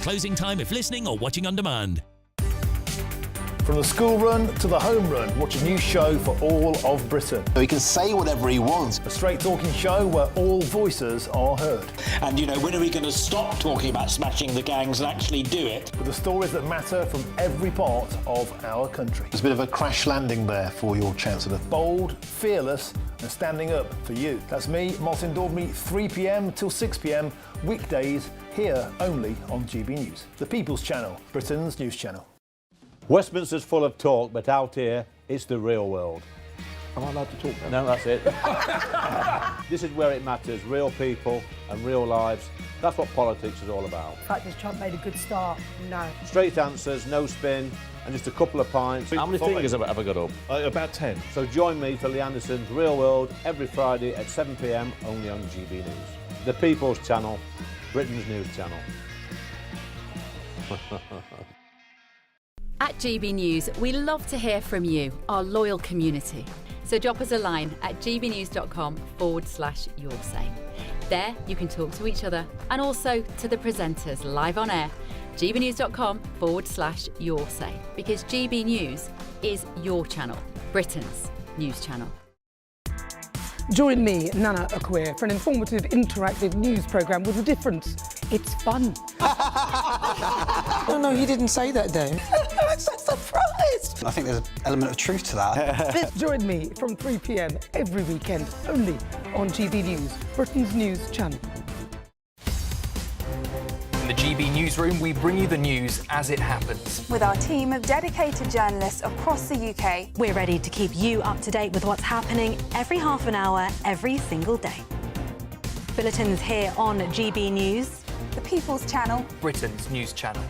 Closing time if listening or watching on demand. From the school run to the home run, watch a new show for all of Britain. So he can say whatever he wants. A straight-talking show where all voices are heard. And, you know, when are we going to stop talking about smashing the gangs and actually do it? With the stories that matter from every part of our country. There's a bit of a crash landing there for your Chancellor. Bold, fearless and standing up for you. That's me, Martin Daubney, 3 p.m. till 6 p.m, weekdays, here only on GB News. The People's Channel, Britain's news channel. Westminster's full of talk, but out here, it's the real world. Am I allowed to talk now? No, that's it. This is where it matters, real people and real lives. That's what politics is all about. In fact, has Trump made a good start? No. Straight answers, no spin, and just a couple of pints. How many fingers have I got up? About 10. So join me for Lee Anderson's Real World every Friday at 7 p.m, only on GB News. The People's Channel, Britain's news channel. At GB News, we love to hear from you, our loyal community. So drop us a line at gbnews.com/yoursay. There you can talk to each other and also to the presenters live on air. gbnews.com/yoursay, because GB News is your channel, Britain's news channel. Join me, Nana Akwe, for an informative, interactive news programme with a difference. It's fun. No, he didn't say that, Dave. I'm so surprised. I think there's an element of truth to that. Join me from 3 p.m. every weekend, only on GB News, Britain's news channel. In the GB newsroom, we bring you the news as it happens. With our team of dedicated journalists across the UK, we're ready to keep you up to date with what's happening every half an hour, every single day. Bulletins here on GB News, the People's Channel, Britain's news channel.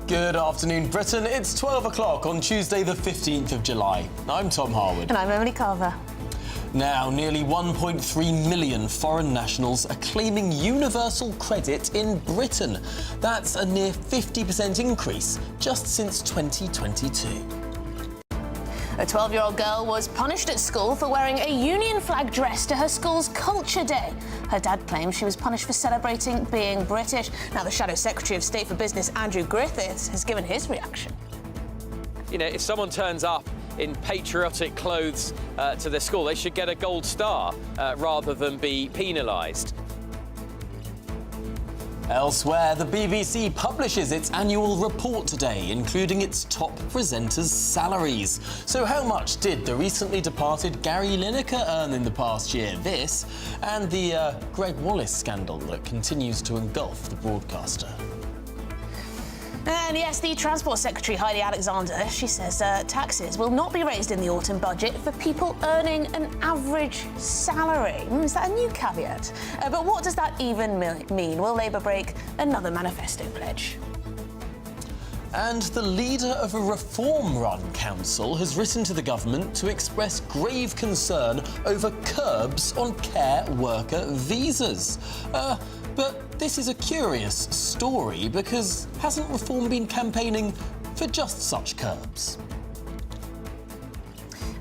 Good afternoon, Britain. It's 12 o'clock on Tuesday, the 15th of July. I'm Tom Harwood. And I'm Emily Carver. Now, nearly 1.3 million foreign nationals are claiming universal credit in Britain. That's a near 50% increase just since 2022. A 12-year-old girl was punished at school for wearing a Union flag dress to her school's Culture Day. Her dad claims she was punished for celebrating being British. Now, the Shadow Secretary of State for Business, Andrew Griffiths, has given his reaction. You know, if someone turns up in patriotic clothes to their school, they should get a gold star rather than be penalised. Elsewhere, the BBC publishes its annual report today, including its top presenters' salaries. So how much did the recently departed Gary Lineker earn in the past year? This and the Greg Wallace scandal that continues to engulf the broadcaster. And yes, the Transport Secretary, Heidi Alexander, she says taxes will not be raised in the autumn budget for people earning an average salary. Is that a new caveat? But what does that even mean? Will Labour break another manifesto pledge? And the leader of a reform-run council has written to the government to express grave concern over curbs on care worker visas. But this is a curious story because hasn't Reform been campaigning for just such curbs?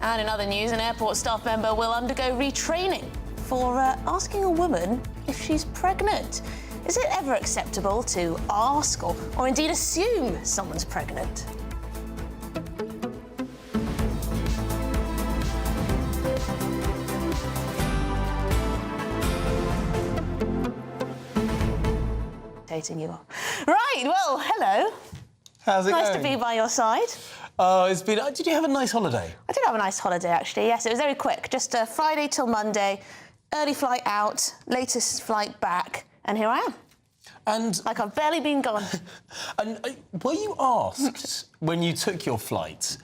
And in other news, an airport staff member will undergo retraining for asking a woman if she's pregnant. Is it ever acceptable to ask or indeed assume someone's pregnant? You are. Right, well, hello. How's it going? Nice to be by your side. It's been... Did you have a nice holiday? I did have a nice holiday, actually, yes. It was very quick, just Friday till Monday, early flight out, latest flight back, and here I am. And... like I've barely been gone. And were you asked, when you took your flight,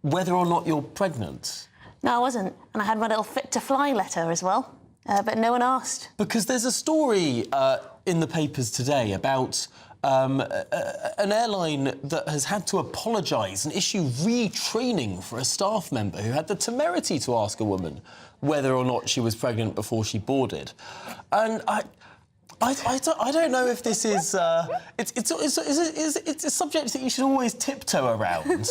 whether or not you're pregnant? No, I wasn't. And I had my little fit-to-fly letter as well, but no one asked. Because there's a story in the papers today about an airline that has had to apologise and issue retraining for a staff member who had the temerity to ask a woman whether or not she was pregnant before she boarded. And I don't know if this is... it's a subject that you should always tiptoe around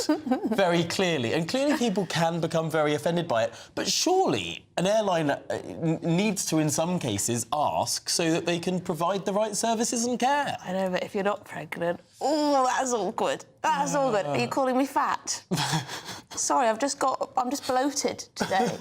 very clearly. And clearly people can become very offended by it. But surely an airline needs to, in some cases, ask so that they can provide the right services and care. I know, but if you're not pregnant... Oh, that's awkward. That's awkward. Are you calling me fat? Sorry, I'm just bloated today.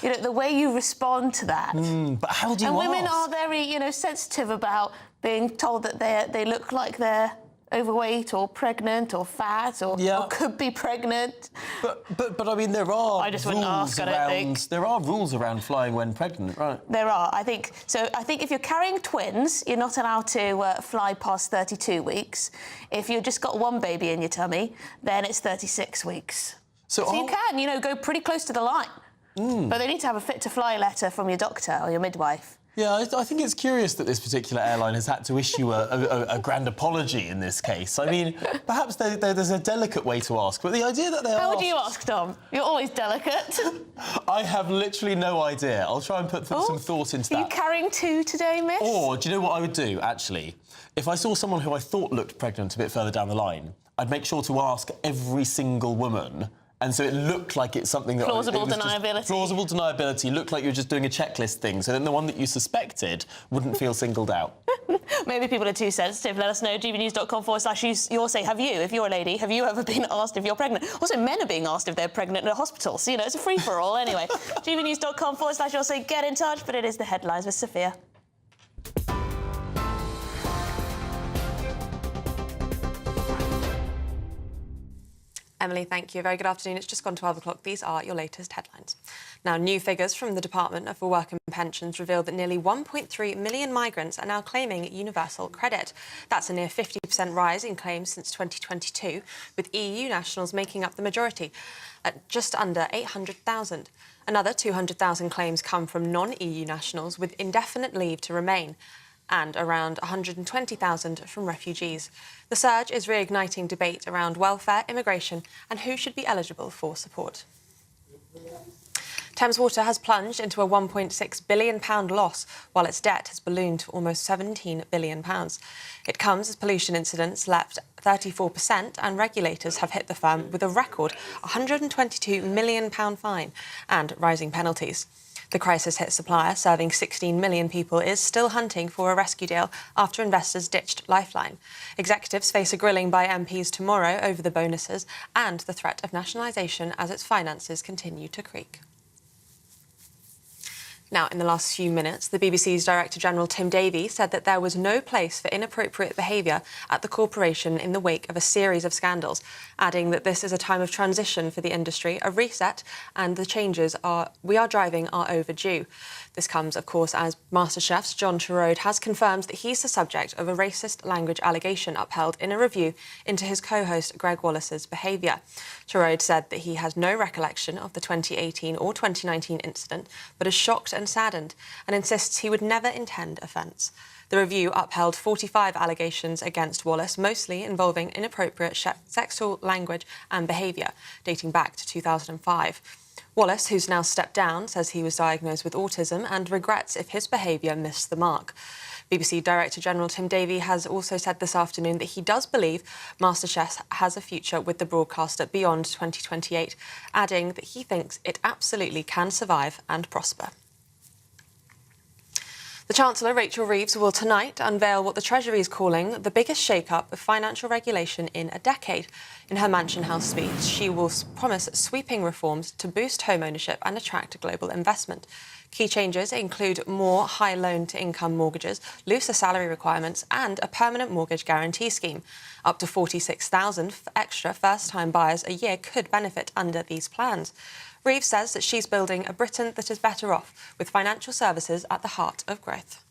You know, the way you respond to that. But how do you And ask? women are very, you know, sensitive about being told that they look like they're overweight or pregnant or fat or could be pregnant. But I mean, there are I just wouldn't ask, I don't think. There are rules around flying when pregnant, right? There are, I think. So I think if you're carrying twins, you're not allowed to fly past 32 weeks. If you've just got one baby in your tummy, then it's 36 weeks. So you can, you know, go pretty close to the line. But they need to have a fit-to-fly letter from your doctor or your midwife. Yeah, I think it's curious that this particular airline has had to issue a grand apology in this case. I mean, perhaps there's a delicate way to ask, but the idea that they How would you ask, Tom? You're always delicate. I have literally no idea. I'll try and put some thought into that. Are you carrying two today, miss? Or, do you know what I would do, actually? If I saw someone who I thought looked pregnant a bit further down the line, I'd make sure to ask every single woman. And so it looked like it's something that... Plausible deniability. Plausible deniability. Looked like you were just doing a checklist thing, so then the one that you suspected wouldn't feel singled out. Maybe people are too sensitive. Let us know. gbnews.com/yoursay. Have you, if you're a lady, have you ever been asked if you're pregnant? Also, men are being asked if they're pregnant in a hospital. So, you know, it's a free-for-all. Anyway, gbnews.com/yoursay. Get in touch. But it is the headlines with Sophia. Emily, thank you. Very good afternoon. It's just gone 12 o'clock. These are your latest headlines. Now, new figures from the Department for Work and Pensions reveal that nearly 1.3 million migrants are now claiming universal credit. That's a near 50% rise in claims since 2022, with EU nationals making up the majority, at just under 800,000. Another 200,000 claims come from non-EU nationals with indefinite leave to remain, and around 120,000 from refugees. The surge is reigniting debate around welfare, immigration and who should be eligible for support. Thames Water has plunged into a £1.6 billion loss, while its debt has ballooned to almost £17 billion. It comes as pollution incidents leapt 34% and regulators have hit the firm with a record £122 million fine and rising penalties. The crisis-hit supplier, serving 16 million people, is still hunting for a rescue deal after investors ditched Lifeline. Executives face a grilling by MPs tomorrow over the bonuses and the threat of nationalisation as its finances continue to creak. Now, in the last few minutes, the BBC's Director General Tim Davie said that there was no place for inappropriate behaviour at the corporation in the wake of a series of scandals, adding that this is a time of transition for the industry, a reset, and the changes we are driving are overdue. This comes, of course, as MasterChef's John Turode has confirmed that he's the subject of a racist language allegation upheld in a review into his co-host Greg Wallace's behaviour. Turode said that he has no recollection of the 2018 or 2019 incident, but is shocked and saddened and insists he would never intend offence. The review upheld 45 allegations against Wallace, mostly involving inappropriate sexual language and behaviour, dating back to 2005. Wallace, who's now stepped down, says he was diagnosed with autism and regrets if his behaviour missed the mark. BBC Director General Tim Davie has also said this afternoon that he does believe MasterChef has a future with the broadcaster beyond 2028, adding that he thinks it absolutely can survive and prosper. The Chancellor, Rachel Reeves, will tonight unveil what the Treasury is calling the biggest shake-up of financial regulation in a decade. In her Mansion House speech, she will promise sweeping reforms to boost home ownership and attract global investment. Key changes include more high loan-to-income mortgages, looser salary requirements and a permanent mortgage guarantee scheme. Up to 46,000 extra first-time buyers a year could benefit under these plans. Reeves says that she's building a Britain that is better off, with financial services at the heart of growth.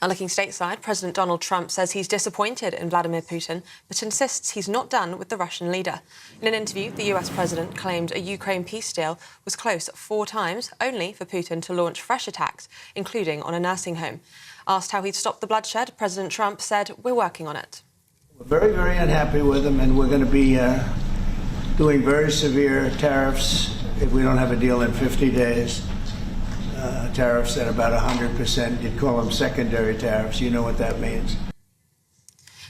Now, looking stateside, President Donald Trump says he's disappointed in Vladimir Putin, but insists he's not done with the Russian leader. In an interview, the US president claimed a Ukraine peace deal was close 4 times, only for Putin to launch fresh attacks, including on a nursing home. Asked how he'd stop the bloodshed, President Trump said, "We're working on it." We're very, very unhappy with him, and we're going to be doing very severe tariffs if we don't have a deal in 50 days. Tariffs at about 100%. You'd call them secondary tariffs. You know what that means.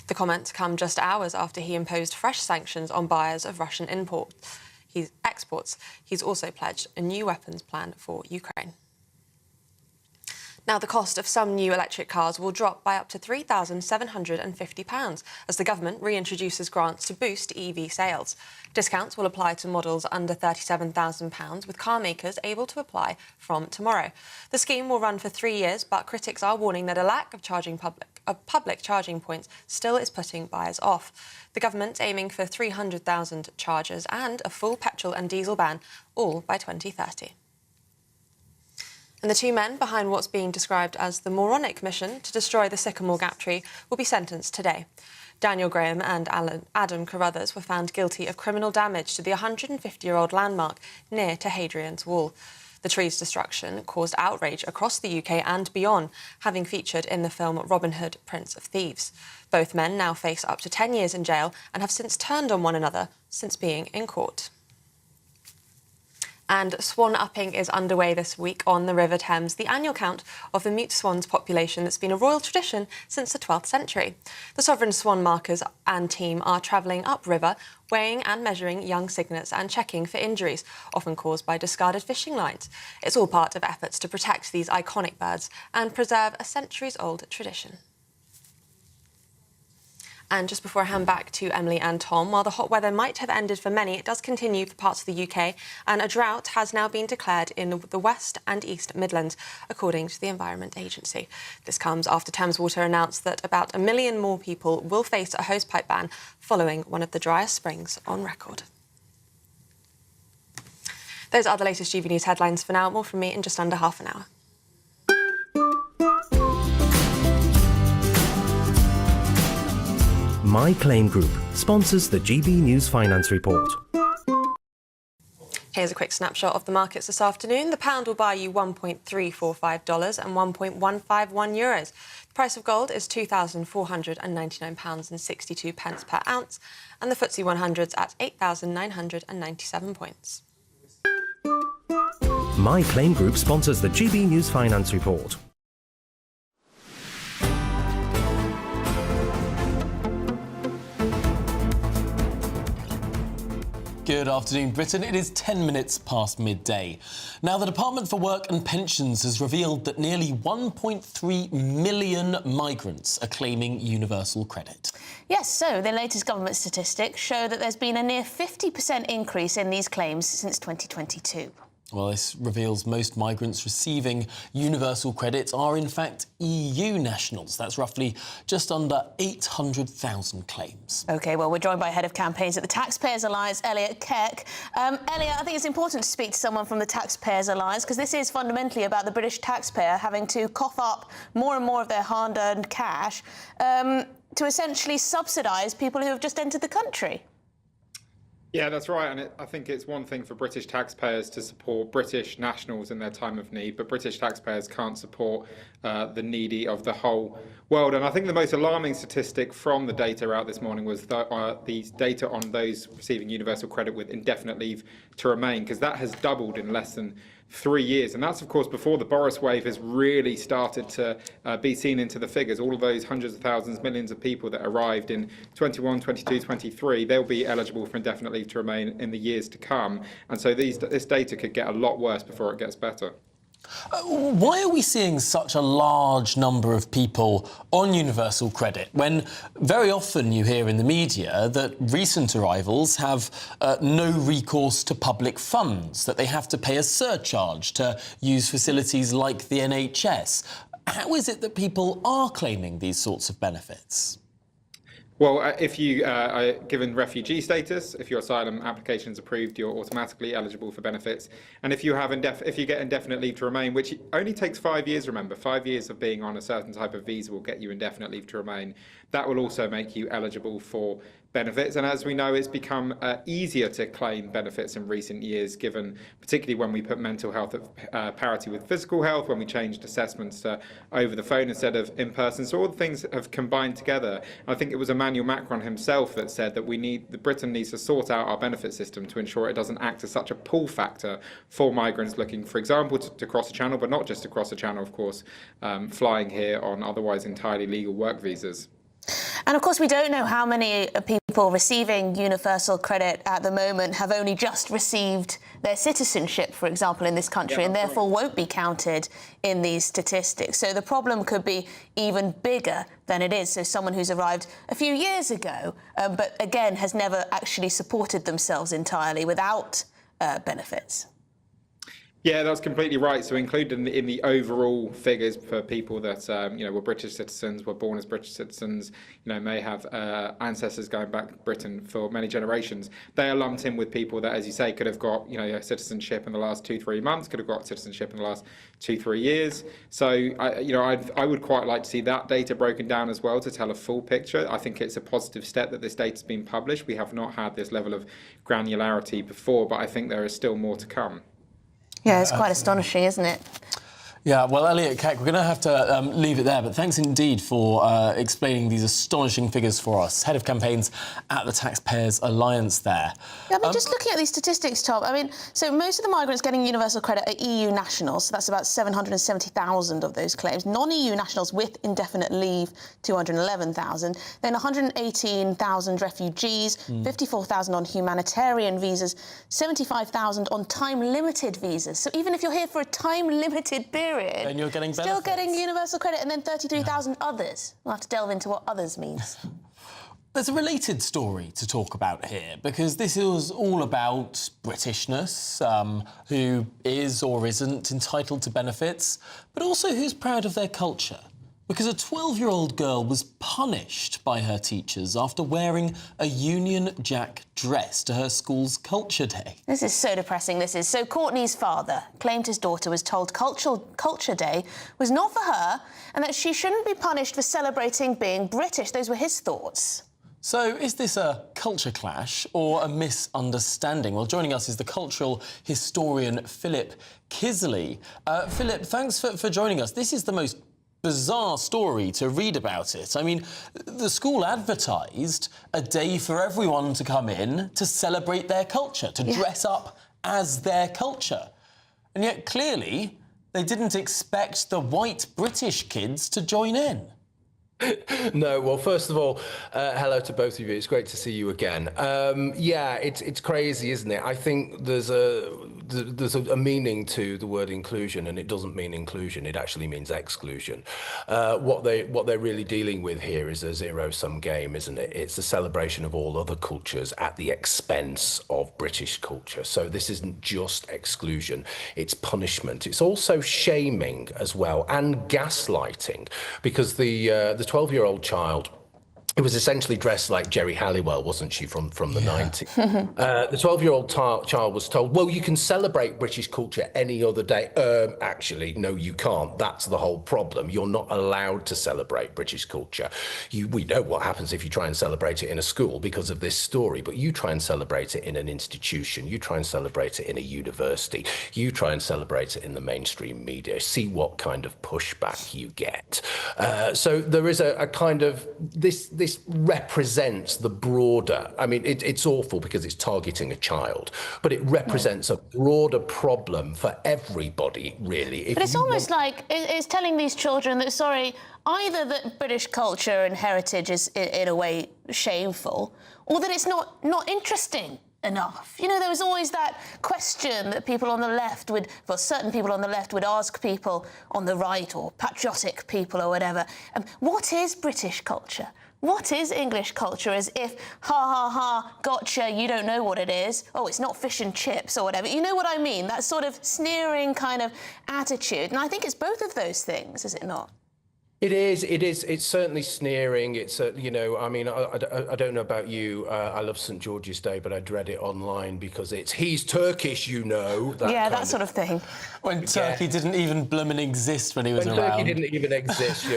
The comments come just hours after he imposed fresh sanctions on buyers of Russian exports. He's also pledged a new weapons plan for Ukraine. Now, the cost of some new electric cars will drop by up to £3,750 as the government reintroduces grants to boost EV sales. Discounts will apply to models under £37,000, with car makers able to apply from tomorrow. The scheme will run for 3 years, but critics are warning that a lack of public charging points still is putting buyers off. The government's aiming for 300,000 chargers and a full petrol and diesel ban, all by 2030. And the 2 men behind what's being described as the moronic mission to destroy the sycamore gap tree will be sentenced today. Daniel Graham and Adam Carruthers were found guilty of criminal damage to the 150-year-old landmark near to Hadrian's Wall. The tree's destruction caused outrage across the UK and beyond, having featured in the film Robin Hood, Prince of Thieves. Both men now face up to 10 years in jail and have since turned on one another since being in court. And swan upping is underway this week on the River Thames, the annual count of the mute swans population that's been a royal tradition since the 12th century. The sovereign swan markers and team are travelling upriver, weighing and measuring young cygnets and checking for injuries, often caused by discarded fishing lines. It's all part of efforts to protect these iconic birds and preserve a centuries-old tradition. And just before I hand back to Emily and Tom, while the hot weather might have ended for many, it does continue for parts of the UK, and a drought has now been declared in the West and East Midlands, according to the Environment Agency. This comes after Thames Water announced that about 1 million more people will face a hosepipe ban following one of the driest springs on record. Those are the latest GB News headlines for now. More from me in just under half an hour. My Claim Group sponsors the GB News Finance Report. Here's a quick snapshot of the markets this afternoon. The pound will buy you $1.345 and €1.151. The price of gold is £2,499.62 per ounce, and the FTSE 100's at 8,997 points. My Claim Group sponsors the GB News Finance Report. Good afternoon, Britain. It is 10 minutes past midday. Now, the Department for Work and Pensions has revealed that nearly 1.3 million migrants are claiming universal credit. Yes, so the latest government statistics show that there's been a near 50% increase in these claims since 2022. Well, this reveals most migrants receiving universal credit are, in fact, EU nationals. That's roughly just under 800,000 claims. OK, well, we're joined by Head of Campaigns at the Taxpayers Alliance, Elliot Keck. Elliot, I think it's important to speak to someone from the Taxpayers Alliance, because this is fundamentally about the British taxpayer having to cough up more and more of their hard-earned cash to essentially subsidise people who have just entered the country. Yeah, that's right. And I think it's one thing for British taxpayers to support British nationals in their time of need, but British taxpayers can't support the needy of the whole world. And I think the most alarming statistic from the data out this morning was the data on those receiving universal credit with indefinite leave to remain, because that has doubled in less than 3 years. And that's, of course, before the Boris wave has really started to be seen into the figures. All of those hundreds of thousands, millions of people that arrived in 21, 22, 23, they'll be eligible for indefinite leave to remain in the years to come. And so this data could get a lot worse before it gets better. Why are we seeing such a large number of people on universal credit when very often you hear in the media that recent arrivals have no recourse to public funds, that they have to pay a surcharge to use facilities like the NHS? How is it that people are claiming these sorts of benefits? Well, if you are given refugee status, if your asylum application is approved, you're automatically eligible for benefits. And if you have if you get indefinite leave to remain, which only takes 5 years, remember, 5 years of being on a certain type of visa will get you indefinite leave to remain. That will also make you eligible for benefits. And as we know, it's become easier to claim benefits in recent years, given particularly when we put mental health at parity with physical health, when we changed assessments to over the phone instead of in person. So all the things have combined together. I think it was Emmanuel Macron himself that said that Britain needs to sort out our benefit system to ensure it doesn't act as such a pull factor for migrants looking, for example, to cross the channel, but not just to cross the channel, of course, flying here on otherwise entirely legal work visas. And of course, we don't know how many people receiving universal credit at the moment have only just received their citizenship, for example, in this country, and therefore won't be counted in these statistics. So the problem could be even bigger than it is. So someone who's arrived a few years ago, but again, has never actually supported themselves entirely without benefits. Yeah, that's completely right. So included in the overall figures for people that were British citizens, were born as British citizens, may have ancestors going back to Britain for many generations. They are lumped in with people that, as you say, could have got citizenship in the last 2-3 months, could have got citizenship in the last 2-3 years. So I would quite like to see that data broken down as well to tell a full picture. I think it's a positive step that this data has been published. We have not had this level of granularity before, but I think there is still more to come. Yeah, it's quite astonishing, isn't it? Yeah, well, Elliot Keck, we're going to have to leave it there, but thanks indeed for explaining these astonishing figures for us. Head of campaigns at the Taxpayers Alliance there. Yeah, I mean, just looking at these statistics, Tom, I mean, so most of the migrants getting universal credit are EU nationals, so that's about 770,000 of those claims. Non-EU nationals with indefinite leave, 211,000. Then 118,000 refugees, 54,000 on humanitarian visas, 75,000 on time-limited visas. So even if you're here for a time-limited period, and you're getting still getting universal credit, and then 33,000 others. We'll have to delve into what others means. There's a related story to talk about here, because this is all about Britishness, who is or isn't entitled to benefits, but also who's proud of their culture. Because a 12-year-old girl was punished by her teachers after wearing a Union Jack dress to her school's Culture Day. This is so depressing, this is. So Courtney's father claimed his daughter was told Culture Day was not for her and that she shouldn't be punished for celebrating being British. Those were his thoughts. So is this a culture clash or a misunderstanding? Well, joining us is the cultural historian Philip Kisley. Philip, thanks for joining us. This is the most bizarre story to read about it. I mean, the school advertised a day for everyone to come in to celebrate their culture, to dress up as their culture. And yet, clearly, they didn't expect the white British kids to join in. No, well, first of all, hello to both of you. It's great to see you again. Yeah, it's crazy, isn't it? I think there's a meaning to the word inclusion, and it doesn't mean inclusion. It actually means exclusion. What they're really dealing with here is a zero-sum game, isn't it? It's the celebration of all other cultures at the expense of British culture. So this isn't just exclusion; it's punishment. It's also shaming as well, and gaslighting, because the 12-year-old child, it was essentially dressed like Jerry Halliwell, wasn't she, from the 90s? The 12-year-old child was told, well, you can celebrate British culture any other day. Actually, no, you can't. That's the whole problem. You're not allowed to celebrate British culture. We know what happens if you try and celebrate it in a school because of this story, but you try and celebrate it in an institution. You try and celebrate it in a university. You try and celebrate it in the mainstream media. See what kind of pushback you get. So there is a kind of this represents the broader, I mean, it's awful because it's targeting a child, but it represents a broader problem for everybody, really. But it's almost like it's telling these children that, sorry, either that British culture and heritage is in a way shameful, or that it's not interesting enough. You know, there was always that question that people on the left would, well, certain people on the left would ask people on the right, or patriotic people or whatever, what is British culture? What is English culture? As if, ha, ha, ha, gotcha, you don't know what it is. Oh, it's not fish and chips or whatever. You know what I mean? That sort of sneering kind of attitude. And I think it's both of those things, is it not? It is. It's certainly sneering. It's, you know, I mean, I don't know about you. I love St. George's Day, but I dread it online because he's Turkish, you know. That sort of thing. When Turkey didn't even bloomin' exist when he was around. Turkey didn't even exist.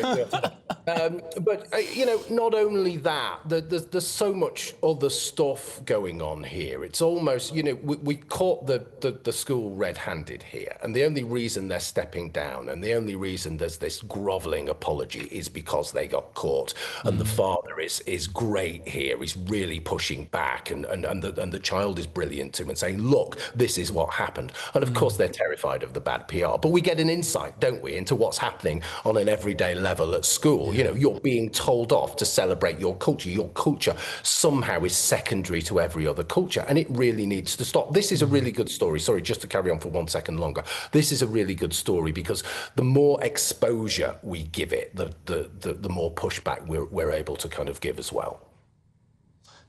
But, you know, not only that, there's so much other stuff going on here. It's almost, you know, we caught the school red-handed here. And the only reason they're stepping down and the only reason there's this grovelling apology is because they got caught. And the father is great here. He's really pushing back. And the child is brilliant too and saying, look, this is what happened. And of course, they're terrified of the bad PR. But we get an insight, don't we, into what's happening on an everyday level at school. You know, you're being told off to celebrate your culture. Your culture somehow is secondary to every other culture. And it really needs to stop. This is a really good story. Sorry, just to carry on for 1 second longer. This is a really good story because the more exposure we give it, the more pushback we're able to kind of give as well.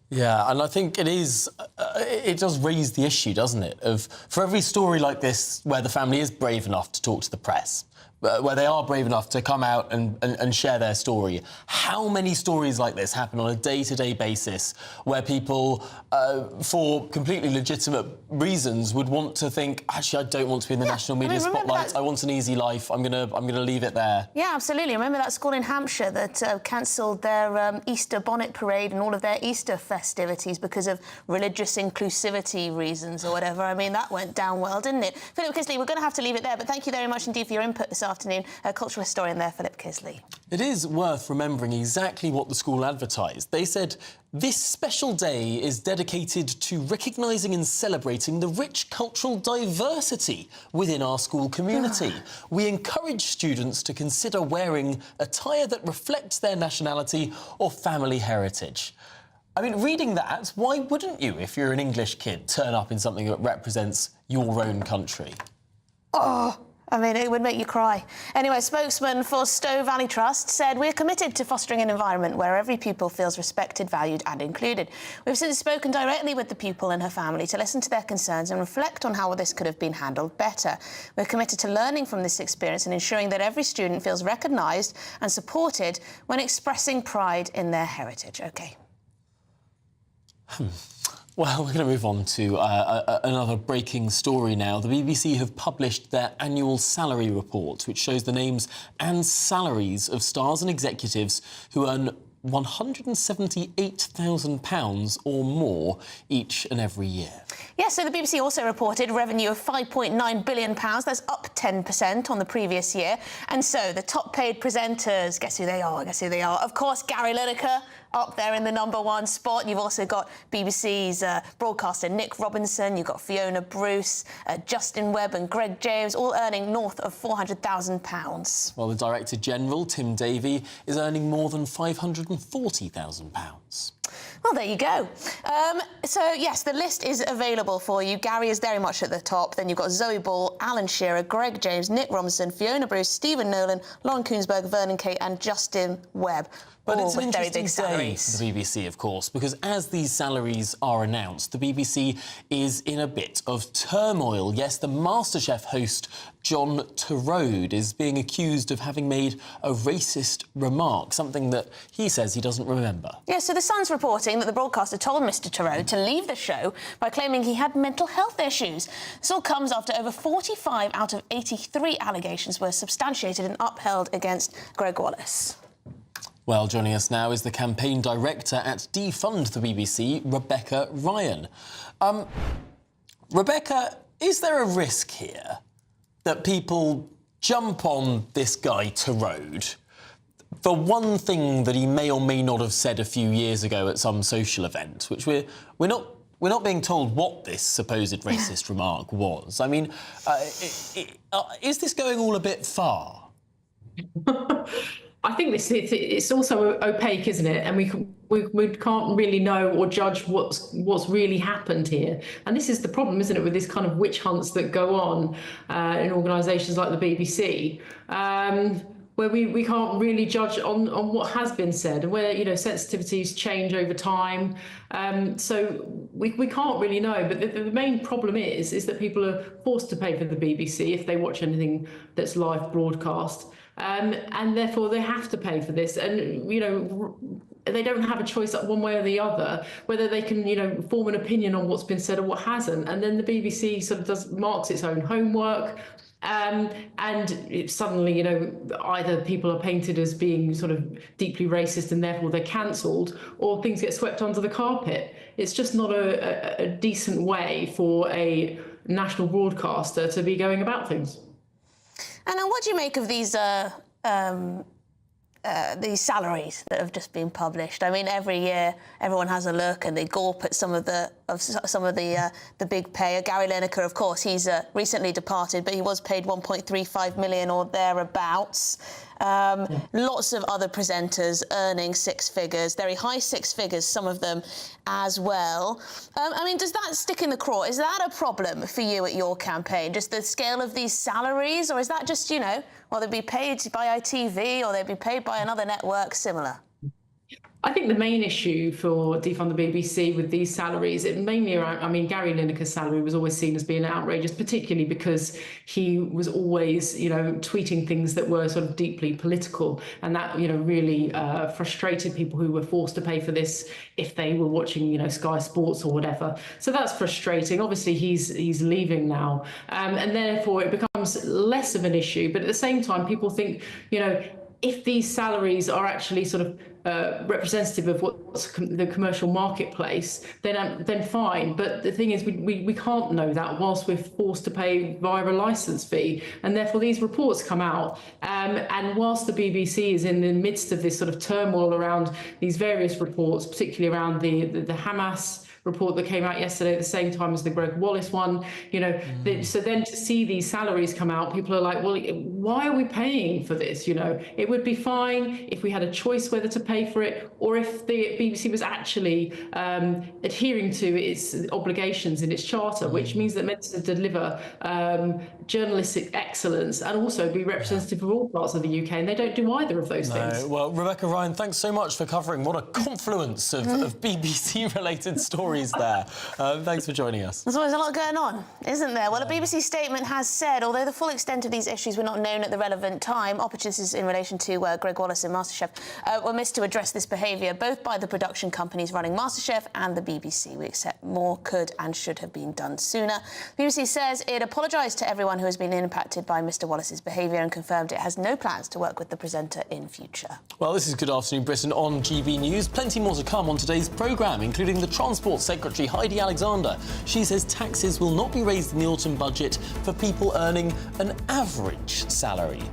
Yeah, and I think it does raise the issue, doesn't it, of for every story like this where the family is brave enough to talk to the press, where they are brave enough to come out and share their story, how many stories like this happen on a day-to-day basis where people, for completely legitimate reasons, would want to think, actually, I don't want to be in the national media spotlight. I want an easy life. I'm gonna leave it there. Yeah, absolutely. Remember that school in Hampshire that cancelled their Easter bonnet parade and all of their Easter festivities because of religious inclusivity reasons or whatever. I mean, that went down well, didn't it? Philip Kisley, we're going to have to leave it there, but thank you very much indeed for your input this afternoon. Cultural historian there, Philip Kisley. It is worth remembering exactly what the school advertised. They said, this special day is dedicated to recognising and celebrating the rich cultural diversity within our school community. We encourage students to consider wearing attire that reflects their nationality or family heritage. I mean, reading that, why wouldn't you, if you're an English kid, turn up in something that represents your own country? Oh, I mean, it would make you cry. Anyway, spokesman for Stowe Valley Trust said, we're committed to fostering an environment where every pupil feels respected, valued and included. We've since spoken directly with the pupil and her family to listen to their concerns and reflect on how this could have been handled better. We're committed to learning from this experience and ensuring that every student feels recognised and supported when expressing pride in their heritage. OK. Well, we're going to move on to another breaking story now. The BBC have published their annual salary report, which shows the names and salaries of stars and executives who earn £178,000 or more each and every year. Yes, so the BBC also reported revenue of £5.9 billion. That's up 10% on the previous year. And so the top-paid presenters, guess who they are? Of course, Gary Lineker, up there in the #1 spot. You've also got BBC's broadcaster Nick Robinson. You've got Fiona Bruce, Justin Webb and Greg James, all earning north of £400,000. Well, the Director General, Tim Davie, is earning more than £540,000. Well, there you go. So, yes, the list is available for you. Gary is very much at the top. Then you've got Zoe Ball, Alan Shearer, Greg James, Nick Robinson, Fiona Bruce, Stephen Nolan, Lauren Koonsberg, Vernon Kay and Justin Webb. But all it's an with very interesting big day salaries. for the BBC, of course, because as these salaries are announced, the BBC is in a bit of turmoil. Yes, the MasterChef host John Turode is being accused of having made a racist remark, something that he says he doesn't remember. Yeah, so The Sun's reporting that the broadcaster told Mr Turode to leave the show by claiming he had mental health issues. This all comes after over 45 out of 83 allegations were substantiated and upheld against Greg Wallace. Well, joining us now is the campaign director at Defund the BBC, Rebecca Ryan. Rebecca, is there a risk here that people jump on this guy Turode for one thing that he may or may not have said a few years ago at some social event, which we're not being told what this supposed racist remark was? I mean, is this going all a bit far? I think it's also opaque, isn't it? And we can't really know or judge what's really happened here. And this is the problem, isn't it, with this kind of witch hunts that go on in organisations like the BBC, where we can't really judge on what has been said and where, you know, sensitivities change over time. So we can't really know. But the main problem is that people are forced to pay for the BBC if they watch anything that's live broadcast. and therefore they have to pay for this. And, you know, they don't have a choice one way or the other, whether they can, you know, form an opinion on what's been said or what hasn't. And then the BBC sort of marks its own homework. And suddenly, you know, either people are painted as being sort of deeply racist and therefore they're cancelled, or things get swept under the carpet. It's just not a decent way for a national broadcaster to be going about things. And what do you make of these salaries that have just been published? I mean, every year everyone has a look and they gawp at some of the big pay. Gary Lineker, of course, he's recently departed, but he was paid 1.35 million or thereabouts. Lots of other presenters earning six figures, very high six figures, some of them as well. I mean, does that stick in the craw? Is that a problem for you at your campaign, just the scale of these salaries? Or is that just, you know, well, they'd be paid by ITV or they'd be paid by another network similar? I think the main issue for Defund the BBC with these salaries, it mainly around, I mean, Gary Lineker's salary was always seen as being outrageous, particularly because he was always, you know, tweeting things that were sort of deeply political. And that, you know, really frustrated people who were forced to pay for this if they were watching, you know, Sky Sports or whatever. So that's frustrating. Obviously, he's leaving now. And therefore, it becomes less of an issue. But at the same time, people think, you know, if these salaries are actually sort of representative of what's the commercial marketplace, then fine. But the thing is, we can't know that whilst we're forced to pay via a licence fee, and therefore these reports come out. And whilst the BBC is in the midst of this sort of turmoil around these various reports, particularly around the Hamas report that came out yesterday at the same time as the Greg Wallace one, you know, so then to see these salaries come out, people are like, well, why are we paying for this? You know, it would be fine if we had a choice whether to pay for it, or if the BBC was actually adhering to its obligations in its charter, which means that meant to deliver journalistic excellence and also be representative of all parts of the UK, and they don't do either of those things. Well, Rebecca Ryan, thanks so much for covering what a confluence of BBC-related stories there. Thanks for joining us. There's always a lot going on, isn't there? Well, a BBC statement has said, although the full extent of these issues were not known at the relevant time, opportunities in relation to Greg Wallace and MasterChef were missed to address this behaviour, both by the production companies running MasterChef and the BBC. We accept more could and should have been done sooner. The BBC says it apologised to everyone who has been impacted by Mr Wallace's behaviour and confirmed it has no plans to work with the presenter in future. Well, this is Good Afternoon Britain on GB News. Plenty more to come on today's programme, including the Transport Secretary Heidi Alexander. She says taxes will not be raised in the autumn budget for people earning an average salary.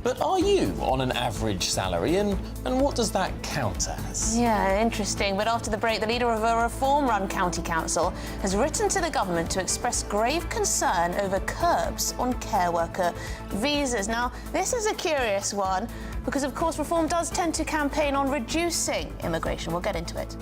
But are you on an average salary, and what does that count as? Yeah, interesting. But after the break, the leader of a reform-run county council has written to the government to express grave concern over curbs on care worker visas. Now, this is a curious one because, of course, reform does tend to campaign on reducing immigration. We'll get into it.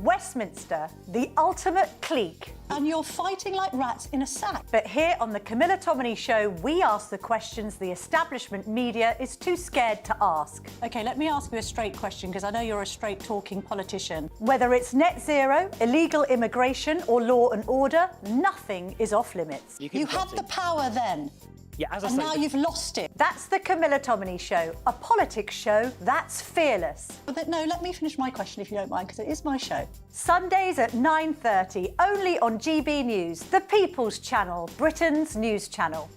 Westminster, the ultimate clique. And you're fighting like rats in a sack. But here on the Camilla Tominey Show, we ask the questions the establishment media is too scared to ask. OK, let me ask you a straight question, because I know you're a straight-talking politician. Whether it's net zero, illegal immigration or law and order, nothing is off limits. You had the power then. Yeah, as I and now you've lost it. That's the Camilla Tominey Show, a politics show that's fearless. But no, let me finish my question if you don't mind, because it is my show. Sundays at 9:30, only on GB News, the People's Channel, Britain's news channel.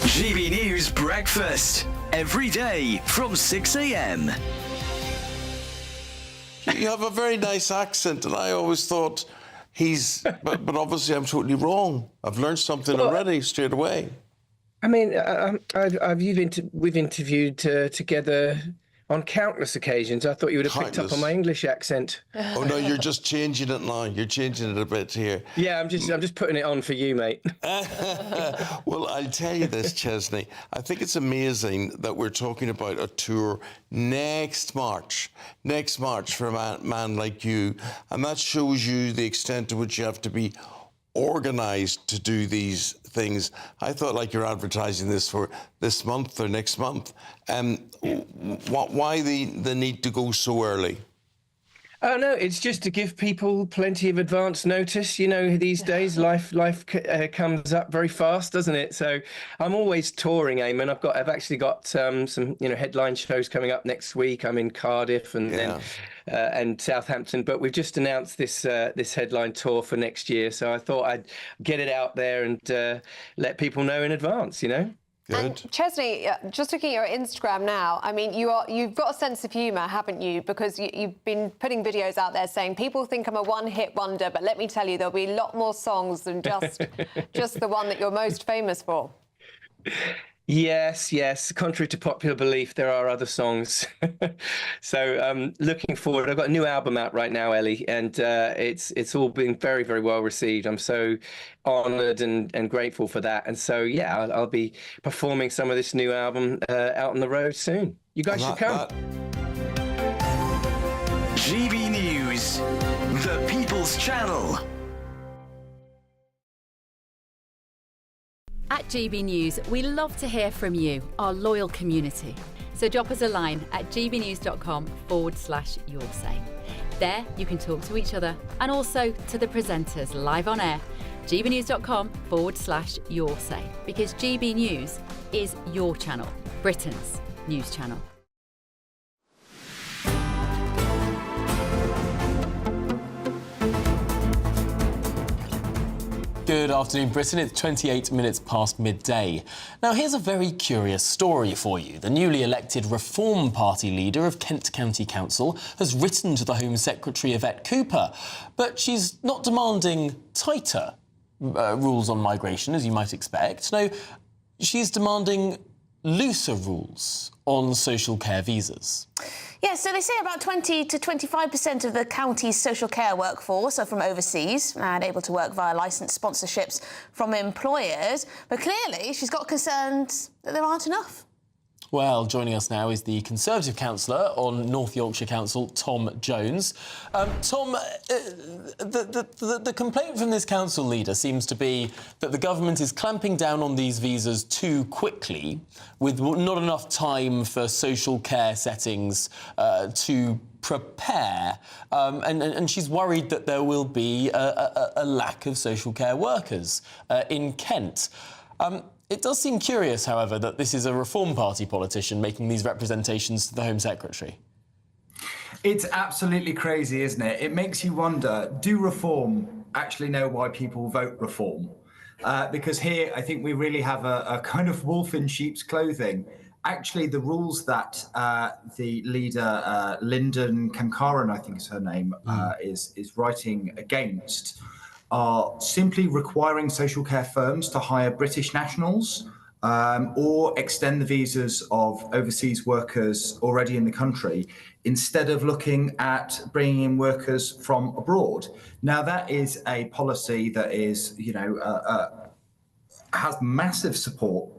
GB News Breakfast, every day from 6 a.m. You have a very nice accent, and I always thought... but obviously I'm totally wrong. I've learned something already straight away. I mean, we've interviewed together on countless occasions. I thought you would have picked up on my English accent. Oh no, you're just changing it now. You're changing it a bit here. Yeah, I'm just putting it on for you, mate. Well, I'll tell you this, Chesney. I think it's amazing that we're talking about a tour next March for a man like you, and that shows you the extent to which you have to be organised to do these things. I thought, like, you're advertising this for this month or next month. Why the need to go so early? Oh no, it's just to give people plenty of advance notice. You know, these days life comes up very fast, doesn't it? So I'm always touring, Eamon. I've actually got some headline shows coming up next week. I'm in Cardiff and Southampton, but we've just announced this headline tour for next year. So I thought I'd get it out there and let people know in advance. You know. And Chesney, just looking at your Instagram now, I mean, you've got a sense of humour, haven't you? Because you've been putting videos out there saying people think I'm a one-hit wonder, but let me tell you, there'll be a lot more songs than just the one that you're most famous for. Yes. Contrary to popular belief, there are other songs. So looking forward, I've got a new album out right now, Ellie, and it's all been very, very well received. I'm so honoured and grateful for that. And so, yeah, I'll be performing some of this new album out on the road soon. You guys should come. GB News, the People's Channel. At GB News, we love to hear from you, our loyal community. So drop us a line at gbnews.com/yoursay. There you can talk to each other and also to the presenters live on air. gbnews.com/yoursay, because GB News is your channel, Britain's news channel. Good afternoon, Britain. It's 28 minutes past midday. Now, here's a very curious story for you. The newly elected Reform Party leader of Kent County Council has written to the Home Secretary, Yvette Cooper, but she's not demanding tighter rules on migration, as you might expect. No, she's demanding looser rules on social care visas. Yeah, so they say about 20 to 25% of the county's social care workforce are from overseas and able to work via licensed sponsorships from employers. But clearly, she's got concerns that there aren't enough. Well, joining us now is the Conservative councillor on North Yorkshire Council, Tom Jones. Tom, the complaint from this council leader seems to be that the government is clamping down on these visas too quickly, with not enough time for social care settings to prepare, and she's worried that there will be a lack of social care workers in Kent. It does seem curious, however, that this is a Reform Party politician making these representations to the Home Secretary. It's absolutely crazy, isn't it? It makes you wonder, do Reform actually know why people vote Reform? Because here, I think we really have a kind of wolf in sheep's clothing. Actually, the rules that the leader, Lyndon Kankaran, I think is her name, is writing against, are simply requiring social care firms to hire British nationals or extend the visas of overseas workers already in the country, instead of looking at bringing in workers from abroad. Now, that is a policy that is, has massive support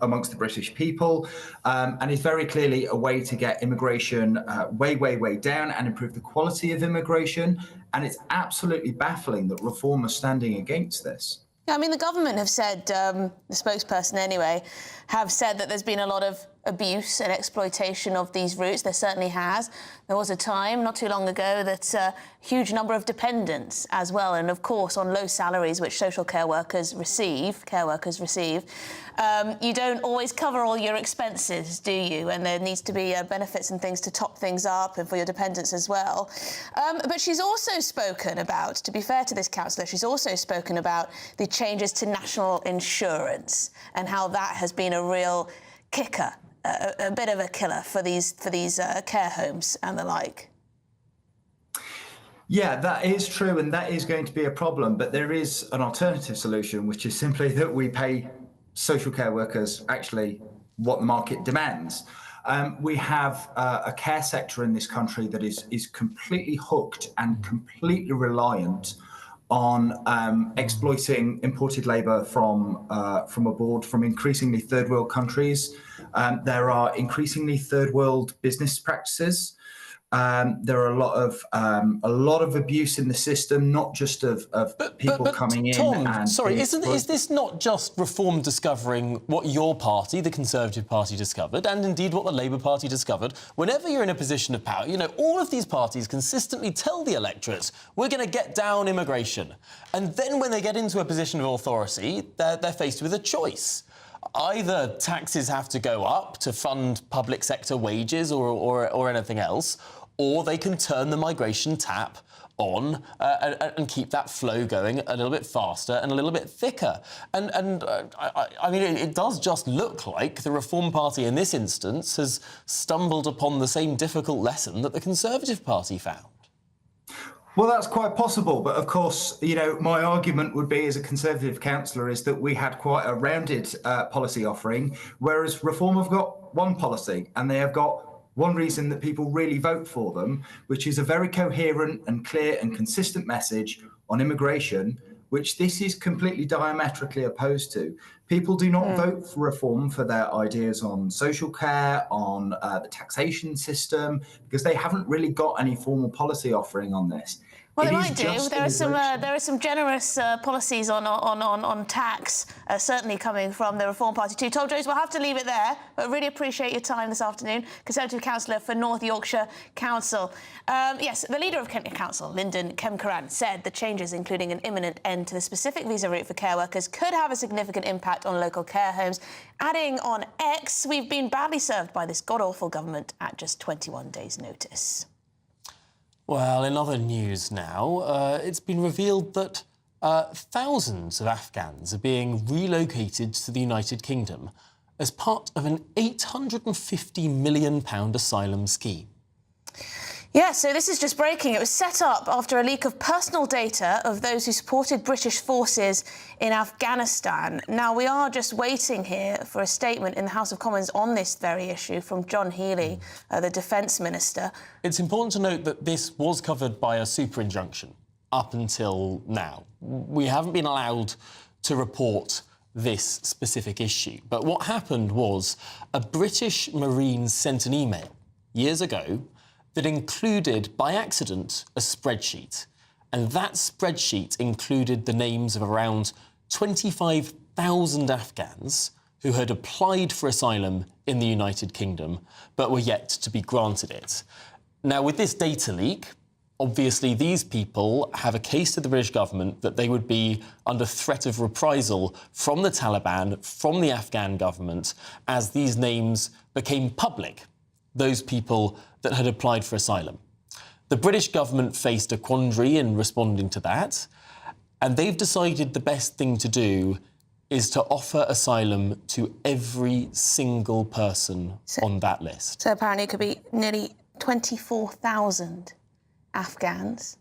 amongst the British people, and is very clearly a way to get immigration way, way, way down and improve the quality of immigration. And it's absolutely baffling that Reform are standing against this. Yeah, I mean, the government have said, the spokesperson anyway, have said that there's been a lot of abuse and exploitation of these routes. There certainly has. There was a time not too long ago that a huge number of dependents as well, and of course on low salaries which social care workers receive, you don't always cover all your expenses, do you? And there needs to be benefits and things to top things up, and for your dependents as well. But she's also spoken about, to be fair to this councillor, she's also spoken about the changes to national insurance and how that has been a real kicker, a bit of a killer for these care homes and the like. Yeah, that is true, and that is going to be a problem. But there is an alternative solution, which is simply that we pay social care workers actually what the market demands. We have a care sector in this country that is completely hooked and completely reliant on exploiting imported labour from abroad, from increasingly third world countries. There are increasingly third world business practices There are a lot of abuse in the system, not just of people coming in. Tom, and sorry, is this not just Reform discovering what your party, the Conservative Party, discovered, and indeed what the Labour Party discovered? Whenever you're in a position of power, you know, all of these parties consistently tell the electorate, we're going to get down immigration. And then when they get into a position of authority, they're faced with a choice. Either taxes have to go up to fund public sector wages or anything else, or they can turn the migration tap on and keep that flow going a little bit faster and a little bit thicker. I mean, it does just look like the Reform Party in this instance has stumbled upon the same difficult lesson that the Conservative Party found. Well, that's quite possible. But of course, you know, my argument would be as a Conservative councillor is that we had quite a rounded policy offering, whereas Reform have got one policy and they have got one reason that people really vote for them, which is a very coherent and clear and consistent message on immigration, which this is completely diametrically opposed to. People do not vote for Reform for their ideas on social care, on the taxation system, because they haven't really got any formal policy offering on this. Well, they might do. There are some generous policies on tax, certainly coming from the Reform Party too. Tom Jones, we'll have to leave it there, but really appreciate your time this afternoon. Conservative councillor for North Yorkshire Council. Yes, the leader of Kent Council, Lyndon Kemkaran, said the changes, including an imminent end to the specific visa route for care workers, could have a significant impact on local care homes. Adding on X, we've been badly served by this god-awful government at just 21 days' notice. Well, in other news now, it's been revealed that thousands of Afghans are being relocated to the United Kingdom as part of an £850 million asylum scheme. Yeah, so this is just breaking. It was set up after a leak of personal data of those who supported British forces in Afghanistan. Now, we are just waiting here for a statement in the House of Commons on this very issue from John Healey, the Defence Minister. It's important to note that this was covered by a super injunction up until now. We haven't been allowed to report this specific issue. But what happened was a British Marine sent an email years ago that included, by accident, a spreadsheet. And that spreadsheet included the names of around 25,000 Afghans who had applied for asylum in the United Kingdom, but were yet to be granted it. Now, with this data leak, obviously these people have a case to the British government that they would be under threat of reprisal from the Taliban, from the Afghan government, as these names became public, those people that had applied for asylum. The British government faced a quandary in responding to that, and they've decided the best thing to do is to offer asylum to every single person on that list. So apparently it could be nearly 24,000 Afghans.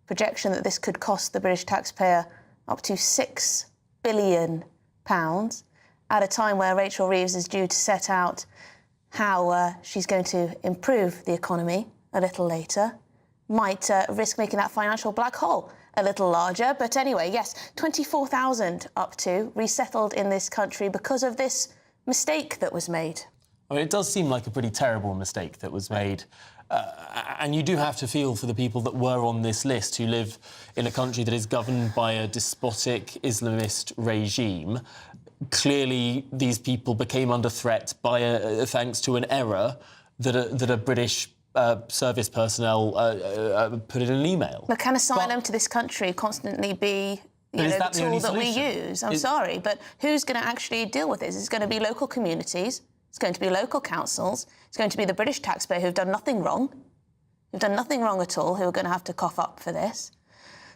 Projection that this could cost the British taxpayer up to £6 billion at a time where Rachel Reeves is due to set out how she's going to improve the economy a little later. Might risk making that financial black hole a little larger. But anyway, yes, 24,000 up to resettled in this country because of this mistake that was made. I mean, it does seem like a pretty terrible mistake that was made. And you do have to feel for the people that were on this list who live in a country that is governed by a despotic Islamist regime. Clearly, these people became under threat by thanks to an error that a British service personnel put in an email. But can asylum to this country constantly be the tool that we use? I'm sorry, but who's going to actually deal with this? It's going to be local communities. It's going to be local councils. It's going to be the British taxpayer who've done nothing wrong, at all, who are going to have to cough up for this.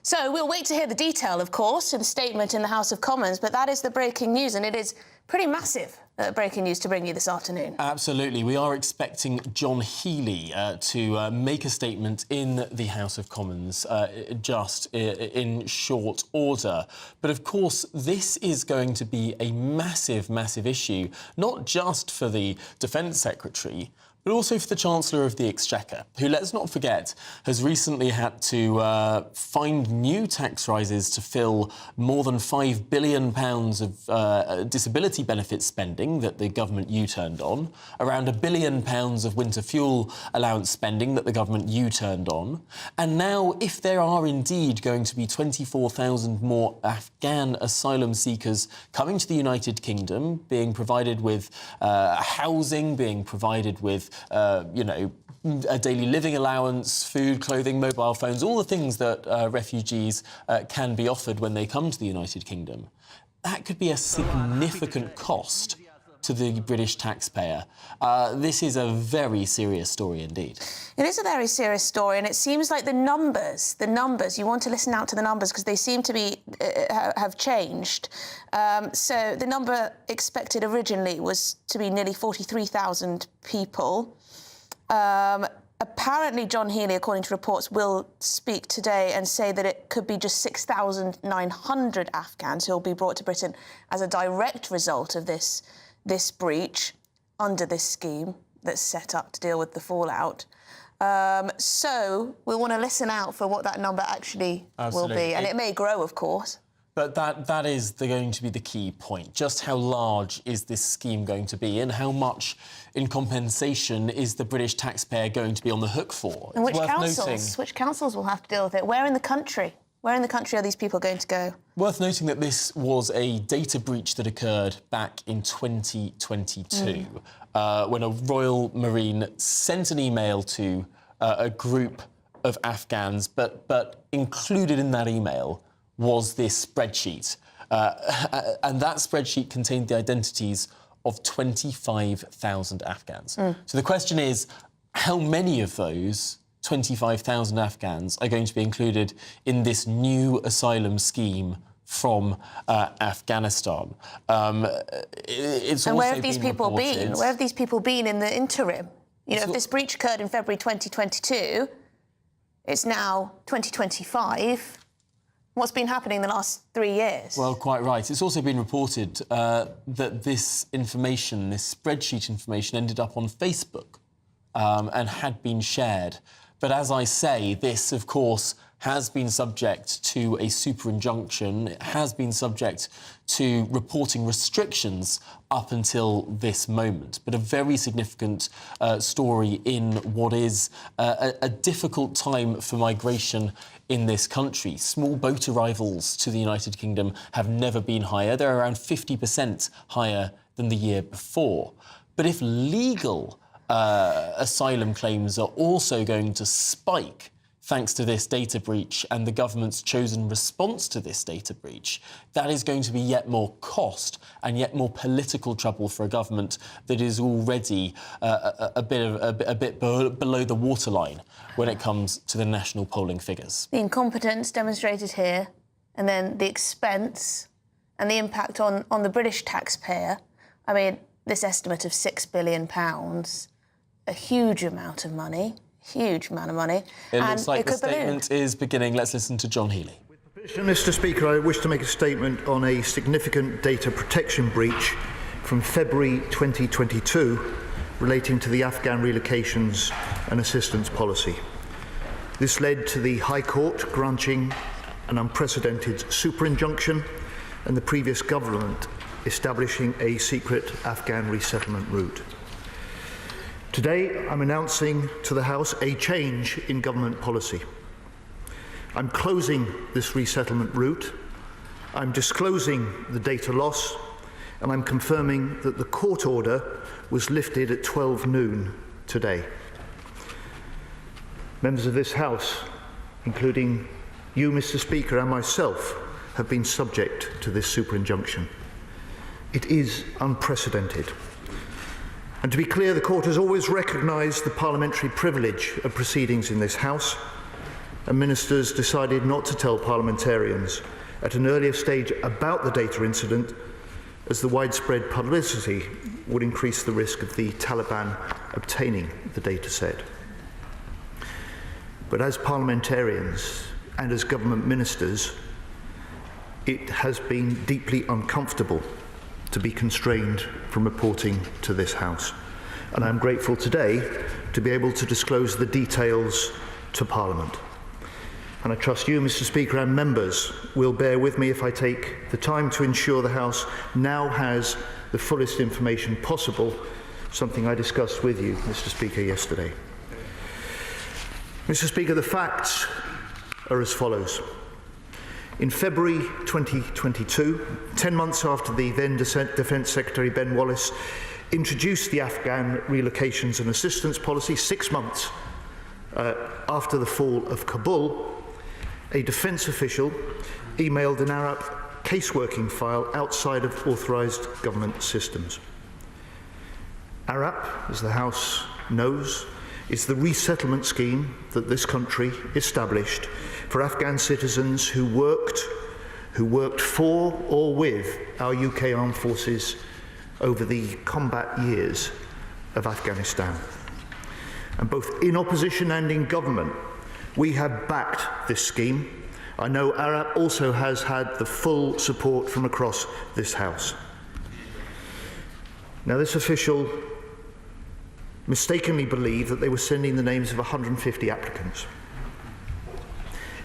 So we'll wait to hear the detail, of course, in the statement in the House of Commons, but that is the breaking news, and it is pretty massive breaking news to bring you this afternoon. Absolutely. We are expecting John Healey to make a statement in the House of Commons just in short order. But, of course, this is going to be a massive, massive issue, not just for the Defence Secretary, but also for the Chancellor of the Exchequer, who, let's not forget, has recently had to find new tax rises to fill more than £5 billion of disability benefit spending that the government U-turned on, around £1 billion of winter fuel allowance spending that the government U-turned on. And now, if there are indeed going to be 24,000 more Afghan asylum seekers coming to the United Kingdom, being provided with housing, being provided with a daily living allowance, food, clothing, mobile phones, all the things that refugees can be offered when they come to the United Kingdom, that could be a significant cost to the British taxpayer. This is a very serious story indeed. It is a very serious story, and it seems like the numbers, you want to listen out to the numbers because they seem to be have changed. So the number expected originally was to be nearly 43,000 people. Apparently, John Healey, according to reports, will speak today and say that it could be just 6,900 Afghans who will be brought to Britain as a direct result of this breach under this scheme that's set up to deal with the fallout. So we want to listen out for what that number actually will be. And it may grow, of course. But that is going to be the key point. Just how large is this scheme going to be, and how much in compensation is the British taxpayer going to be on the hook for? And which councils will have to deal with it? Where in the country? Where in the country are these people going to go? Worth noting that this was a data breach that occurred back in 2022 when a Royal Marine sent an email to a group of Afghans, but included in that email was this spreadsheet. And that spreadsheet contained the identities of 25,000 Afghans. So the question is, how many of those 25,000 Afghans are going to be included in this new asylum scheme from Afghanistan? It's and also where have these people reported... been? Where have these people been in the interim? You know, if this breach occurred in February 2022, it's now 2025. What's been happening the last 3 years? Well, quite right. It's also been reported that this information, this spreadsheet information, ended up on Facebook and had been shared. But as I say, this, of course, has been subject to a super injunction. It has been subject to reporting restrictions up until this moment. But a very significant story in what is a difficult time for migration in this country. Small boat arrivals to the United Kingdom have never been higher. They're around 50% higher than the year before. But if legal asylum claims are also going to spike thanks to this data breach and the government's chosen response to this data breach, that is going to be yet more cost and yet more political trouble for a government that is already a bit below the waterline when it comes to the national polling figures. The incompetence demonstrated here, and then the expense and the impact on the British taxpayer. I mean, this estimate of £6 billion, a huge amount of money. Huge amount of money. It looks like the statement is beginning. Let's listen to John Healey. Mr. Speaker, I wish to make a statement on a significant data protection breach from February 2022 relating to the Afghan relocations and assistance policy. This led to the High Court granting an unprecedented super injunction and the previous government establishing a secret Afghan resettlement route. Today, I'm announcing to the House a change in government policy. I'm closing this resettlement route, I'm disclosing the data loss, and I'm confirming that the court order was lifted at 12 noon today. Members of this House, including you, Mr. Speaker, and myself, have been subject to this super injunction. It is unprecedented. And to be clear, the Court has always recognised the parliamentary privilege of proceedings in this House, and ministers decided not to tell parliamentarians at an earlier stage about the data incident, as the widespread publicity would increase the risk of the Taliban obtaining the data set. But as parliamentarians and as government ministers, it has been deeply uncomfortable to be constrained from reporting to this House. and I'm grateful today to be able to disclose the details to Parliament. And I trust you, Mr. Speaker, and members will bear with me if I take the time to ensure the House now has the fullest information possible, something I discussed with you, Mr. Speaker, yesterday. Mr. Speaker, the facts are as follows. In February 2022, 10 months after the then Defence Secretary Ben Wallace introduced the Afghan relocations and assistance policy, 6 months after the fall of Kabul, a defence official emailed an Arab caseworking file outside of authorised government systems. ARAP, as the House knows, is the resettlement scheme that this country established for Afghan citizens who worked for or with our UK armed forces over the combat years of Afghanistan. And both in opposition and in government, we have backed this scheme. I know ARAP also has had the full support from across this House. Now, this official mistakenly believed that they were sending the names of 150 applicants.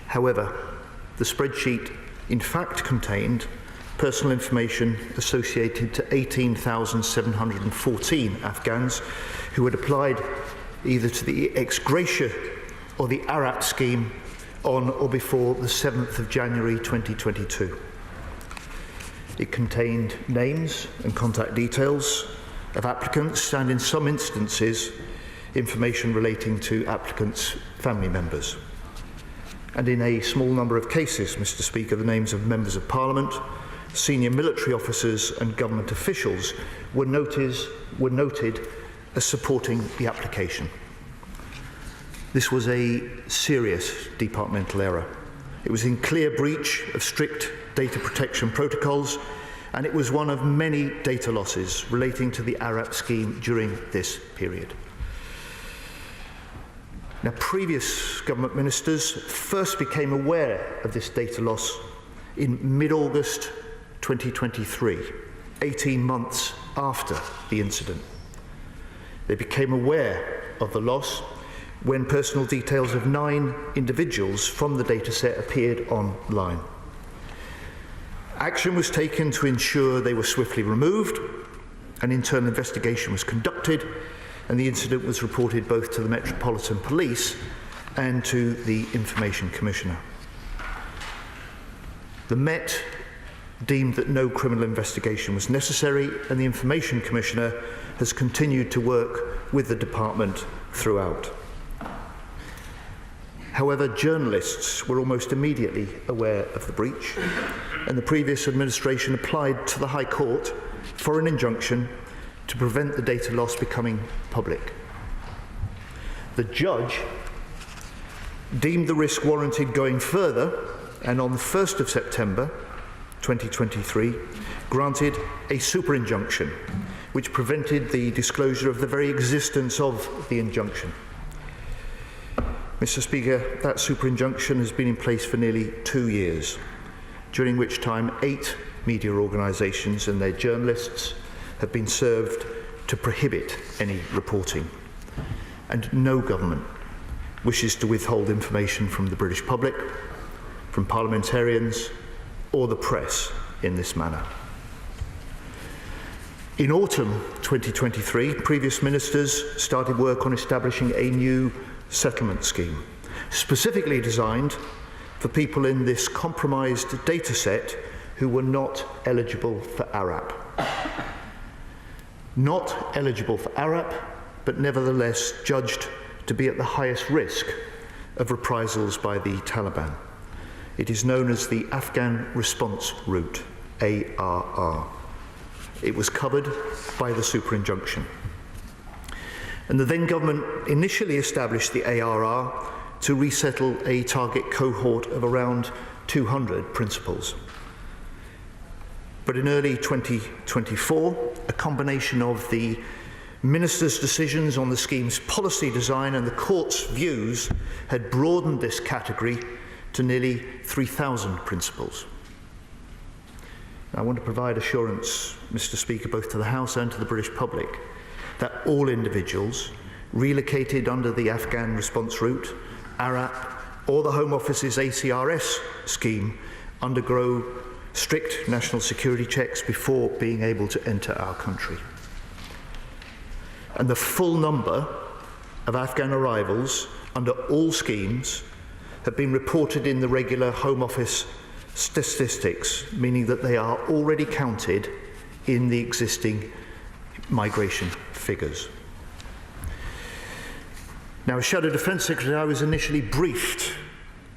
However, the spreadsheet in fact contained personal information associated to 18,714 Afghans who had applied either to the ex gratia or the ARAP scheme on or before the 7th of January 2022. It contained names and contact details of applicants and, in some instances, information relating to applicants' family members. And in a small number of cases, Mr. Speaker, the names of members of Parliament, senior military officers and government officials were noted as supporting the application. This was a serious departmental error. It was in clear breach of strict data protection protocols, and it was one of many data losses relating to the ARAP scheme during this period. Now, previous government ministers first became aware of this data loss in mid-August 2023, 18 months after the incident. They became aware of the loss when personal details of 9 individuals from the dataset appeared online. Action was taken to ensure they were swiftly removed, an internal investigation was conducted, and the incident was reported both to the Metropolitan Police and to the Information Commissioner. The Met deemed that no criminal investigation was necessary, and the Information Commissioner has continued to work with the department throughout. However, journalists were almost immediately aware of the breach, and the previous administration applied to the High Court for an injunction to prevent the data loss becoming public. The judge deemed the risk warranted going further, and on the 1st of September 2023, granted a super injunction, which prevented the disclosure of the very existence of the injunction. Mr. Speaker, that super injunction has been in place for nearly 2 years, during which time 8 media organisations and their journalists have been served to prohibit any reporting. And no government wishes to withhold information from the British public, from parliamentarians, or the press in this manner. In autumn 2023, previous ministers started work on establishing a new settlement scheme, specifically designed for people in this compromised data set who were not eligible for ARAP. Not eligible for ARAP, but nevertheless judged to be at the highest risk of reprisals by the Taliban. It is known as the Afghan Response Route, ARR. It was covered by the super injunction. And the then government initially established the ARR to resettle a target cohort of around 200 principals. But in early 2024, a combination of the Minister's decisions on the scheme's policy design and the court's views had broadened this category to nearly 3,000 principals. I want to provide assurance, Mr. Speaker, both to the House and to the British public, that that all individuals relocated under the Afghan response route, ARAP, or the Home Office's ACRS scheme undergo strict national security checks before being able to enter our country. And the full number of Afghan arrivals under all schemes have been reported in the regular Home Office statistics, meaning that they are already counted in the existing migration figures. Now, as Shadow Defence Secretary, I was initially briefed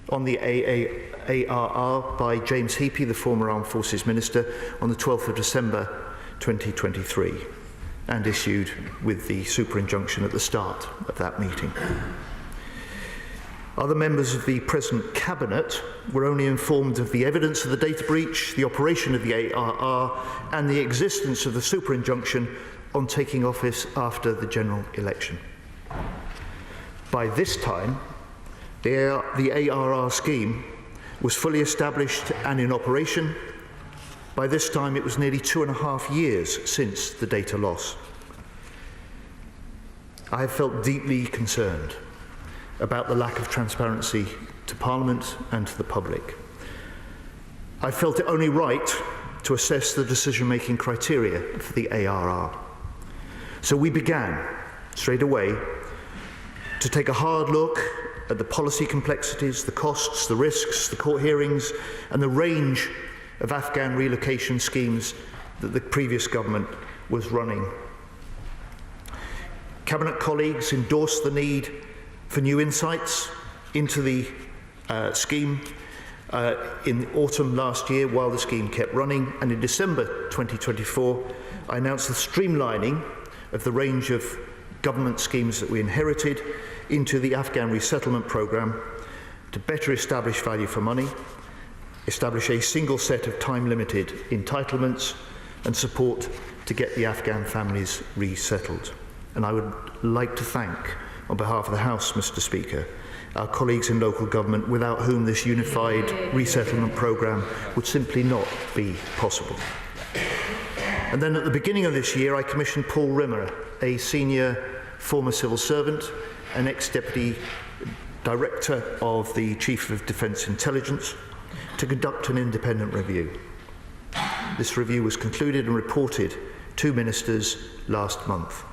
on the ARR by James Heappey, the former Armed Forces Minister, on the 12th of December 2023, and issued with the super injunction at the start of that meeting. Other members of the present Cabinet were only informed of the evidence of the data breach, the operation of the ARR, and the existence of the super injunction on taking office after the general election. By this time, the ARR scheme was fully established and in operation. By this time, it was nearly 2.5 years since the data loss. I have felt deeply concerned about the lack of transparency to Parliament and to the public. I felt it only right to assess the decision-making criteria for the ARR. So we began, straight away, to take a hard look at the policy complexities, the costs, the risks, the court hearings, and the range of Afghan relocation schemes that the previous government was running. Cabinet colleagues endorsed the need for new insights into the scheme in autumn last year while the scheme kept running, and in December 2024 I announced the streamlining of the range of government schemes that we inherited into the Afghan resettlement programme to better establish value for money, establish a single set of time-limited entitlements, and support to get the Afghan families resettled. And I would like to thank, on behalf of the House, Mr. Speaker, our colleagues in local government, without whom this unified resettlement programme would simply not be possible. And then at the beginning of this year, I commissioned Paul Rimmer, a senior former civil servant, an ex-deputy director of the Chief of Defence Intelligence, to conduct an independent review. This review was concluded and reported to ministers last month.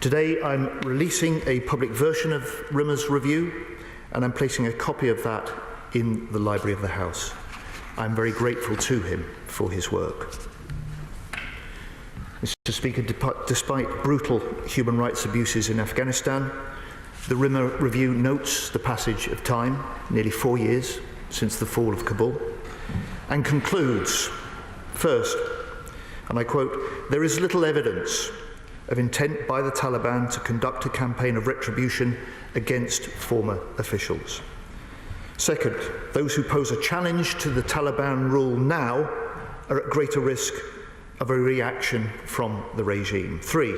Today, I'm releasing a public version of Rimmer's review, and I'm placing a copy of that in the Library of the House. I'm very grateful to him for his work. Mr. Speaker, despite brutal human rights abuses in Afghanistan, the Rimmer review notes the passage of time, nearly 4 years since the fall of Kabul, and concludes, first, and I quote, "There is little evidence of intent by the Taliban to conduct a campaign of retribution against former officials. Second, those who pose a challenge to the Taliban rule now are at greater risk of a reaction from the regime. Three,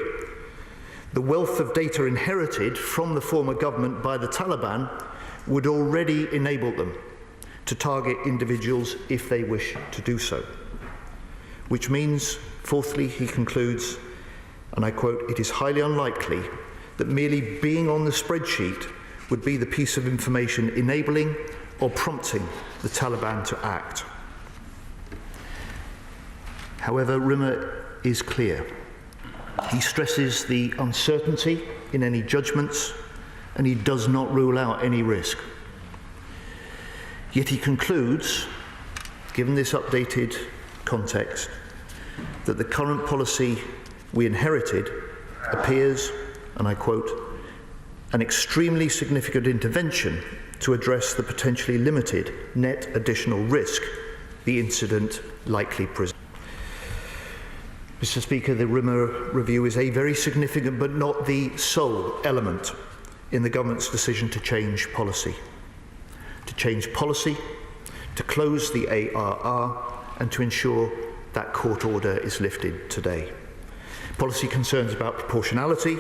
the wealth of data inherited from the former government by the Taliban would already enable them to target individuals if they wish to do so. Which means, fourthly, he concludes, and I quote, "It is highly unlikely that merely being on the spreadsheet would be the piece of information enabling or prompting the Taliban to act." However, Rimmer is clear. He stresses the uncertainty in any judgments, and he does not rule out any risk. Yet he concludes, given this updated context, that the current policy we inherited appears, and I quote, "an extremely significant intervention to address the potentially limited net additional risk the incident likely presents." Mr. Speaker, the Rimmer review is a very significant but not the sole element in the government's decision to change policy. To change policy, to close the ARR, and to ensure that court order is lifted today. Policy concerns about proportionality,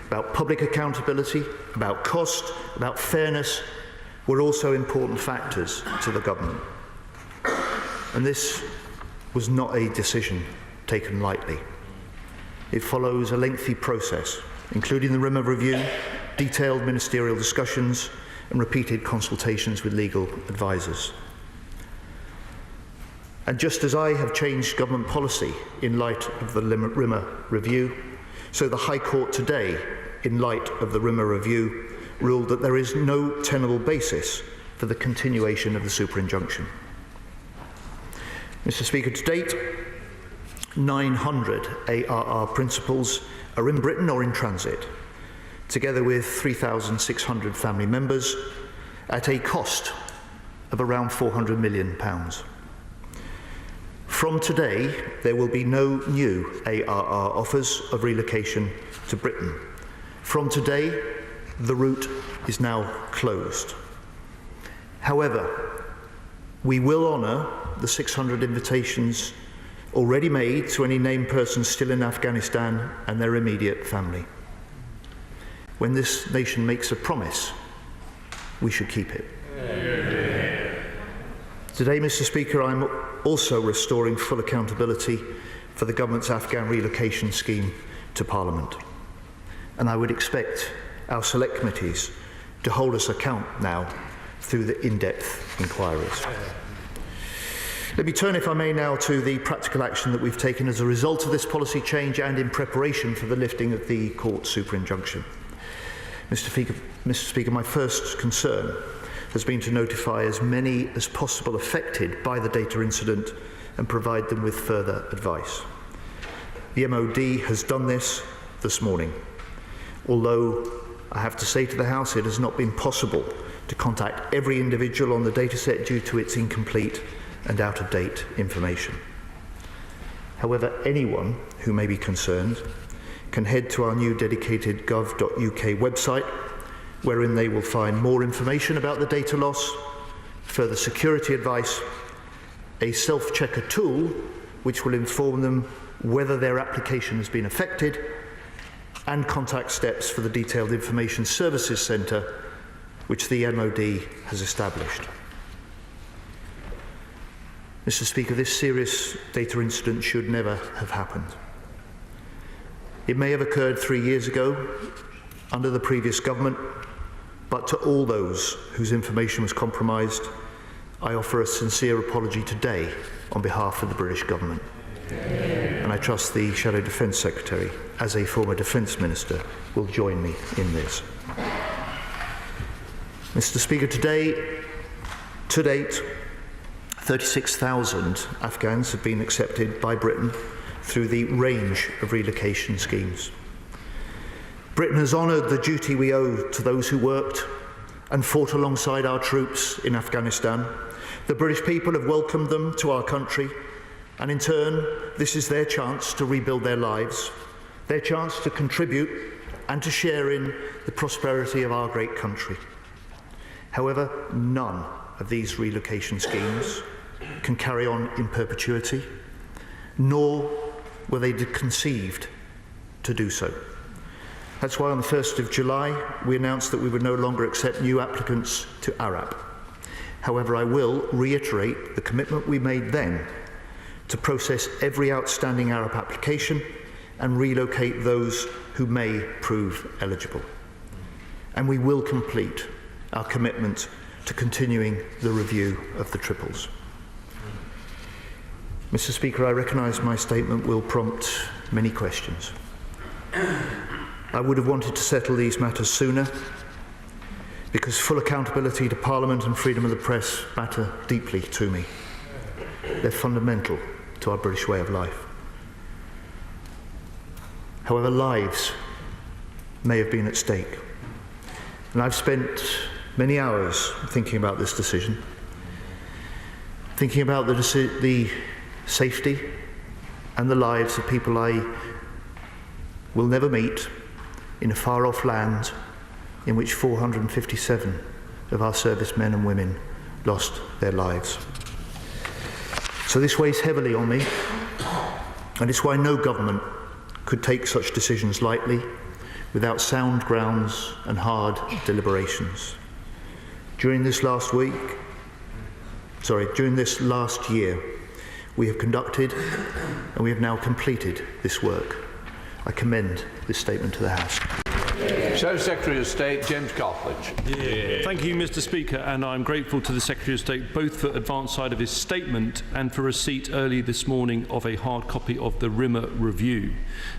about public accountability, about cost, about fairness were also important factors to the government. And this was not a decision taken lightly. It follows a lengthy process, including the RIMA review, detailed ministerial discussions, and repeated consultations with legal advisors. And just as I have changed government policy in light of the RIMA review, so the High Court today, in light of the RIMA review, ruled that there is no tenable basis for the continuation of the super-injunction. Mr. Speaker, to date, 900 ARR principals are in Britain or in transit, together with 3,600 family members, at a cost of around £400 million. From today, there will be no new ARR offers of relocation to Britain. From today, the route is now closed. However, we will honour the 600 invitations already made to any named persons still in Afghanistan and their immediate family. When this nation makes a promise, we should keep it. Today, Mr. Speaker, I'm also restoring full accountability for the government's Afghan relocation scheme to Parliament. And I would expect our select committees to hold us account now through the in-depth inquiries. Let me turn, if I may, now to the practical action that we've taken as a result of this policy change and in preparation for the lifting of the court super-injunction. Mr. Speaker, my first concern has been to notify as many as possible affected by the data incident and provide them with further advice. The MOD has done this morning, although I have to say to the House it has not been possible to contact every individual on the dataset due to its incomplete and out-of-date information. However, anyone who may be concerned can head to our new dedicated gov.uk website, wherein they will find more information about the data loss, further security advice, a self-checker tool which will inform them whether their application has been affected, and contact steps for the Detailed Information Services Centre, which the MOD has established. Mr. Speaker, this serious data incident should never have happened. It may have occurred 3 years ago under the previous government, but to all those whose information was compromised, I offer a sincere apology today on behalf of the British government. And I trust the Shadow Defence Secretary, as a former Defence Minister, will join me in this. Mr. Speaker, to date, 36,000 Afghans have been accepted by Britain through the range of relocation schemes. Britain has honoured the duty we owe to those who worked and fought alongside our troops in Afghanistan. The British people have welcomed them to our country, and in turn, this is their chance to rebuild their lives, their chance to contribute and to share in the prosperity of our great country. However, none of these relocation schemes can carry on in perpetuity, nor were they conceived to do so. That's why on the 1st of July, we announced that we would no longer accept new applicants to ARAP. However, I will reiterate the commitment we made then to process every outstanding ARAP application and relocate those who may prove eligible. And we will complete our commitment to continuing the review of the triples. Mr. Speaker, I recognise my statement will prompt many questions. I would have wanted to settle these matters sooner, because full accountability to Parliament and freedom of the press matter deeply to me. They're fundamental to our British way of life. However, lives may have been at stake, and I've spent many hours thinking about this decision, thinking about the safety and the lives of people I will never meet in a far-off land in which 457 of our servicemen and women lost their lives. So this weighs heavily on me, and it's why no government could take such decisions lightly without sound grounds and hard deliberations. During this last year, we have conducted and we have now completed this work. I commend this statement to the House. So, Secretary of State James Cartledge. Thank you, Mr. Speaker, and I'm grateful to the Secretary of State both for advance side of his statement and for receipt early this morning of a hard copy of the Rimmer Review.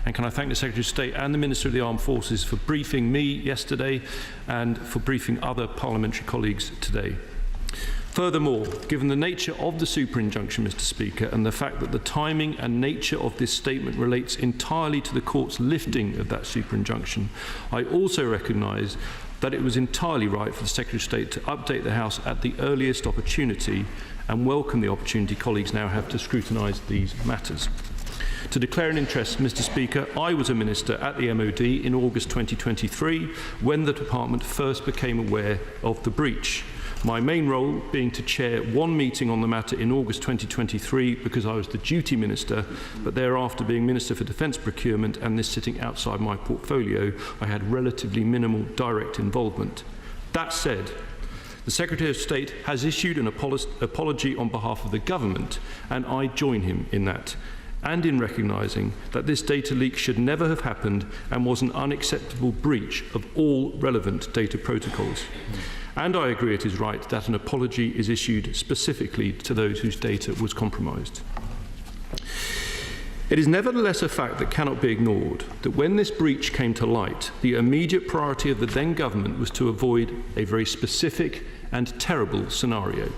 And can I thank the Secretary of State and the Minister of the Armed Forces for briefing me yesterday and for briefing other parliamentary colleagues today. Furthermore, given the nature of the super injunction, Mr. Speaker, and the fact that the timing and nature of this statement relates entirely to the court's lifting of that super injunction, I also recognise that it was entirely right for the Secretary of State to update the House at the earliest opportunity and welcome the opportunity colleagues now have to scrutinise these matters. To declare an interest, Mr. Speaker, I was a minister at the MOD in August 2023 when the department first became aware of the breach. My main role being to chair one meeting on the matter in August 2023 because I was the duty minister, but thereafter being Minister for Defence Procurement and this sitting outside my portfolio, I had relatively minimal direct involvement. That said, the Secretary of State has issued an apology on behalf of the government, and I join him in that, and in recognising that this data leak should never have happened and was an unacceptable breach of all relevant data protocols. And I agree it is right that an apology is issued specifically to those whose data was compromised. It is nevertheless a fact that cannot be ignored that when this breach came to light, the immediate priority of the then government was to avoid a very specific and terrible scenario,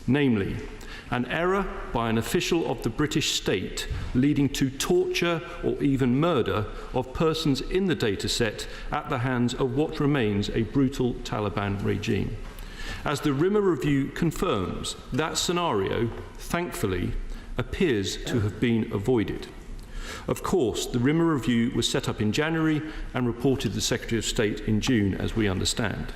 namely, an error by an official of the British state leading to torture or even murder of persons in the dataset at the hands of what remains a brutal Taliban regime. As the Rimmer Review confirms, that scenario, thankfully, appears to have been avoided. Of course, the Rimmer Review was set up in January and reported to the Secretary of State in June, as we understand.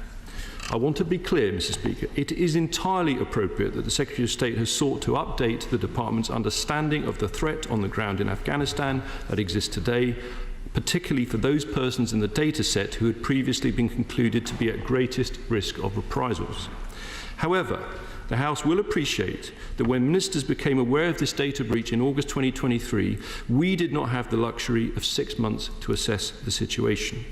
I want to be clear, Mr. Speaker, it is entirely appropriate that the Secretary of State has sought to update the Department's understanding of the threat on the ground in Afghanistan that exists today, particularly for those persons in the data set who had previously been concluded to be at greatest risk of reprisals. However, the House will appreciate that when ministers became aware of this data breach in August 2023, we did not have the luxury of 6 months to assess the situation.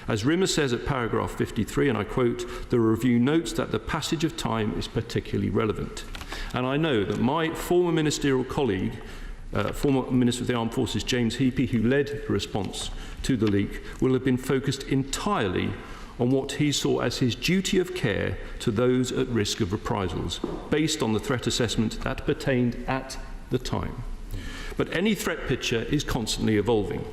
As Rimmer says at paragraph 53, and I quote, the review notes that the passage of time is particularly relevant. And I know that my former ministerial colleague, former Minister of the Armed Forces, James Heapy, who led the response to the leak, will have been focused entirely on what he saw as his duty of care to those at risk of reprisals, based on the threat assessment that pertained at the time. But any threat picture is constantly evolving.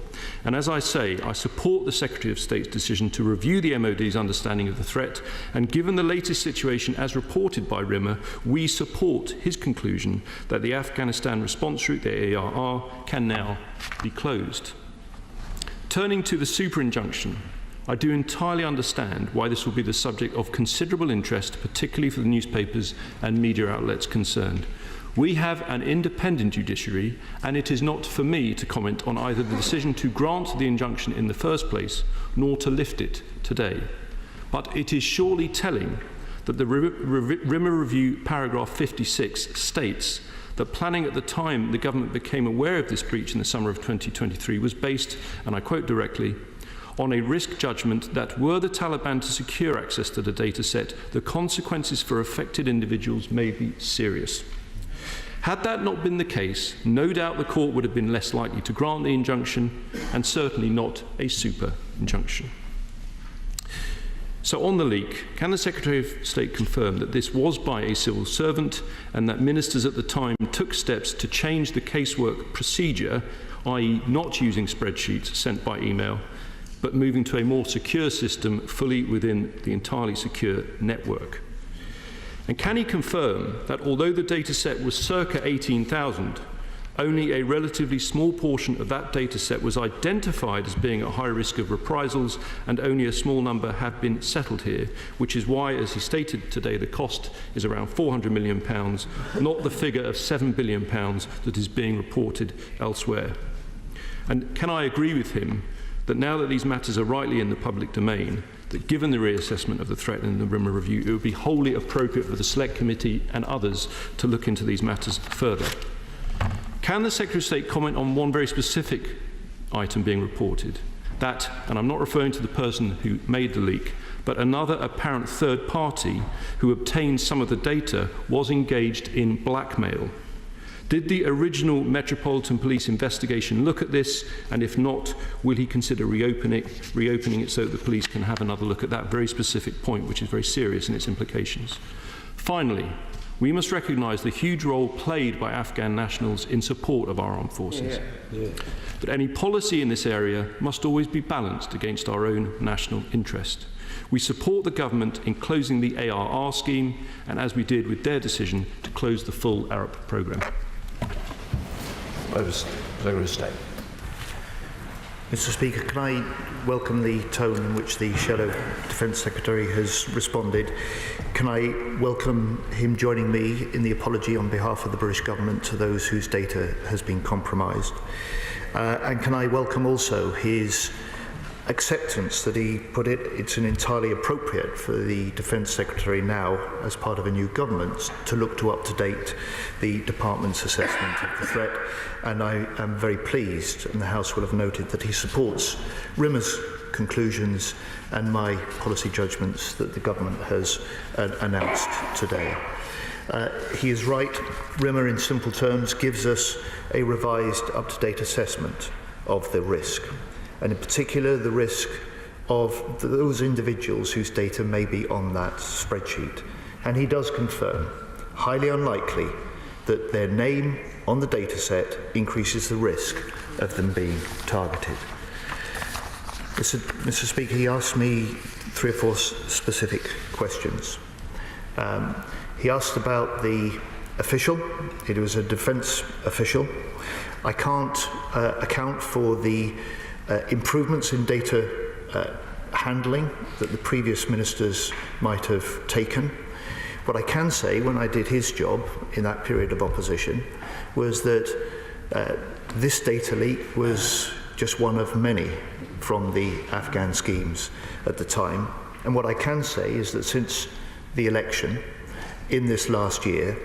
And as I say, I support the Secretary of State's decision to review the MOD's understanding of the threat, and given the latest situation as reported by Rimmer, we support his conclusion that the Afghanistan response route, the ARR, can now be closed. Turning to the super injunction, I do entirely understand why this will be the subject of considerable interest, particularly for the newspapers and media outlets concerned. We have an independent judiciary, and it is not for me to comment on either the decision to grant the injunction in the first place, nor to lift it today. But it is surely telling that the Rimmer Review paragraph 56 states that planning at the time the government became aware of this breach in the summer of 2023 was based, and I quote directly, on a risk judgment that were the Taliban to secure access to the data set, the consequences for affected individuals may be serious. Had that not been the case, no doubt the court would have been less likely to grant the injunction, and certainly not a super injunction. So on the leak, can the Secretary of State confirm that this was by a civil servant and that ministers at the time took steps to change the casework procedure, i.e. not using spreadsheets sent by email, but moving to a more secure system fully within the entirely secure network? And can he confirm that although the data set was circa 18,000, only a relatively small portion of that data set was identified as being at high risk of reprisals, and only a small number have been settled here, which is why, as he stated today, the cost is around £400 million, not the figure of £7 billion that is being reported elsewhere? And can I agree with him that now that these matters are rightly in the public domain, that given the reassessment of the threat in the Rimmer Review, it would be wholly appropriate for the Select Committee and others to look into these matters further? Can the Secretary of State comment on one very specific item being reported. That, and I'm not referring to the person who made the leak, but another apparent third party who obtained some of the data was engaged in blackmail. Did the original Metropolitan Police investigation look at this? And if not, will he consider reopening it so that the police can have another look at that very specific point, which is very serious in its implications? Finally, we must recognise the huge role played by Afghan nationals in support of our armed forces. But any policy in this area must always be balanced against our own national interest. We support the government in closing the ARR scheme, and as we did with their decision to close the full Arab programme. Secretary of State. Mr. Speaker, can I welcome the tone in which the Shadow Defence Secretary has responded? Can I welcome him joining me in the apology on behalf of the British Government to those whose data has been compromised? And can I welcome also his acceptance that he put it's entirely appropriate for the Defence Secretary now, as part of a new government, to look to up-to-date the Department's assessment of the threat. And I am very pleased, and the House will have noted, that he supports Rimmer's conclusions and my policy judgments that the government has announced today. He is right. Rimmer, in simple terms, gives us a revised, up-to-date assessment of the risk, and in particular the risk of those individuals whose data may be on that spreadsheet. And he does confirm, highly unlikely, that their name on the data set increases the risk of them being targeted. Mr. Speaker, he asked me 3 or 4 specific questions. He asked about the official. It was a defence official. I can't account for the improvements in data handling that the previous ministers might have taken. What I can say, when I did his job in that period of opposition, was that this data leak was just one of many from the Afghan schemes at the time. And what I can say is that since the election in this last year,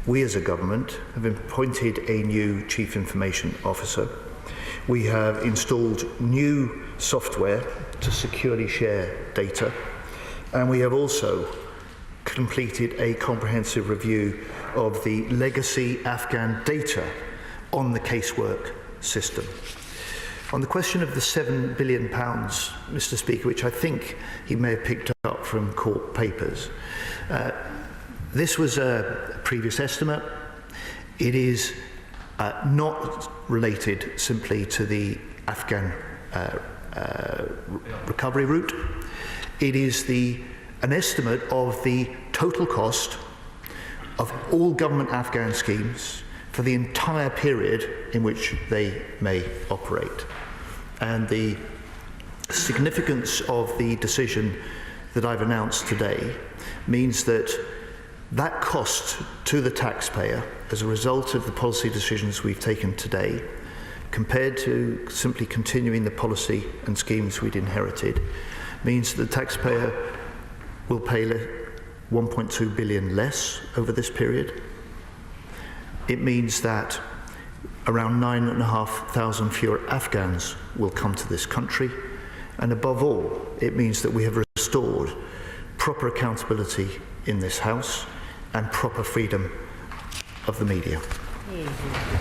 we as a government have appointed a new Chief Information Officer. We have installed new software to securely share data, and we have also completed a comprehensive review of the legacy Afghan data on the casework system. On the question of the £7 billion, Mr. Speaker, which I think he may have picked up from court papers, this was a previous estimate. It is not related simply to the Afghan recovery route. It is an estimate of the total cost of all government Afghan schemes for the entire period in which they may operate. And the significance of the decision that I've announced today means that that cost to the taxpayer as a result of the policy decisions we've taken today, compared to simply continuing the policy and schemes we'd inherited, means that the taxpayer will pay 1.2 billion less over this period. It means that around 9,500 fewer Afghans will come to this country, and above all, it means that we have restored proper accountability in this House and proper freedom of the media.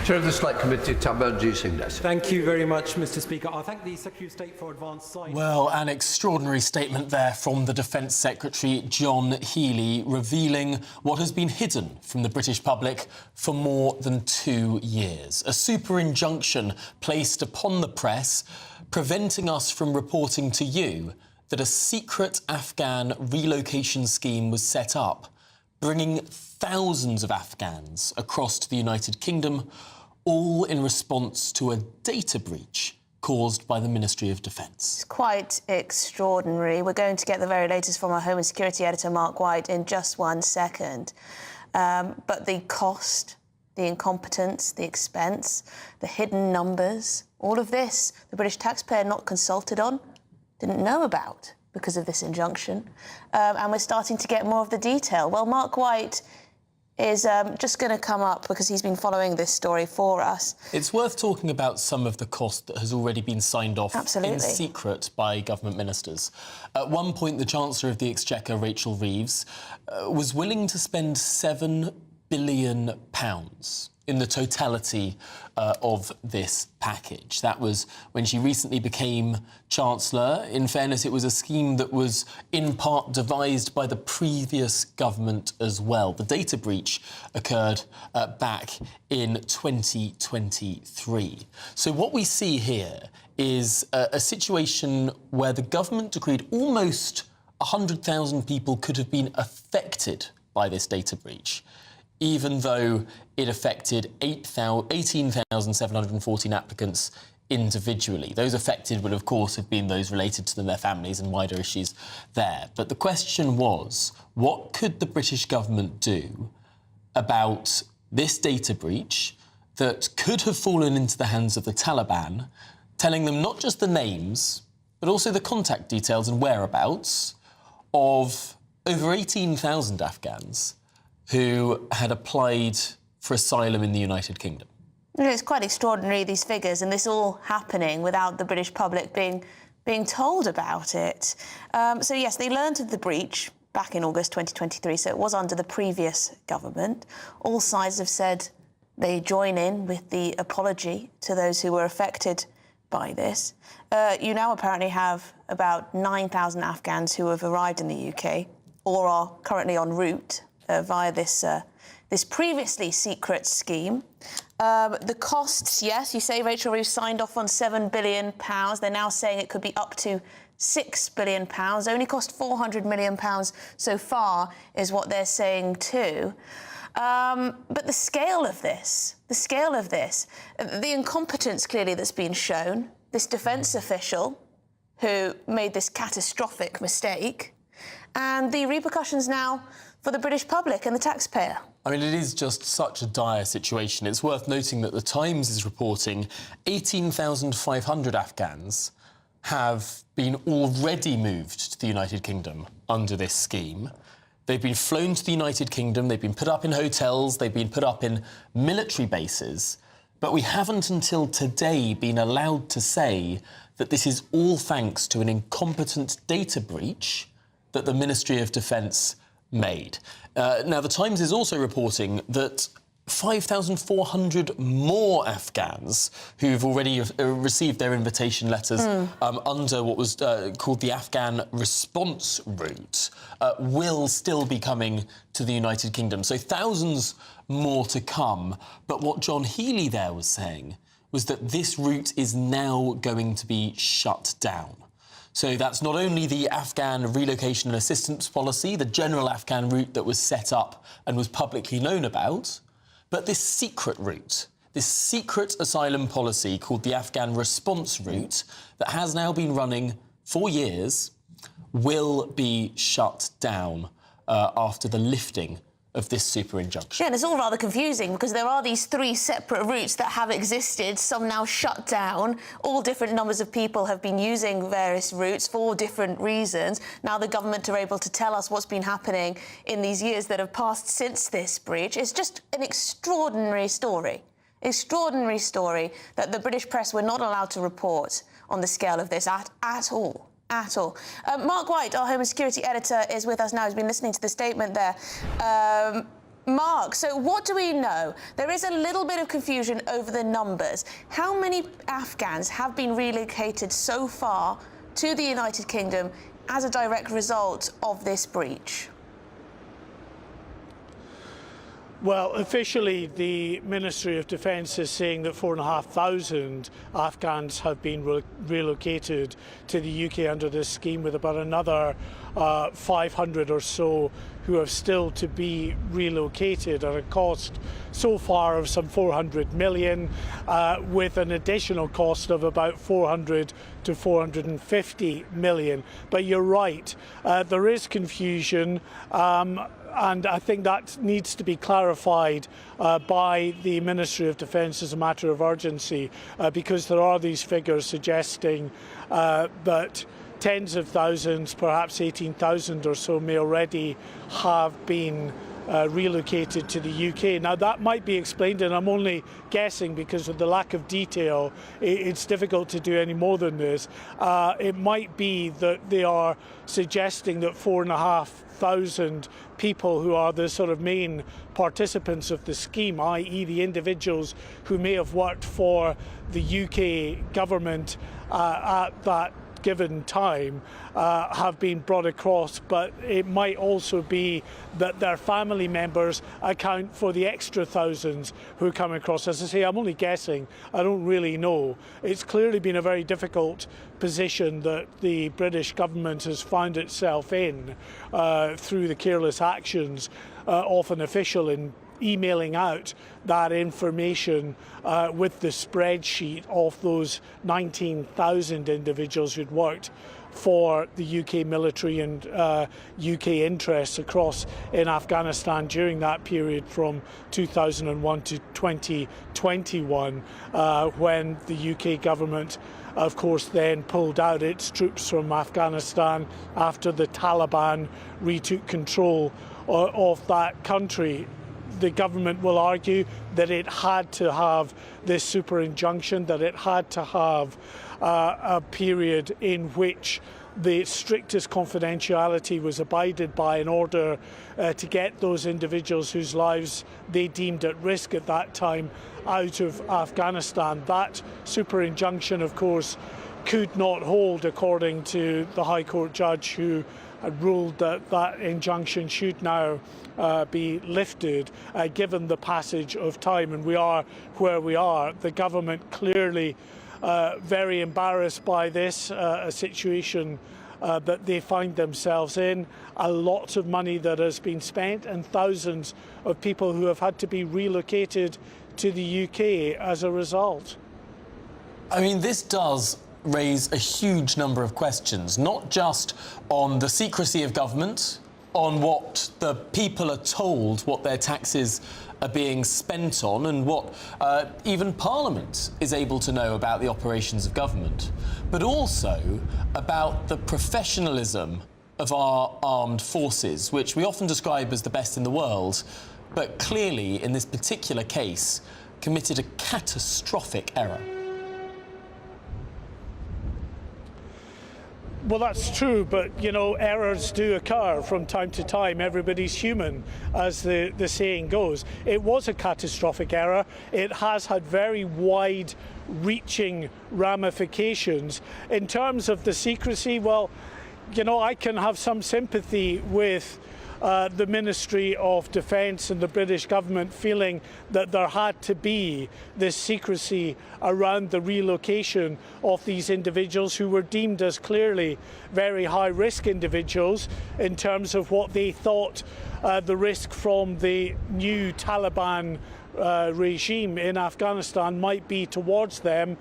Chair of the Select Committee, Tamerji Singh. Thank you very much, Mr. Speaker. I thank the Secretary of State for advance signing. Well, an extraordinary statement there from the Defence Secretary, John Healey, revealing what has been hidden from the British public for more than 2 years. A super injunction placed upon the press, preventing us from reporting to you that a secret Afghan relocation scheme was set up, bringing thousands of Afghans across to the United Kingdom, all in response to a data breach caused by the Ministry of Defence. It's quite extraordinary. We're going to get the very latest from our Home and Security Editor, Mark White, in just 1 second. But the cost, the incompetence, the expense, the hidden numbers, all of this, the British taxpayer not consulted on, didn't know about because of this injunction. And we're starting to get more of the detail. Well, Mark White is just going to come up because he's been following this story for us. It's worth talking about some of the cost that has already been signed off in secret by government ministers. At one point, the Chancellor of the Exchequer, Rachel Reeves, was willing to spend £7 billion in the totality of this package. That was when she recently became Chancellor. In fairness, it was a scheme that was in part devised by the previous government as well. The data breach occurred back in 2023. So what we see here is a situation where the government decreed almost 100,000 people could have been affected by this data breach, even though it affected 18,714 applicants individually. Those affected would, of course, have been those related to them, their families and wider issues there. But the question was, what could the British government do about this data breach that could have fallen into the hands of the Taliban, telling them not just the names, but also the contact details and whereabouts of over 18,000 Afghans who had applied for asylum in the United Kingdom? It's quite extraordinary, these figures, and this all happening without the British public being told about it. So, yes, they learned of the breach back in August 2023, so it was under the previous government. All sides have said they join in with the apology to those who were affected by this. You now apparently have about 9,000 Afghans who have arrived in the UK or are currently en route via this previously secret scheme. The costs, yes, you say Rachel Reeves signed off on £7 billion. They're now saying it could be up to £6 billion. Only cost £400 million so far is what they're saying too. But the scale of this, the incompetence clearly that's been shown, this defence official who made this catastrophic mistake, and the repercussions now for the British public and the taxpayer. I mean, it is just such a dire situation. It's worth noting that The Times is reporting 18,500 Afghans have been already moved to the United Kingdom under this scheme. They've been flown to the United Kingdom, they've been put up in hotels, they've been put up in military bases, but we haven't until today been allowed to say that this is all thanks to an incompetent data breach that the Ministry of Defence made. Now, The Times is also reporting that 5,400 more Afghans who've already received their invitation letters under what was called the Afghan response route will still be coming to the United Kingdom. So thousands more to come. But what John Healey there was saying was that this route is now going to be shut down. So that's not only the Afghan relocation and assistance policy, the general Afghan route that was set up and was publicly known about, but this secret route, this secret asylum policy called the Afghan response route that has now been running for years will be shut down after the lifting of this super injunction. Yeah, and it's all rather confusing because there are these three separate routes that have existed, some now shut down. All different numbers of people have been using various routes for different reasons. Now the government are able to tell us what's been happening in these years that have passed since this breach. It's just an extraordinary story. Extraordinary story that the British press were not allowed to report on the scale of this at all. At all. Mark White, our Home and Security Editor, is with us now. He's been listening to the statement there. Mark, so what do we know? There is a little bit of confusion over the numbers. How many Afghans have been relocated so far to the United Kingdom as a direct result of this breach? Well, officially, the Ministry of Defence is saying that 4,500 Afghans have been relocated to the UK under this scheme, with about another 500 or so who are still to be relocated at a cost so far of some 400 million, with an additional cost of about 400 to 450 million. But you're right, there is confusion. And I think that needs to be clarified by the Ministry of Defence as a matter of urgency, because there are these figures suggesting that tens of thousands, perhaps 18,000 or so, may already have been relocated to the UK. Now, that might be explained, and I'm only guessing because of the lack of detail, it's difficult to do any more than this. It might be that they are suggesting that 4,500 people who are the sort of main participants of the scheme, i.e. the individuals who may have worked for the UK government at that given time, have been brought across, but it might also be that their family members account for the extra thousands who come across. As I say, I'm only guessing, I don't really know. It's clearly been a very difficult position that the British government has found itself in through the careless actions of an official in emailing out that information with the spreadsheet of those 19,000 individuals who'd worked for the UK military and UK interests across in Afghanistan during that period from 2001 to 2021, when the UK government, of course, then pulled out its troops from Afghanistan after the Taliban retook control of that country. The government will argue that it had to have this super injunction, that it had to have a period in which the strictest confidentiality was abided by in order to get those individuals whose lives they deemed at risk at that time out of Afghanistan. That super injunction, of course, could not hold, according to the High Court judge who had ruled that that injunction should now be lifted, given the passage of time. And we are where we are. The government clearly very embarrassed by this, a situation that they find themselves in, a lot of money that has been spent, and thousands of people who have had to be relocated to the UK as a result. I mean, this does raise a huge number of questions, not just on the secrecy of government, on what the people are told, what their taxes are being spent on, and what even Parliament is able to know about the operations of government, but also about the professionalism of our armed forces, which we often describe as the best in the world, but clearly, in this particular case, committed a catastrophic error. Well, that's true, but, you know, errors do occur from time to time. Everybody's human, as the saying goes. It was a catastrophic error. It has had very wide-reaching ramifications. In terms of the secrecy, well, you know, I can have some sympathy with the Ministry of Defence and the British government feeling that there had to be this secrecy around the relocation of these individuals who were deemed as clearly very high-risk individuals in terms of what they thought the risk from the new Taliban regime in Afghanistan might be towards them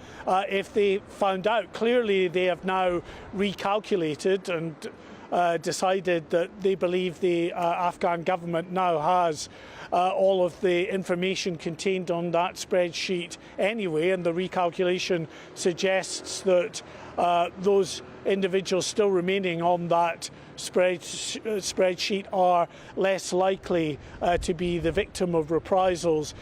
if they found out. Clearly, they have now recalculated and decided that they believe the Afghan government now has all of the information contained on that spreadsheet anyway, and the recalculation suggests that those individuals still remaining on that spreadsheet are less likely to be the victim of reprisals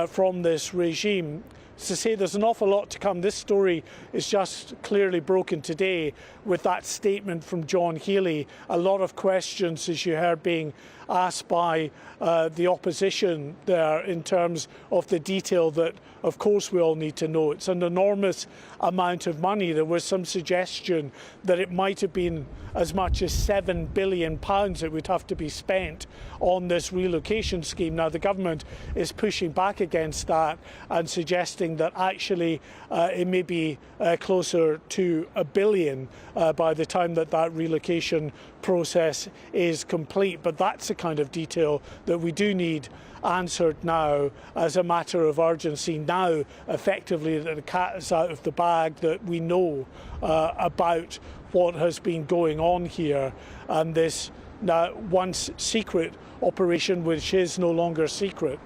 from this regime. To say there's an awful lot to come. This story is just clearly broken today with that statement from John Healey. A lot of questions, as you heard, being asked by the opposition there in terms of the detail that, of course, we all need to know. It's an enormous amount of money. There was some suggestion that it might have been as much as £7 billion that would have to be spent on this relocation scheme. Now, the government is pushing back against that and suggesting that actually it may be closer to £1 billion by the time that that relocation process is complete. But that's the kind of detail that we do need answered now as a matter of urgency. Now, effectively, that the cat is out of the bag, that we know about what has been going on here, and this now once secret operation, which is no longer secret.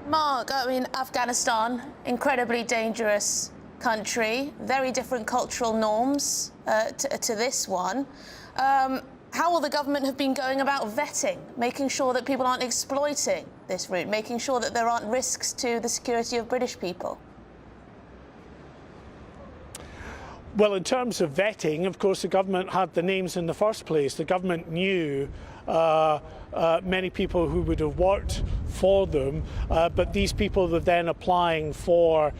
Mark, I mean, Afghanistan, incredibly dangerous country, very different cultural norms to this one. How will the government have been going about vetting, making sure that people aren't exploiting this route, making sure that there aren't risks to the security of British people? Well, in terms of vetting, of course, the government had the names in the first place. The government knew many people who would have worked for them, but these people were then applying for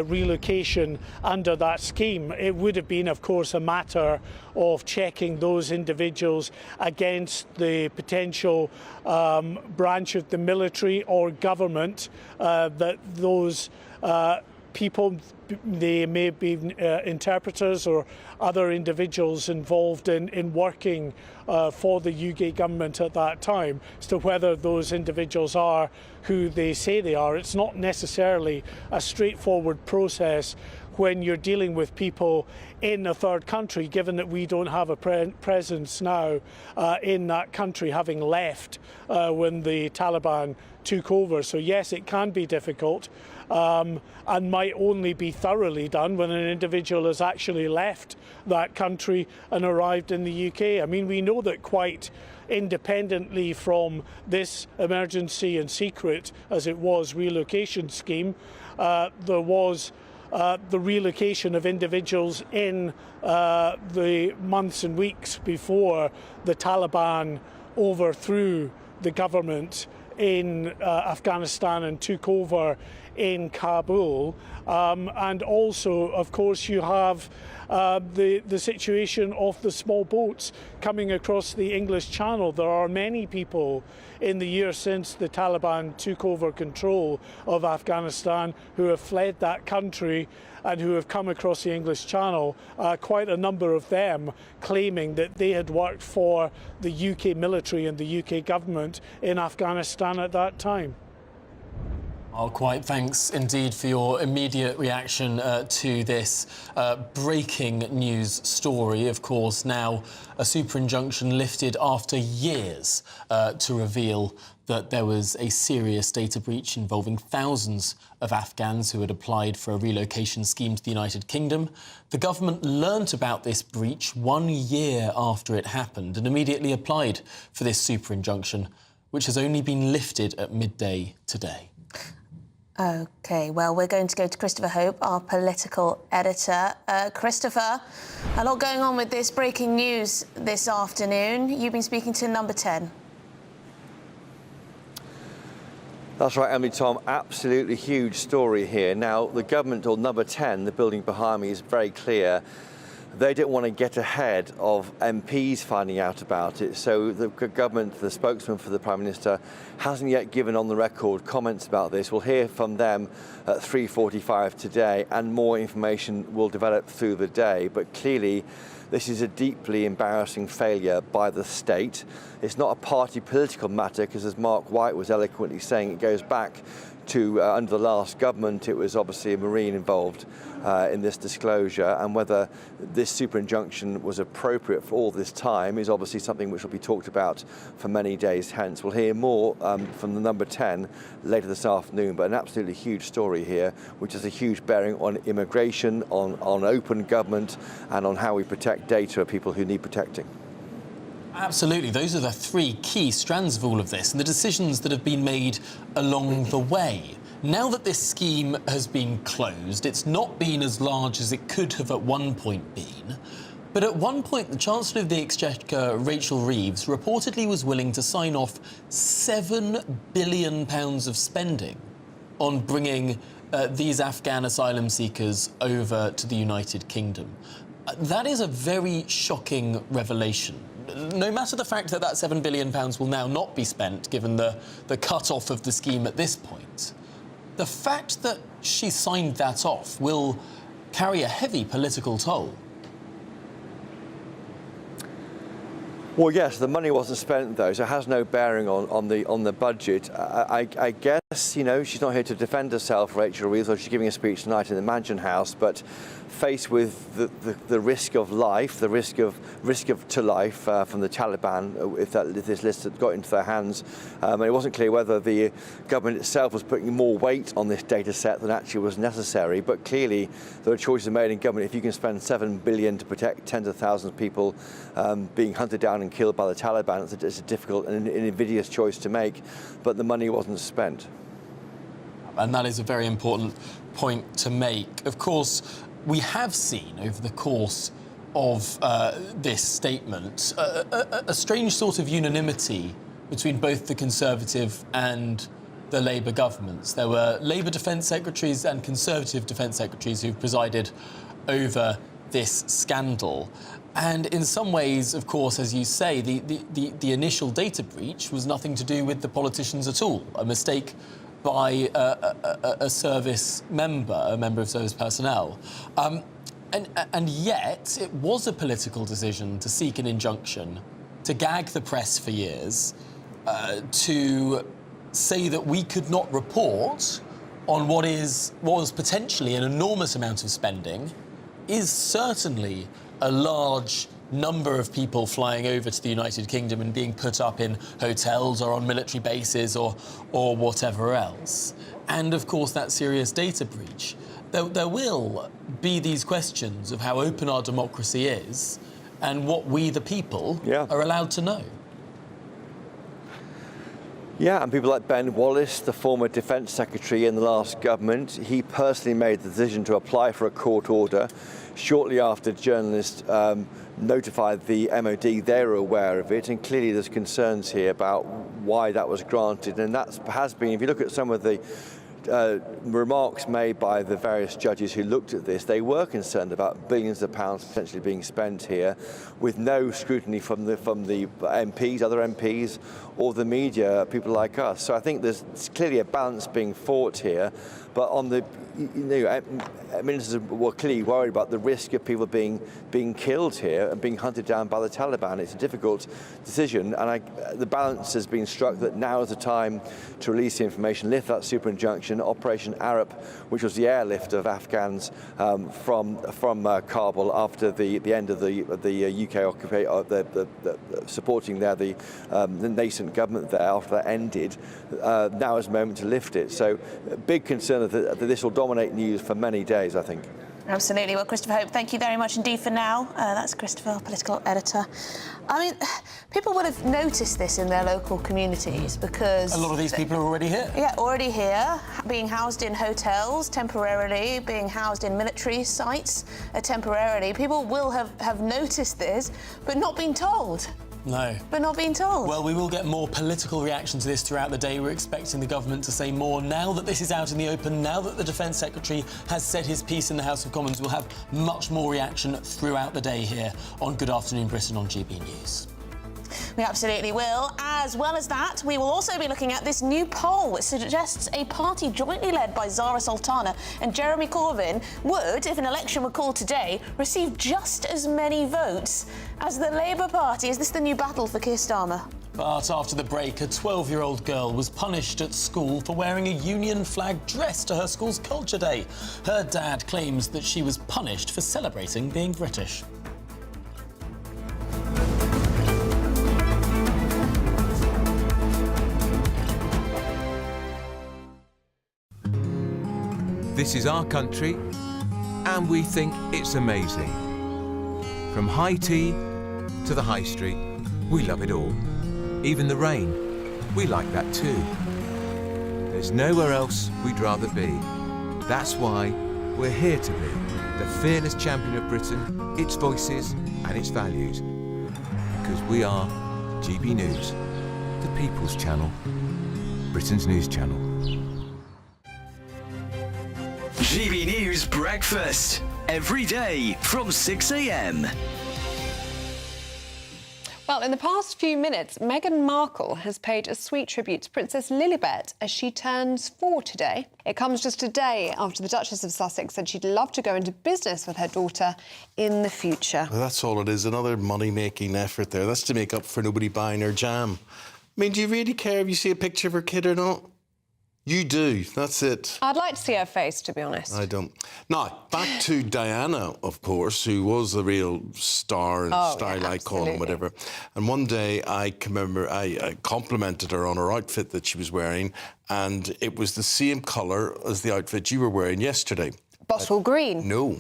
relocation under that scheme. It would have been, of course, a matter of checking those individuals against the potential branch of the military or government that those people, they may be interpreters or other individuals involved in working for the UK government at that time, as to whether those individuals are who they say they are. It's not necessarily a straightforward process when you're dealing with people in a third country, given that we don't have a presence now in that country, having left when the Taliban took over. So yes, it can be difficult and might only be thoroughly done when an individual has actually left that country and arrived in the UK. I mean, we know that quite independently from this emergency and secret, as it was, relocation scheme, there was the relocation of individuals in the months and weeks before the Taliban overthrew the government in Afghanistan and took over in Kabul. And also, of course, you have the situation of the small boats coming across the English Channel. There are many people in the years since the Taliban took over control of Afghanistan who have fled that country and who have come across the English Channel, quite a number of them claiming that they had worked for the UK military and the UK government in Afghanistan at that time. Oh, quite thanks indeed for your immediate reaction to this breaking news story. Of course, now a super injunction lifted after years to reveal that there was a serious data breach involving thousands of Afghans who had applied for a relocation scheme to the United Kingdom. The government learnt about this breach 1 year after it happened and immediately applied for this super injunction, which has only been lifted at midday today. OK, well, we're going to go to Christopher Hope, our political editor. Christopher, a lot going on with this breaking news this afternoon. You've been speaking to Number 10. That's right, Emily, Tom. Absolutely huge story here. Now, the government, or Number 10, the building behind me, is very clear. They didn't want to get ahead of MPs finding out about it. So the government, the spokesman for the Prime Minister, hasn't yet given on the record comments about this. We'll hear from them at 3:45 today, and more information will develop through the day. But clearly, this is a deeply embarrassing failure by the state. It's not a party political matter, because as Mark White was eloquently saying, it goes back to under the last government. It was obviously a Marine involved in this disclosure, and whether this super injunction was appropriate for all this time is obviously something which will be talked about for many days hence. We'll hear more from the Number 10 later this afternoon, but an absolutely huge story here, which has a huge bearing on immigration, on open government, and on how we protect data of people who need protecting. Absolutely. Those are the three key strands of all of this and the decisions that have been made along the way. Now that this scheme has been closed, it's not been as large as it could have at one point been. But at one point, the Chancellor of the Exchequer, Rachel Reeves, reportedly was willing to sign off £7 billion of spending on bringing these Afghan asylum seekers over to the United Kingdom. That is a very shocking revelation. No matter the fact that that £7 billion will now not be spent, given the cut-off of the scheme at this point, the fact that she signed that off will carry a heavy political toll. Well, yes, the money wasn't spent, though, so it has no bearing on the budget. I guess, you know, she's not here to defend herself, Rachel Reeves, or she's giving a speech tonight in the Mansion House, but faced with the risk of life, the risk to life from the Taliban, if this list had got into their hands, and it wasn't clear whether the government itself was putting more weight on this data set than actually was necessary. But clearly, there are choices made in government. If you can spend £7 billion to protect tens of thousands of people being hunted down and killed by the Taliban. It's a difficult and an invidious choice to make, but the money wasn't spent. And that is a very important point to make. Of course, we have seen over the course of this statement a strange sort of unanimity between both the Conservative and the Labour governments. There were Labour Defence Secretaries and Conservative Defence Secretaries who've presided over this scandal. And in some ways, of course, as you say, the initial data breach was nothing to do with the politicians at all. A mistake by a service member, a member of service personnel. And yet, it was a political decision to seek an injunction, to gag the press for years, to say that we could not report on what was potentially an enormous amount of spending, is certainly a large number of people flying over to the United Kingdom and being put up in hotels or on military bases or whatever else. And, of course, that serious data breach. There will be these questions of how open our democracy is and what we, the people, are allowed to know. Yeah, and people like Ben Wallace, the former Defence Secretary in the last government, he personally made the decision to apply for a court order shortly after journalists notified the MOD they were aware of it, and clearly there's concerns here about why that was granted, and that has been, if you look at some of the remarks made by the various judges who looked at this, they were concerned about billions of pounds potentially being spent here with no scrutiny from the MPs, other MPs, or the media, people like us. So I think there's clearly a balance being fought here, but on the, ministers were clearly worried about the risk of people being killed here and being hunted down by the Taliban. It's a difficult decision, and the balance has been struck that now is the time to release the information, lift that super injunction. Operation Arab, which was the airlift of Afghans from Kabul after the end of the UK occupation, supporting there the nascent government there after that ended. Now is the moment to lift it. So, big concern that this will dominate news for many days, I think. Absolutely. Well, Christopher Hope, thank you very much indeed for now. That's Christopher, political editor. I mean, people would have noticed this in their local communities because... A lot of these people are already here. Yeah, already here, being housed in hotels temporarily, being housed in military sites temporarily. People will have noticed this, but not been told. No. But not being told. Well, we will get more political reaction to this throughout the day. We're expecting the government to say more. Now that this is out in the open, now that the Defence Secretary has said his piece in the House of Commons, we'll have much more reaction throughout the day here on Good Afternoon Britain on GB News. We absolutely will. As well as that, we will also be looking at this new poll which suggests a party jointly led by Zara Sultana and Jeremy Corbyn would, if an election were called today, receive just as many votes as the Labour Party. Is this the new battle for Keir Starmer? But after the break, a 12-year-old girl was punished at school for wearing a Union flag dress to her school's Culture Day. Her dad claims that she was punished for celebrating being British. This is our country, and we think it's amazing. From high tea to the high street, we love it all. Even the rain, we like that too. There's nowhere else we'd rather be. That's why we're here to be the fearless champion of Britain, its voices and its values. Because we are GB News, the People's Channel, Britain's news channel. GB News Breakfast, every day from 6 a.m. Well, in the past few minutes, Meghan Markle has paid a sweet tribute to Princess Lilibet as she turns 4 today. It comes just a day after the Duchess of Sussex said she'd love to go into business with her daughter in the future. Well, that's all it is, another money-making effort there. That's to make up for nobody buying her jam. I mean, do you really care if you see a picture of her kid or not? You do, that's it. I'd like to see her face, to be honest. I don't. Now, back to Diana, of course, who was a real star and style icon and whatever. And one day I can remember I complimented her on her outfit that she was wearing, and it was the same colour as the outfit you were wearing yesterday. Bottle green? No.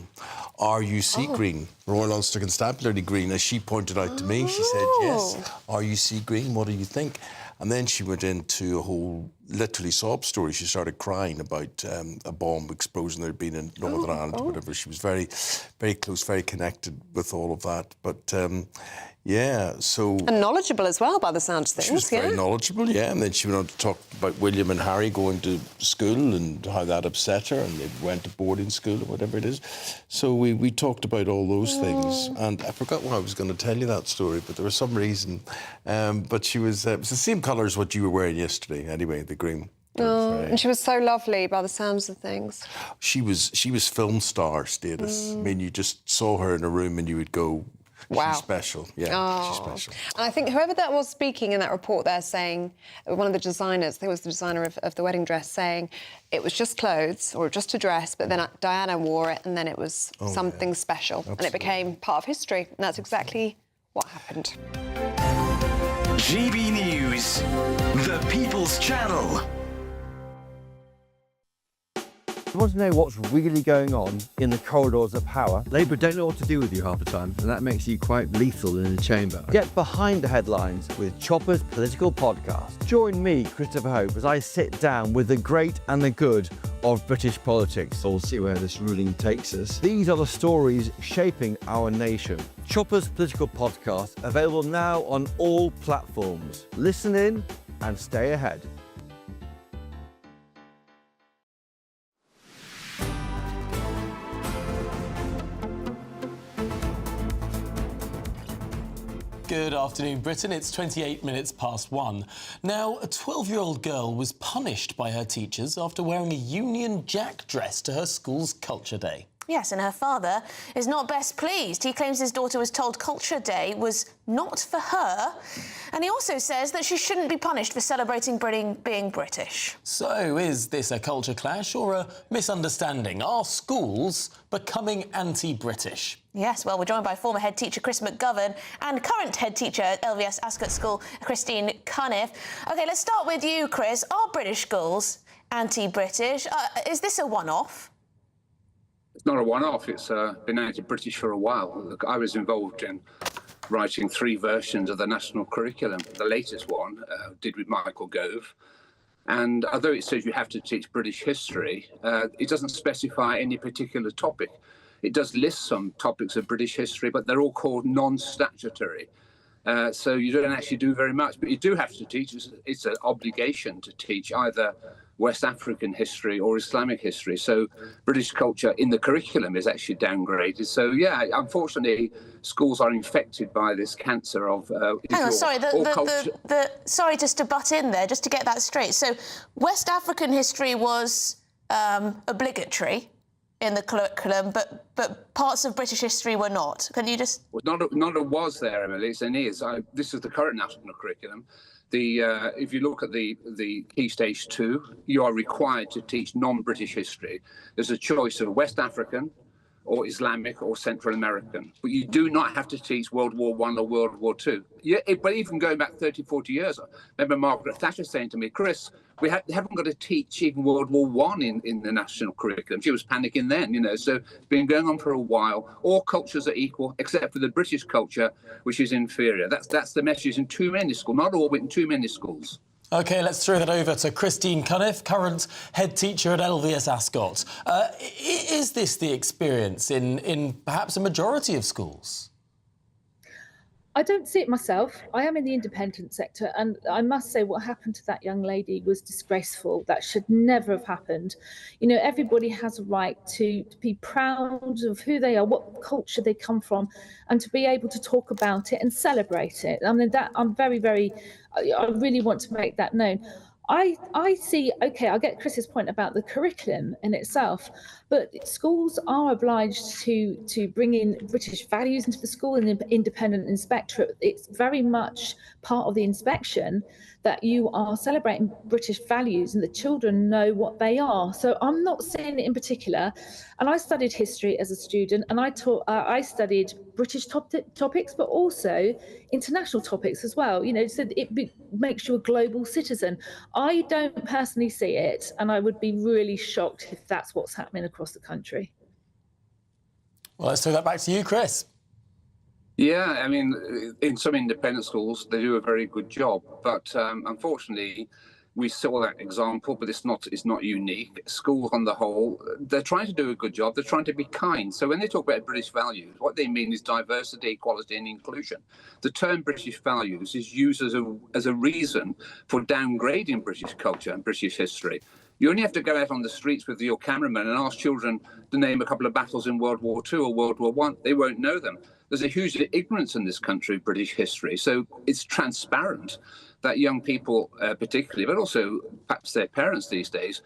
RUC green, Royal Ulster Constabulary green. As she pointed out to me, she said, yes, RUC green, what do you think? And then she went into a whole, literally sob story. She started crying about a bomb explosion that had been in Northern Ireland or whatever. She was very, very close, very connected with all of that. But yeah, so... And knowledgeable as well, by the sound of things. She was very knowledgeable, yeah. And then she went on to talk about William and Harry going to school and how that upset her, and they went to boarding school or whatever it is. So we talked about all those things. And I forgot why I was going to tell you that story, but there was some reason. But she was... it was the same colour as what you were wearing yesterday, anyway, the green. And she was so lovely by the sounds of things. She was film star status. I mean, you just saw her in a room and you would go... Wow. She's special, yeah, she's special. And I think whoever that was speaking in that report there saying, one of the designers, I think it was the designer of the wedding dress, saying it was just clothes or just a dress, but then Diana wore it and then it was something special. And it became part of history. And that's exactly what happened. GB News, the People's Channel. You want to know what's really going on in the corridors of power? Labour don't know what to do with you half the time, and that makes you quite lethal in the chamber. Get behind the headlines with Chopper's Political Podcast. Join me, Christopher Hope, as I sit down with the great and the good of British politics. We'll see where this ruling takes us. These are the stories shaping our nation. Chopper's Political Podcast, available now on all platforms. Listen in and stay ahead. Good afternoon, Britain. It's 28 minutes past 1. Now, a 12-year-old girl was punished by her teachers after wearing a Union Jack dress to her school's Culture Day. Yes, and her father is not best pleased. He claims his daughter was told Culture Day was not for her, and he also says that she shouldn't be punished for celebrating being British. So, is this a culture clash or a misunderstanding? Are schools becoming anti-British? Yes, well, we're joined by former head teacher Chris McGovern and current head teacher at LVS Ascot School, Christine Cunniff. OK, let's start with you, Chris. Are British schools anti-British? Is this a one-off? It's not a one-off. It's been anti-British for a while. Look, I was involved in writing 3 versions of the national curriculum. The latest one did with Michael Gove. And although it says you have to teach British history, it doesn't specify any particular topic. It does list some topics of British history, but they're all called non-statutory. So you don't actually do very much, but you do have to teach. It's an obligation to teach either West African history or Islamic history. So British culture in the curriculum is actually downgraded. So, yeah, unfortunately, schools are infected by this cancer of... Hang on, sorry, sorry, just to butt in there, just to get that straight. So West African history was obligatory in the curriculum, but parts of British history were not. Can you just... Well, not a was there, Emily, it's an is. This is the current national curriculum. If you look at the Key Stage 2, you are required to teach non-British history. There's a choice of West African or Islamic or Central American, but you do not have to teach World War I or World War II. But even going back 30, 40 years, I remember Margaret Thatcher saying to me, Chris, we haven't got to teach even World War I in the national curriculum. She was panicking then, you know, so it's been going on for a while. All cultures are equal, except for the British culture, which is inferior. That's the message in too many schools, not all, but in too many schools. OK, let's throw that over to Christine Cunniff, current head teacher at LVS Ascot. Is this the experience in perhaps a majority of schools? I don't see it myself. I am in the independent sector, and I must say what happened to that young lady was disgraceful. That should never have happened. You know, everybody has a right to be proud of who they are, what culture they come from, and to be able to talk about it and celebrate it. I mean, that I'm very, very, I really want to make that known. I see, OK, I get Chris's point about the curriculum in itself, but schools are obliged to bring in British values into the school and the independent inspectorate. It's very much part of the inspection that you are celebrating British values and the children know what they are. So I'm not saying it in particular. And I studied history as a student, and I studied British topics, but also international topics as well. You know, so it makes you a global citizen. I don't personally see it, and I would be really shocked if that's what's happening across the country. Well, let's throw that back to you, Chris. Yeah, I mean, in some independent schools, they do a very good job. But unfortunately, we saw that example, but it's not unique. Schools on the whole, they're trying to do a good job. They're trying to be kind. So when they talk about British values, what they mean is diversity, equality, and inclusion. The term British values is used as a reason for downgrading British culture and British history. You only have to go out on the streets with your cameraman and ask children to name a couple of battles in World War II or World War I. They won't know them. There's a huge ignorance in this country of British history. So it's transparent that young people particularly, but also perhaps their parents these days,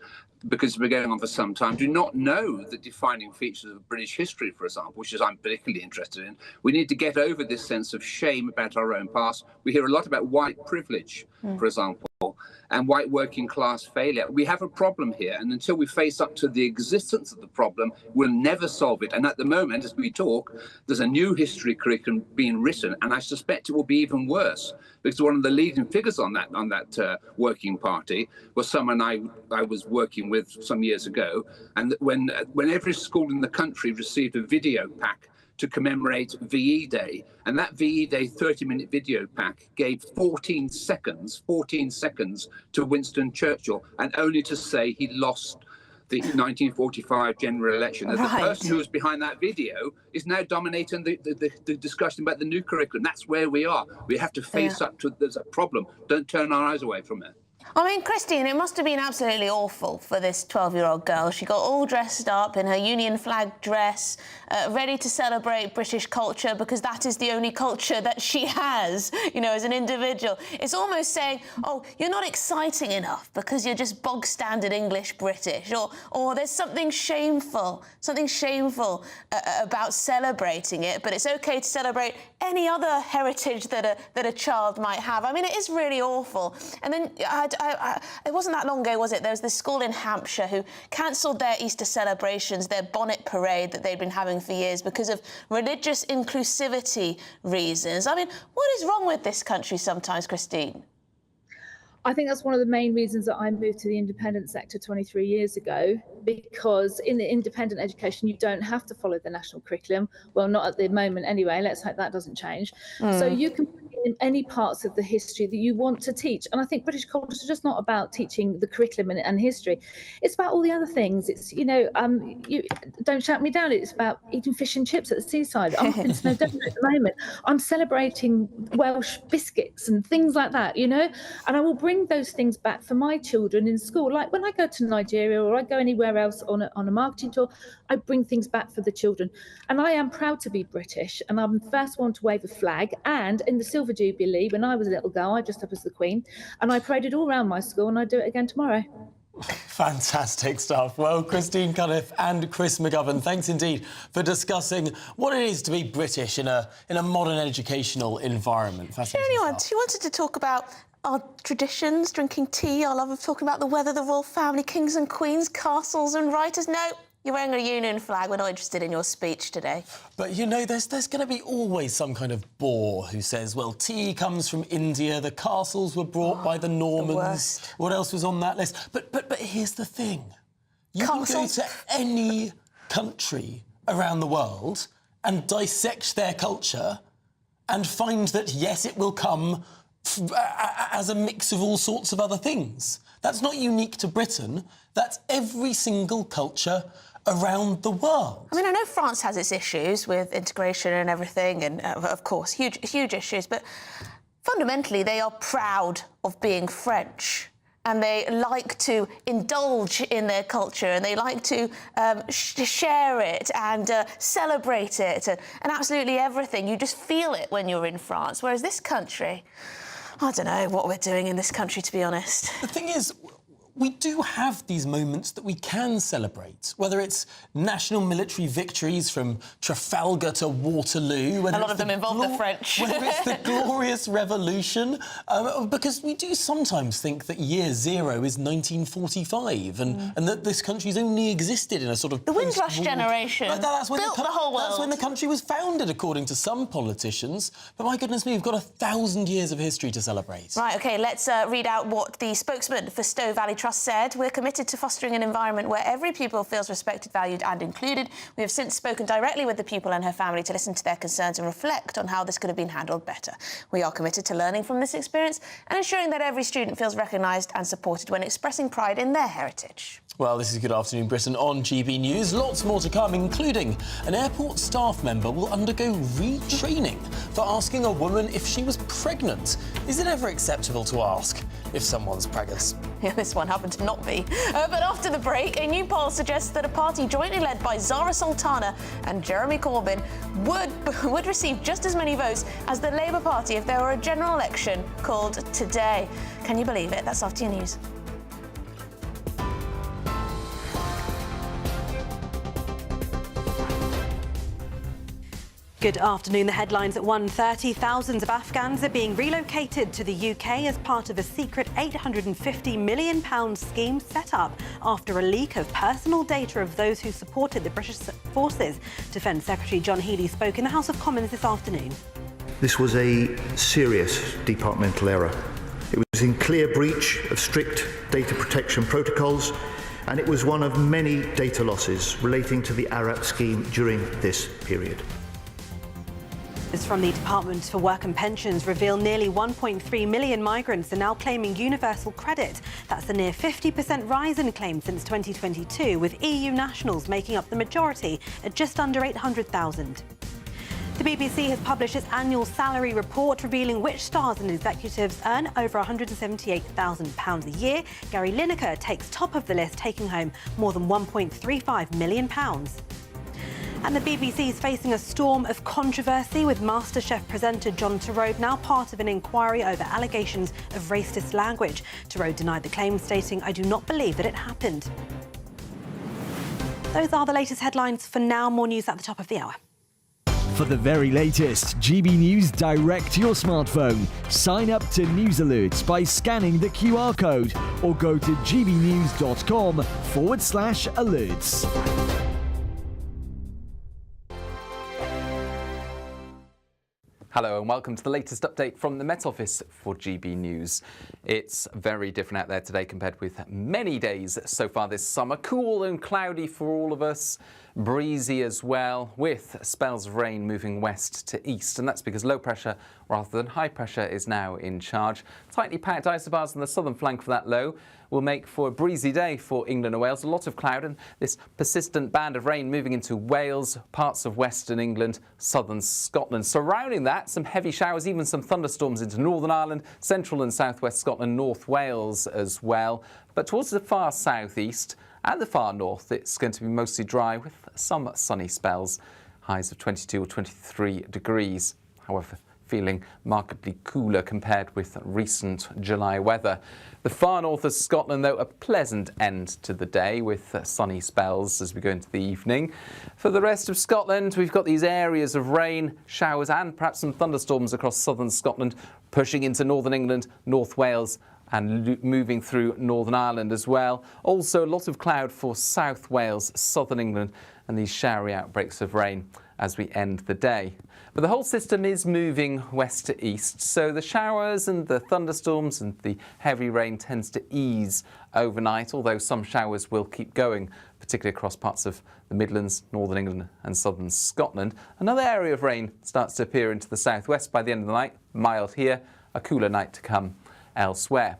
because we're going on for some time, do not know the defining features of British history, for example, which is I'm particularly interested in. We need to get over this sense of shame about our own past. We hear a lot about white privilege, for example, and white working class failure. We have a problem here, and until we face up to the existence of the problem, we'll never solve it. And at the moment, as we talk, there's a new history curriculum being written, and I suspect it will be even worse, because one of the leading figures on that working party was someone I was working with some years ago, and when every school in the country received a video pack to commemorate VE Day, and that VE Day 30-minute video pack gave 14 seconds to Winston Churchill, and only to say he lost the 1945 general election. And the person who was behind that video is now dominating the discussion about the new curriculum. That's where we are. We have to face up to there's a problem. Don't turn our eyes away from it. I mean, Christine, it must have been absolutely awful for this 12-year-old girl. She got all dressed up in her Union flag dress, ready to celebrate British culture, because that is the only culture that she has, you know, as an individual. It's almost saying, oh, you're not exciting enough because you're just bog-standard English British, or there's something shameful about celebrating it, but it's okay to celebrate any other heritage that a child might have. I mean, it is really awful. And then it wasn't that long ago, was it? There was this school in Hampshire who cancelled their Easter celebrations, their bonnet parade that they'd been having for years because of religious inclusivity reasons. I mean, what is wrong with this country sometimes, Christine? I think that's one of the main reasons that I moved to the independent sector 23 years ago, because in the independent education, you don't have to follow the national curriculum. Well, not at the moment anyway. Let's hope that doesn't change. So you can put in any parts of the history that you want to teach. And I think British culture is just not about teaching the curriculum and history. It's about all the other things. It's, you know, you don't shout me down. It's about eating fish and chips at the seaside. I'm up in Snowdonia at the moment. I'm celebrating Welsh biscuits and things like that, you know, and I will bring those things back for my children in school. Like when I go to Nigeria or I go anywhere else on a marketing tour, I bring things back for the children. And I am proud to be British, and I'm the first one to wave a flag. And in the Silver Jubilee, when I was a little girl, I dressed up as the Queen, and I paraded all around my school, and I do it again tomorrow. Fantastic stuff. Well, Christine Cunliffe and Chris McGovern, thanks indeed for discussing what it is to be British in a modern educational environment. Fascinating. She wanted to talk about our traditions, drinking tea, our love of talking about the weather, the royal family, kings and queens, castles and writers. No, you're wearing a Union flag. We're not interested in your speech today. But, you know, there's going to be always some kind of bore who says, well, tea comes from India, the castles were brought by the Normans. What else was on that list? But here's the thing. You can go to any country around the world and dissect their culture and find that, yes, it will come as a mix of all sorts of other things. That's not unique to Britain. That's every single culture around the world. I mean, I know France has its issues with integration and everything, and of course, huge issues, but fundamentally they are proud of being French. And they like to indulge in their culture, and they like to share it and celebrate it and absolutely everything. You just feel it when you're in France. Whereas this country, I don't know what we're doing in this country, to be honest. The thing is, we do have these moments that we can celebrate, whether it's national military victories from Trafalgar to Waterloo. A lot of them involve the French. Whether it's the Glorious Revolution, because we do sometimes think that year zero is 1945 and that this country's only existed in a sort of the Windrush generation that's when built the whole world. That's when the country was founded, according to some politicians. But my goodness me, we've got 1,000 years of history to celebrate. Right, OK, let's read out what the spokesman for Stowe Valley Trust said, "We're committed to fostering an environment where every pupil feels respected, valued and included. We have since spoken directly with the pupil and her family to listen to their concerns and reflect on how this could have been handled better. We are committed to learning from this experience and ensuring that every student feels recognised and supported when expressing pride in their heritage." Well, this is Good Afternoon Britain on GB News. Lots more to come, including an airport staff member will undergo retraining for asking a woman if she was pregnant. Is it ever acceptable to ask if someone's pregnant? Yeah, this one happened to not be. But after the break, a new poll suggests that a party jointly led by Zara Sultana and Jeremy Corbyn would receive just as many votes as the Labour Party if there were a general election called today. Can you believe it? That's after your news. Good afternoon. The headlines at 1:30. Thousands of Afghans are being relocated to the UK as part of a secret £850 million scheme set up after a leak of personal data of those who supported the British forces. Defence Secretary John Healey spoke in the House of Commons this afternoon. This was a serious departmental error. It was in clear breach of strict data protection protocols, and it was one of many data losses relating to the ARAP scheme during this period. From the Department for Work and Pensions reveal nearly 1.3 million migrants are now claiming universal credit. That's a near 50% rise in claims since 2022, with EU nationals making up the majority at just under 800,000. The BBC has published its annual salary report revealing which stars and executives earn over £178,000 a year. Gary Lineker takes top of the list, taking home more than £1.35 million. And the BBC is facing a storm of controversy, with MasterChef presenter John Turode now part of an inquiry over allegations of racist language. Turode denied the claim, stating, "I do not believe that it happened." Those are the latest headlines for now. More news at the top of the hour. For the very latest GB News direct to your smartphone, sign up to News Alerts by scanning the QR code or go to gbnews.com/alerts. Hello and welcome to the latest update from the Met Office for GB News. It's very different out there today compared with many days so far this summer. Cool and cloudy for all of us, breezy as well, with spells of rain moving west to east, and that's because low pressure rather than high pressure is now in charge. Tightly packed isobars on the southern flank for that low will make for a breezy day for England and Wales. A lot of cloud and this persistent band of rain moving into Wales, parts of western England, southern Scotland. Surrounding that, some heavy showers, even some thunderstorms into Northern Ireland, central and southwest Scotland, North Wales as well. But towards the far southeast and the far north, it's going to be mostly dry with some sunny spells. Highs of 22 or 23 degrees. However, feeling markedly cooler compared with recent July weather. The far north of Scotland, though, a pleasant end to the day with sunny spells as we go into the evening. For the rest of Scotland, we've got these areas of rain, showers and perhaps some thunderstorms across southern Scotland, pushing into northern England, North Wales and moving through Northern Ireland as well. Also a lot of cloud for South Wales, southern England, and these showery outbreaks of rain as we end the day. But the whole system is moving west to east, so the showers and the thunderstorms and the heavy rain tends to ease overnight, although some showers will keep going, particularly across parts of the Midlands, Northern England and southern Scotland. Another area of rain starts to appear into the southwest by the end of the night, mild here, a cooler night to come elsewhere.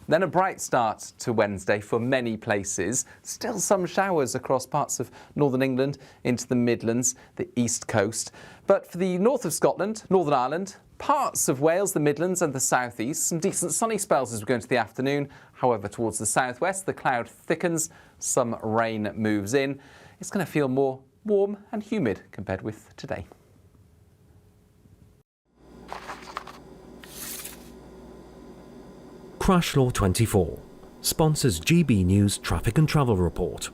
Then a bright start to Wednesday for many places. Still some showers across parts of northern England into the Midlands, the east coast. But for the north of Scotland, Northern Ireland, parts of Wales, the Midlands and the southeast, some decent sunny spells as we go into the afternoon. However, towards the southwest, the cloud thickens, some rain moves in. It's going to feel more warm and humid compared with today. Crash Law 24 sponsors GB News Traffic and Travel Report.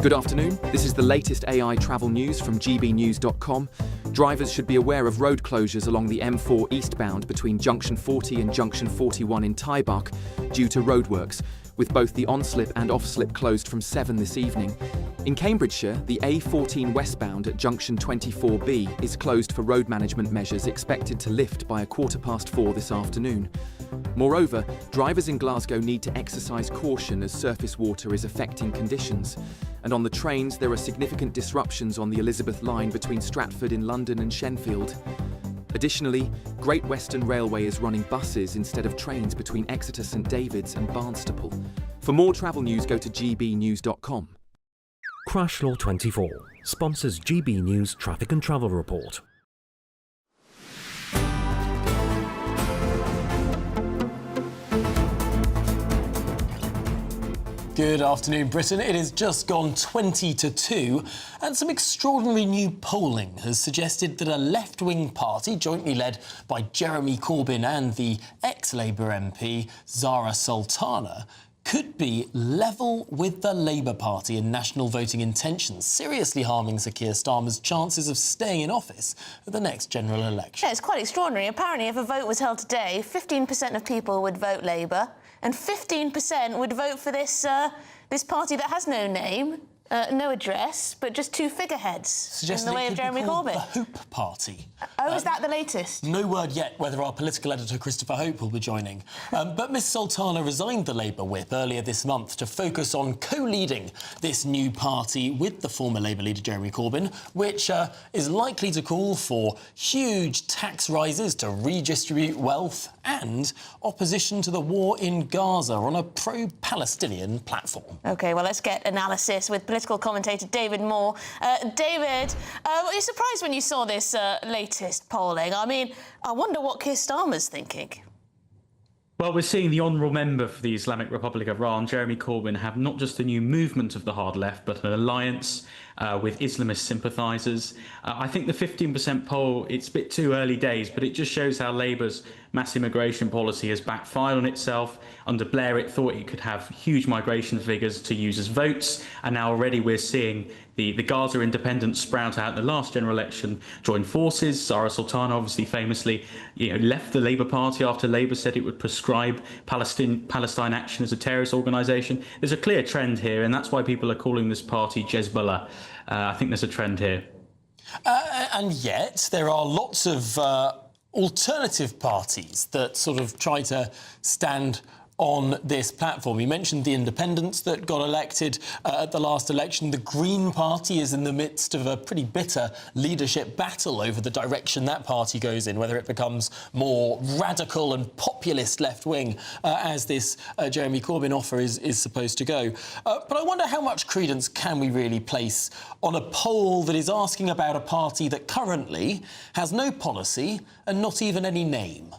Good afternoon. This is the latest AI travel news from gbnews.com. Drivers should be aware of road closures along the M4 eastbound between Junction 40 and Junction 41 in Tybuck due to roadworks. with both the on-slip and off-slip closed from 7 this evening. In Cambridgeshire, the A14 westbound at junction 24B is closed for road management measures expected to lift by 4:15 this afternoon. Moreover, drivers in Glasgow need to exercise caution as surface water is affecting conditions. And on the trains, there are significant disruptions on the Elizabeth line between Stratford in London and Shenfield. Additionally, Great Western Railway is running buses instead of trains between Exeter St David's and Barnstaple. For more travel news, go to gbnews.com. Crash Law 24 sponsors GB News Traffic and Travel Report. Good afternoon, Britain. It has just gone 20 to 2, and some extraordinary new polling has suggested that a left-wing party, jointly led by Jeremy Corbyn and the ex-Labour MP Zara Sultana, could be level with the Labour Party in national voting intentions, seriously harming Sir Keir Starmer's chances of staying in office at the next general election. Yeah, it's quite extraordinary. Apparently, if a vote was held today, 15% of people would vote Labour, and 15% would vote for this party that has no name, no address, but just 2 figureheads in the way of Jeremy Corbyn. The Hope Party. Oh, is that the latest? No word yet whether our political editor Christopher Hope will be joining. But Miss Sultana resigned the Labour whip earlier this month to focus on co-leading this new party with the former Labour leader Jeremy Corbyn, which is likely to call for huge tax rises to redistribute wealth and opposition to the war in Gaza on a pro-Palestinian platform. OK, well, let's get analysis with political commentator David Moore. David, were you surprised when you saw this latest polling? I mean, I wonder what Keir Starmer's thinking. Well, we're seeing the honourable member for the Islamic Republic of Iran, Jeremy Corbyn, have not just a new movement of the hard left, but an alliance with Islamist sympathisers. I think the 15% poll, it's a bit too early days, but it just shows how Labour's mass immigration policy has backfired on itself. Under Blair, it thought it could have huge migration figures to use as votes, and now already we're seeing the Gaza independents sprout out in the last general election, join forces. Zara Sultana obviously famously left the Labour Party after Labour said it would prescribe Palestine Action as a terrorist organisation. There's a clear trend here, and that's why people are calling this party Jezbollah. I think there's a trend here. And yet there are lots of alternative parties that sort of try to stand on this platform. You mentioned the independents that got elected at the last election. The Green Party is in the midst of a pretty bitter leadership battle over the direction that party goes in, whether it becomes more radical and populist left-wing as this Jeremy Corbyn offer is supposed to go. But I wonder how much credence can we really place on a poll that is asking about a party that currently has no policy and not even any name?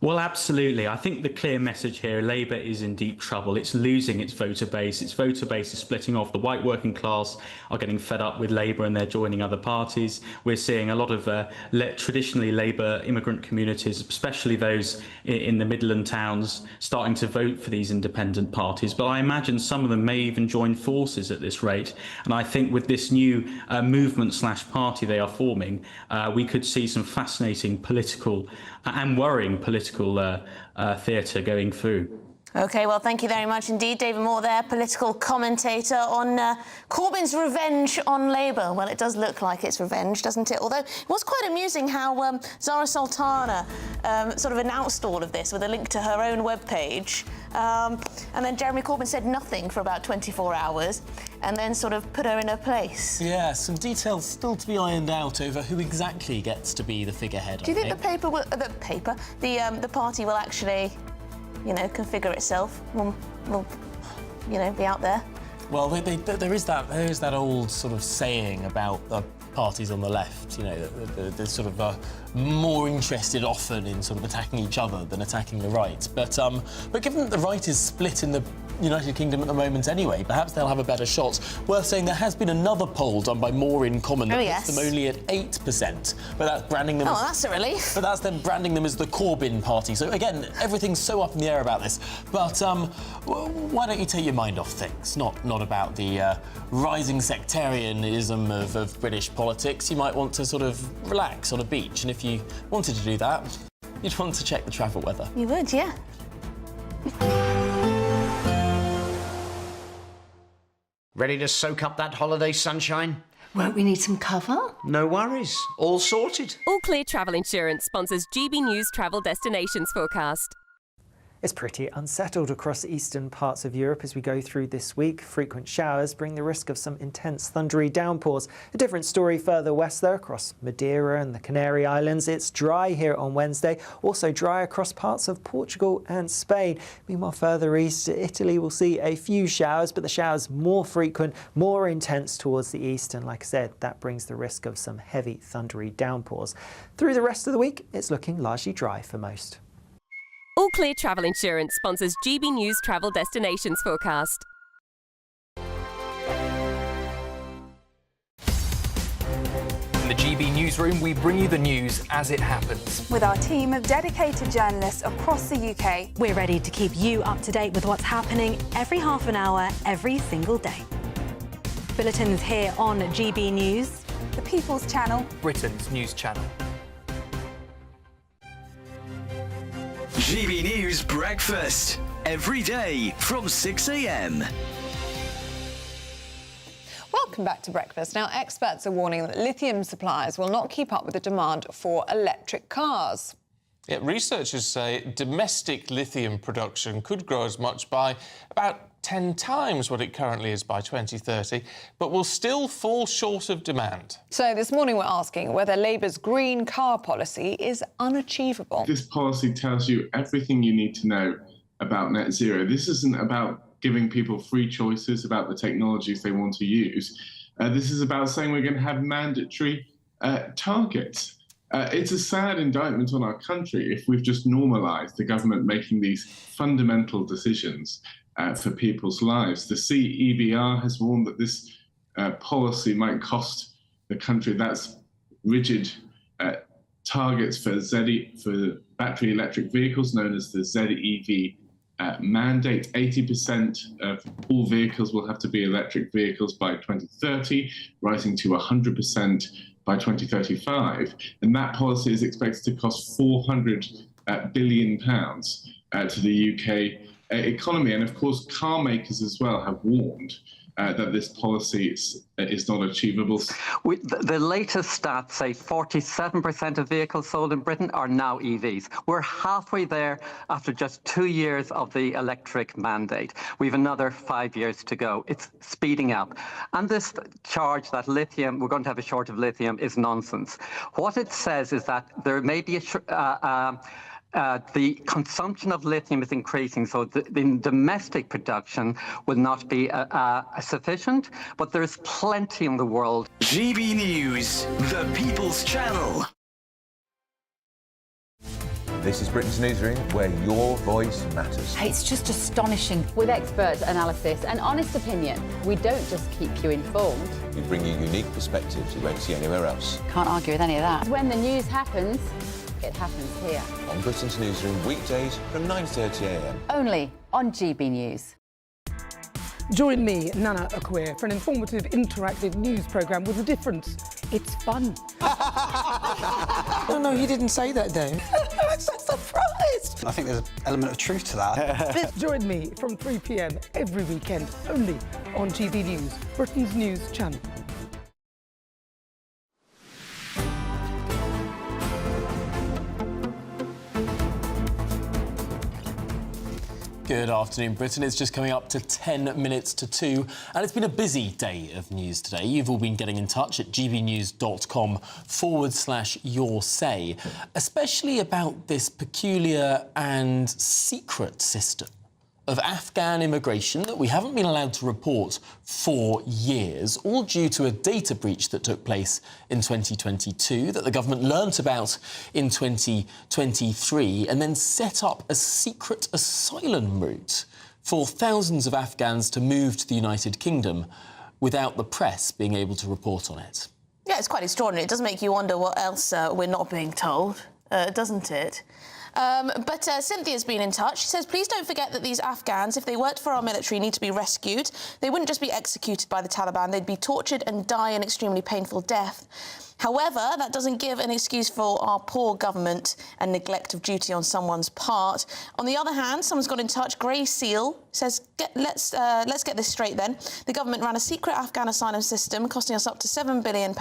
Well, absolutely. I think the clear message here, Labour is in deep trouble. It's losing its voter base. Its voter base is splitting off. The white working class are getting fed up with Labour and they're joining other parties. We're seeing a lot of traditionally Labour immigrant communities, especially those in the Midland towns, starting to vote for these independent parties. But I imagine some of them may even join forces at this rate. And I think with this new movement/party they are forming, we could see some fascinating political and worrying political theatre going through. OK, well, thank you very much indeed. David Moore there, political commentator on Corbyn's revenge on Labour. Well, it does look like it's revenge, doesn't it? Although it was quite amusing how Zara Sultana sort of announced all of this with a link to her own webpage. And then Jeremy Corbyn said nothing for about 24 hours and then sort of put her in her place. Yeah, some details still to be ironed out over who exactly gets to be the figurehead. Do you think the party will actually, configure itself? Will be out there? Well, there is that old sort of saying about the parties on the left, they're sort of more interested often in sort of attacking each other than attacking the right. But given that the right is split in the United Kingdom at the moment anyway, perhaps they'll have a better shot. Worth saying there has been another poll done by More in Common that puts them only at 8%, but that's branding them. Oh, that's a relief. But that's them branding them as the Corbyn Party. So again, everything's so up in the air about this. But why don't you take your mind off things? Not about the rising sectarianism of British politics. You might want to sort of relax on a beach, and if you wanted to do that, you'd want to check the travel weather. You would, yeah. Ready to soak up that holiday sunshine? Won't we need some cover? No worries. All sorted. All Clear Travel Insurance sponsors GB News travel destinations forecast. It's pretty unsettled across eastern parts of Europe as we go through this week. Frequent showers bring the risk of some intense thundery downpours. A different story further west though, across Madeira and the Canary Islands. It's dry here on Wednesday, also dry across parts of Portugal and Spain. Meanwhile, further east, Italy will see a few showers, but the showers more frequent, more intense towards the east. And like I said, that brings the risk of some heavy thundery downpours. Through the rest of the week, it's looking largely dry for most. All Clear Travel Insurance sponsors GB News travel destinations forecast. In the GB newsroom, we bring you the news as it happens. With our team of dedicated journalists across the UK. We're ready to keep you up to date with what's happening every half an hour, every single day. Bulletins here on GB News. The People's Channel. Britain's news channel. GB News Breakfast. Every day from 6 a.m. Welcome back to Breakfast. Now, experts are warning that lithium suppliers will not keep up with the demand for electric cars. Yeah, researchers say domestic lithium production could grow as much by about 10 times what it currently is by 2030, but will still fall short of demand. So this morning we're asking whether Labour's green car policy is unachievable. This policy tells you everything you need to know about net zero. This isn't about giving people free choices about the technologies they want to use. This is about saying we're going to have mandatory targets. It's a sad indictment on our country if we've just normalised the government making these fundamental decisions for people's lives. The CEBR has warned that this policy might cost the country. That's rigid targets for battery electric vehicles, known as the ZEV mandate. 80% of all vehicles will have to be electric vehicles by 2030, rising to 100% by 2035. And that policy is expected to cost £400 billion to the UK economy. And of course, car makers as well have warned that this policy is not achievable. The latest stats say 47% of vehicles sold in Britain are now EVs. We're halfway there after just 2 years of the electric mandate. We've another 5 years to go. It's speeding up. And this charge that lithium, we're going to have a shortage of lithium, is nonsense. What it says is that there may be the consumption of lithium is increasing, so the domestic production will not be sufficient, but there's plenty in the world. GB News, the People's Channel. This is Britain's newsroom, where your voice matters. It's just astonishing. With expert analysis and honest opinion, we don't just keep you informed. We bring you unique perspectives you won't see anywhere else. Can't argue with any of that. When the news happens, it happens here. On Britain's newsroom, weekdays from 9:30 a.m. Only on GB News. Join me, Nana Akwe, for an informative, interactive news programme with a difference. It's fun. No, he didn't say that, Dave. I'm so surprised. I think there's an element of truth to that. Join me from 3 p.m. every weekend, only on GB News, Britain's news channel. Good afternoon, Britain. It's just coming up to 10 minutes to 2, and it's been a busy day of news today. You've all been getting in touch at gbnews.com/your say, especially about this peculiar and secret system of Afghan immigration that we haven't been allowed to report for years, all due to a data breach that took place in 2022 that the government learnt about in 2023 and then set up a secret asylum route for thousands of Afghans to move to the United Kingdom without the press being able to report on it. Yeah, it's quite extraordinary. It does make you wonder what else we're not being told, doesn't it? But Cynthia's been in touch. She says, please don't forget that these Afghans, if they worked for our military, need to be rescued. They wouldn't just be executed by the Taliban, they'd be tortured and die an extremely painful death. However, that doesn't give an excuse for our poor government and neglect of duty on someone's part. On the other hand, someone's got in touch. Grey Seal says, let's get this straight then. The government ran a secret Afghan asylum system costing us up to £7 billion,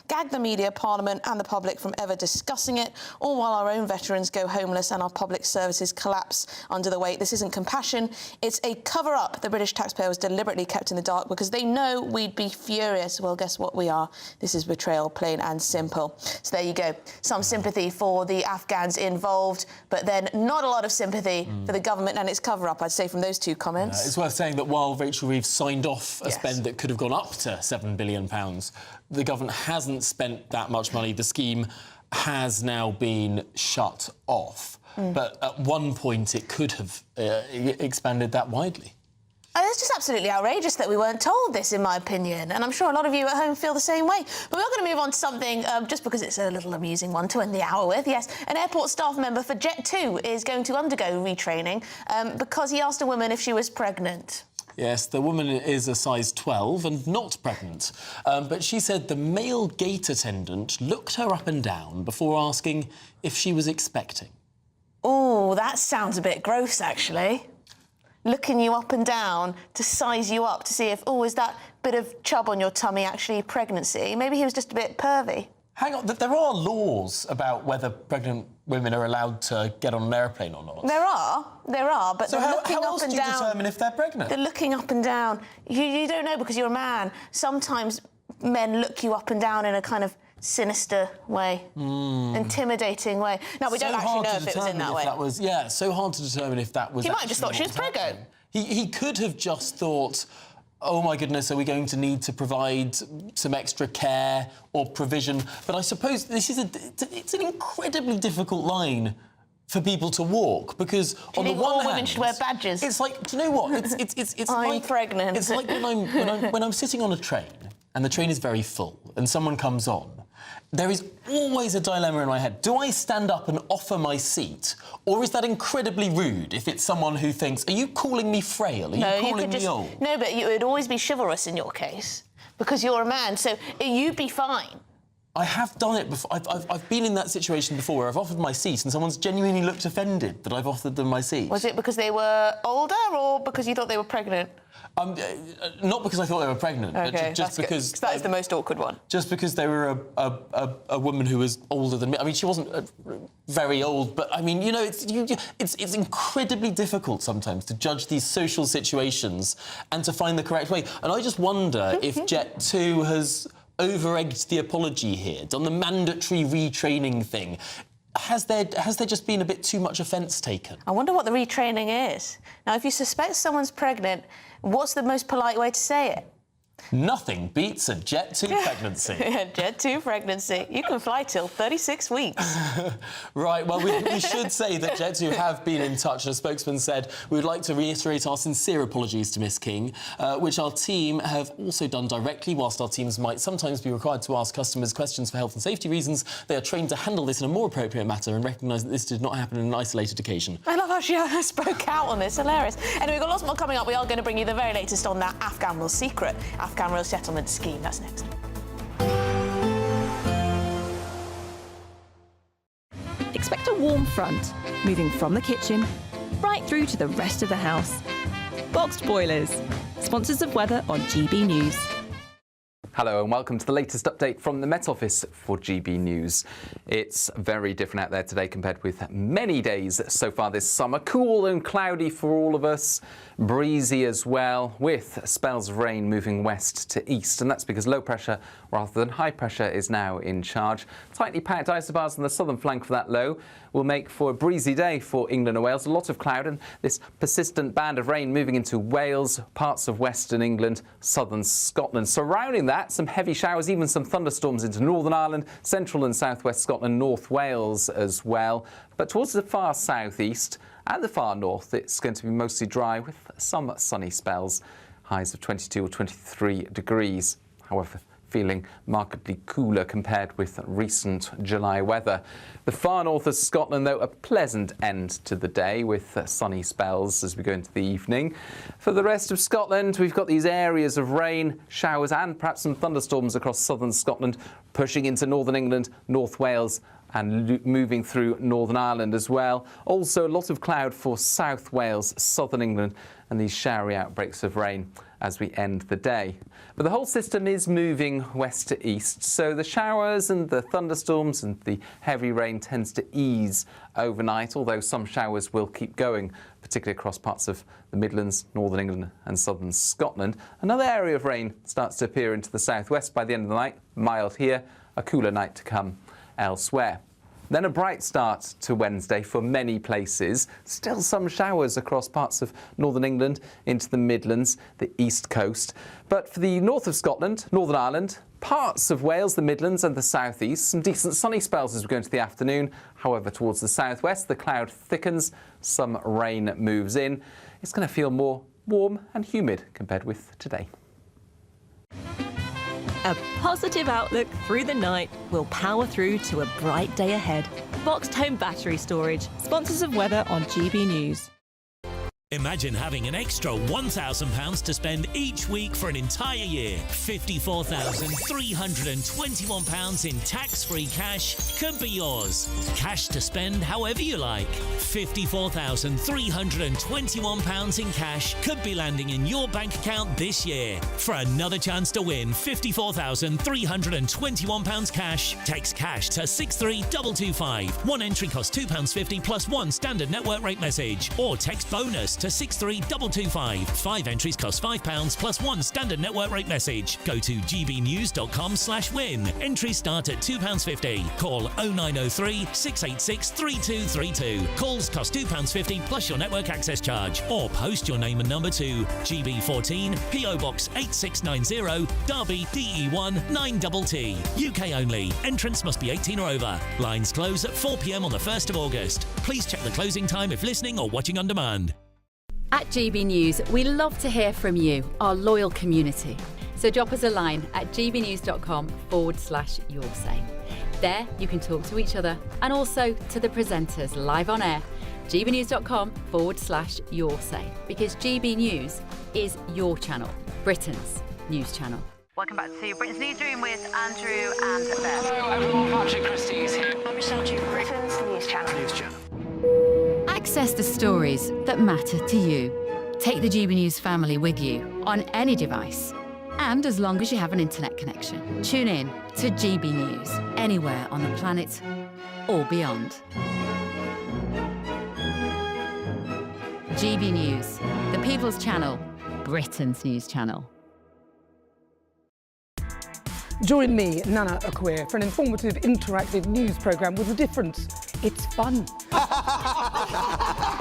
gagged the media, Parliament and the public from ever discussing it, all while our own veterans go homeless and our public services collapse under the weight. This isn't compassion, it's a cover-up. The British taxpayer was deliberately kept in the dark because they know we'd be furious. Well, guess what we are? This is betrayal, plain and simple. So there you go. Some sympathy for the Afghans involved, but then not a lot of sympathy for the government and its cover-up, I'd say, from those two comments. It's worth saying that while Rachel Reeves signed off a spend that could have gone up to £7 billion, the government hasn't spent that much money. The scheme has now been shut off. But at one point it could have expanded that widely. It's just absolutely outrageous that we weren't told this, in my opinion, and I'm sure a lot of you at home feel the same way. But we're going to move on to something, just because it's a little amusing one to end the hour with. Yes, an airport staff member for Jet2 is going to undergo retraining because he asked a woman if she was pregnant. Yes, the woman is a size 12 and not pregnant. But she said the male gate attendant looked her up and down before asking if she was expecting. Oh, that sounds a bit gross, actually. Looking you up and down to size you up to see if, is that bit of chub on your tummy actually pregnancy? Maybe he was just a bit pervy. Hang on, there are laws about whether pregnant women are allowed to get on an airplane or not. There are, but so they're how looking else up and do you down. determine if they're pregnant? They're looking up and down. You don't know because you're a man. Sometimes men look you up and down in a kind of sinister way, intimidating way. Now, we don't actually know if it was in that way. So hard to determine if that was. He might have just thought she was pregnant. He could have just thought, oh my goodness, are we going to need to provide some extra care or provision? But I suppose this is it's an incredibly difficult line for people to walk, because on the one hand, women should wear badges. It's like, do you know what? It's I'm like pregnant. It's like when I'm sitting on a train and the train is very full and someone comes on. There is always a dilemma in my head. Do I stand up and offer my seat, or is that incredibly rude if it's someone who thinks, are you calling me frail? Are you calling me old? No, but it would always be chivalrous in your case, because you're a man, so you'd be fine. I have done it before. I've been in that situation before where I've offered my seat and someone's genuinely looked offended that I've offered them my seat. Was it because they were older or because you thought they were pregnant? Not because I thought they were pregnant, but just because... that is the most awkward one. Just because they were a woman who was older than me. I mean, she wasn't very old, but, I mean, you know, it's incredibly difficult sometimes to judge these social situations and to find the correct way. And I just wonder if Jet2 has over-egged the apology here, done the mandatory retraining thing. Has there just been a bit too much offence taken? I wonder what the retraining is. Now, if you suspect someone's pregnant, what's the most polite way to say it? Nothing beats a Jet2 pregnancy. Jet2 pregnancy. You can fly till 36 weeks. Right, well, we should say that Jet2 have been in touch. A spokesman said, we would like to reiterate our sincere apologies to Miss King, which our team have also done directly. Whilst our teams might sometimes be required to ask customers questions for health and safety reasons, they are trained to handle this in a more appropriate manner and recognise that this did not happen on an isolated occasion. I love how she spoke out on this. Hilarious. Anyway, we've got lots more coming up. We are going to bring you the very latest on that Afghan Royal secret Afghan Royal settlement scheme. That's next. Expect a warm front, moving from the kitchen right through to the rest of the house. Boxed Boilers, sponsors of weather on GB News. Hello and welcome to the latest update from the Met Office for GB News. It's very different out there today compared with many days so far this summer. Cool and cloudy for all of us, breezy as well, with spells of rain moving west to east, and that's because low pressure rather than high pressure is now in charge. Tightly packed isobars on the southern flank for that low will make for a breezy day for England and Wales. A lot of cloud and this persistent band of rain moving into Wales, parts of western England, southern Scotland. Surrounding that, some heavy showers, even some thunderstorms into Northern Ireland, central and southwest Scotland, North Wales as well. But towards the far southeast and the far north, it's going to be mostly dry with some sunny spells, highs of 22 or 23 degrees. However, feeling markedly cooler compared with recent July weather. The far north of Scotland, though, a pleasant end to the day with sunny spells as we go into the evening. For the rest of Scotland, we've got these areas of rain, showers and perhaps some thunderstorms across southern Scotland, pushing into northern England, North Wales and moving through Northern Ireland as well. Also a lot of cloud for South Wales, southern England and these showery outbreaks of rain as we end the day. But the whole system is moving west to east, so the showers and the thunderstorms and the heavy rain tends to ease overnight, although some showers will keep going, particularly across parts of the Midlands, northern England and southern Scotland. Another area of rain starts to appear into the southwest by the end of the night, mild here, a cooler night to come elsewhere. Then a bright start to Wednesday for many places. Still some showers across parts of northern England into the Midlands, the east coast. But for the north of Scotland, Northern Ireland, parts of Wales, the Midlands and the southeast, some decent sunny spells as we go into the afternoon. However, towards the southwest, the cloud thickens, some rain moves in. It's going to feel more warm and humid compared with today. A positive outlook through the night will power through to a bright day ahead. Boxed Home Battery Storage, sponsors of weather on GB News. Imagine having an extra £1,000 to spend each week for an entire year. £54,321 in tax-free cash could be yours. Cash to spend however you like. £54,321 in cash could be landing in your bank account this year. For another chance to win £54,321 cash, text cash to 63225. One entry costs £2.50 plus one standard network rate message. Or text bonus to 63225. 5 entries cost £5 plus one standard network rate message. Go to gbnews.com/win. Entries start at £2.50. Call 0903 686 3232. Calls cost £2.50 plus your network access charge. Or post your name and number to GB14 PO Box 8690 Derby DE1 9TT. UK only. Entrance must be 18 or over. Lines close at 4 p.m. on the 1st of August. Please check the closing time if listening or watching on demand. At GB News, we love to hear from you, our loyal community. So drop us a line at gbnews.com/yoursay. There you can talk to each other and also to the presenters live on air. gbnews.com/yoursay, because GB News is your channel, Britain's news channel. Welcome back to Britain's Newsroom with Andrew and Beth. Hello everyone, Patrick Christie is here. I'm Michelle Duke, Britain's News Channel. Access the stories that matter to you. Take the GB News family with you on any device. And as long as you have an internet connection, tune in to GB News anywhere on the planet or beyond. GB News, the People's Channel, Britain's news channel. Join me, Nana Akweer, for an informative, interactive news programme with a difference. It's fun.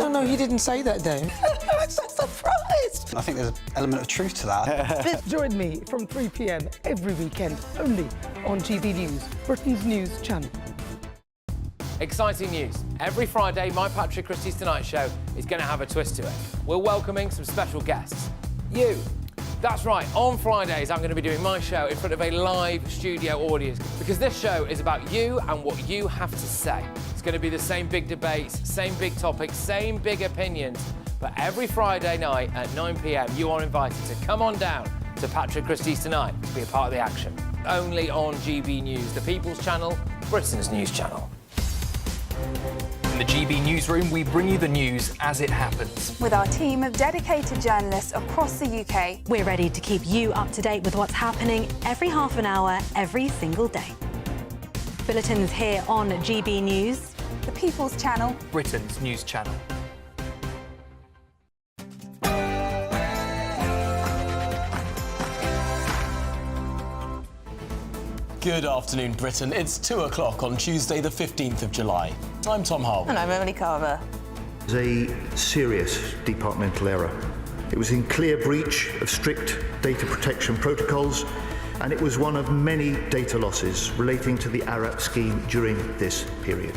No, he didn't say that, Dave. I'm so surprised. I think there's an element of truth to that. Join me from 3 p.m. every weekend, only on GB News, Britain's news channel. Exciting news. Every Friday, my Patrick Christie's Tonight Show is going to have a twist to it. We're welcoming some special guests. You. That's right, on Fridays I'm going to be doing my show in front of a live studio audience, because this show is about you and what you have to say. It's going to be the same big debates, same big topics, same big opinions, but every Friday night at 9 p.m. you are invited to come on down to Patrick Christie's Tonight to be a part of the action. Only on GB News, the People's Channel, Britain's news channel. In the GB Newsroom, we bring you the news as it happens. With our team of dedicated journalists across the UK. We're ready to keep you up to date with what's happening every half an hour, every single day. Bulletins here on GB News, the People's Channel, Britain's news channel. Good afternoon, Britain. It's 2 o'clock on Tuesday, the 15th of July. I'm Tom Hull. And I'm Emily Carver. It was a serious departmental error. It was in clear breach of strict data protection protocols, and it was one of many data losses relating to the ARAP scheme during this period.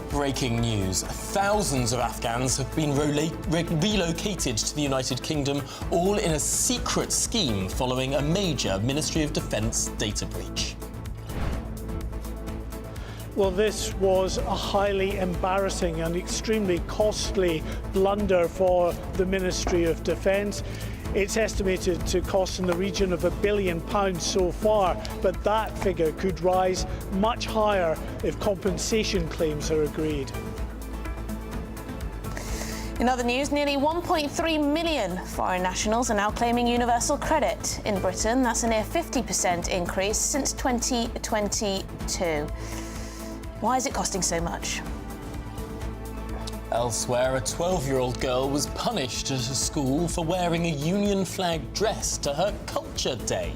Breaking news. Thousands of Afghans have been relocated to the United Kingdom, all in a secret scheme following a major Ministry of Defence data breach. Well, this was a highly embarrassing and extremely costly blunder for the Ministry of Defence. It's estimated to cost in the region of £1 billion so far, but that figure could rise much higher if compensation claims are agreed. In other news, nearly 1.3 million foreign nationals are now claiming universal credit in Britain. That's a near 50% increase since 2022. Why is it costing so much? Elsewhere, a 12-year-old girl was punished at a school for wearing a Union flag dress to her Culture Day.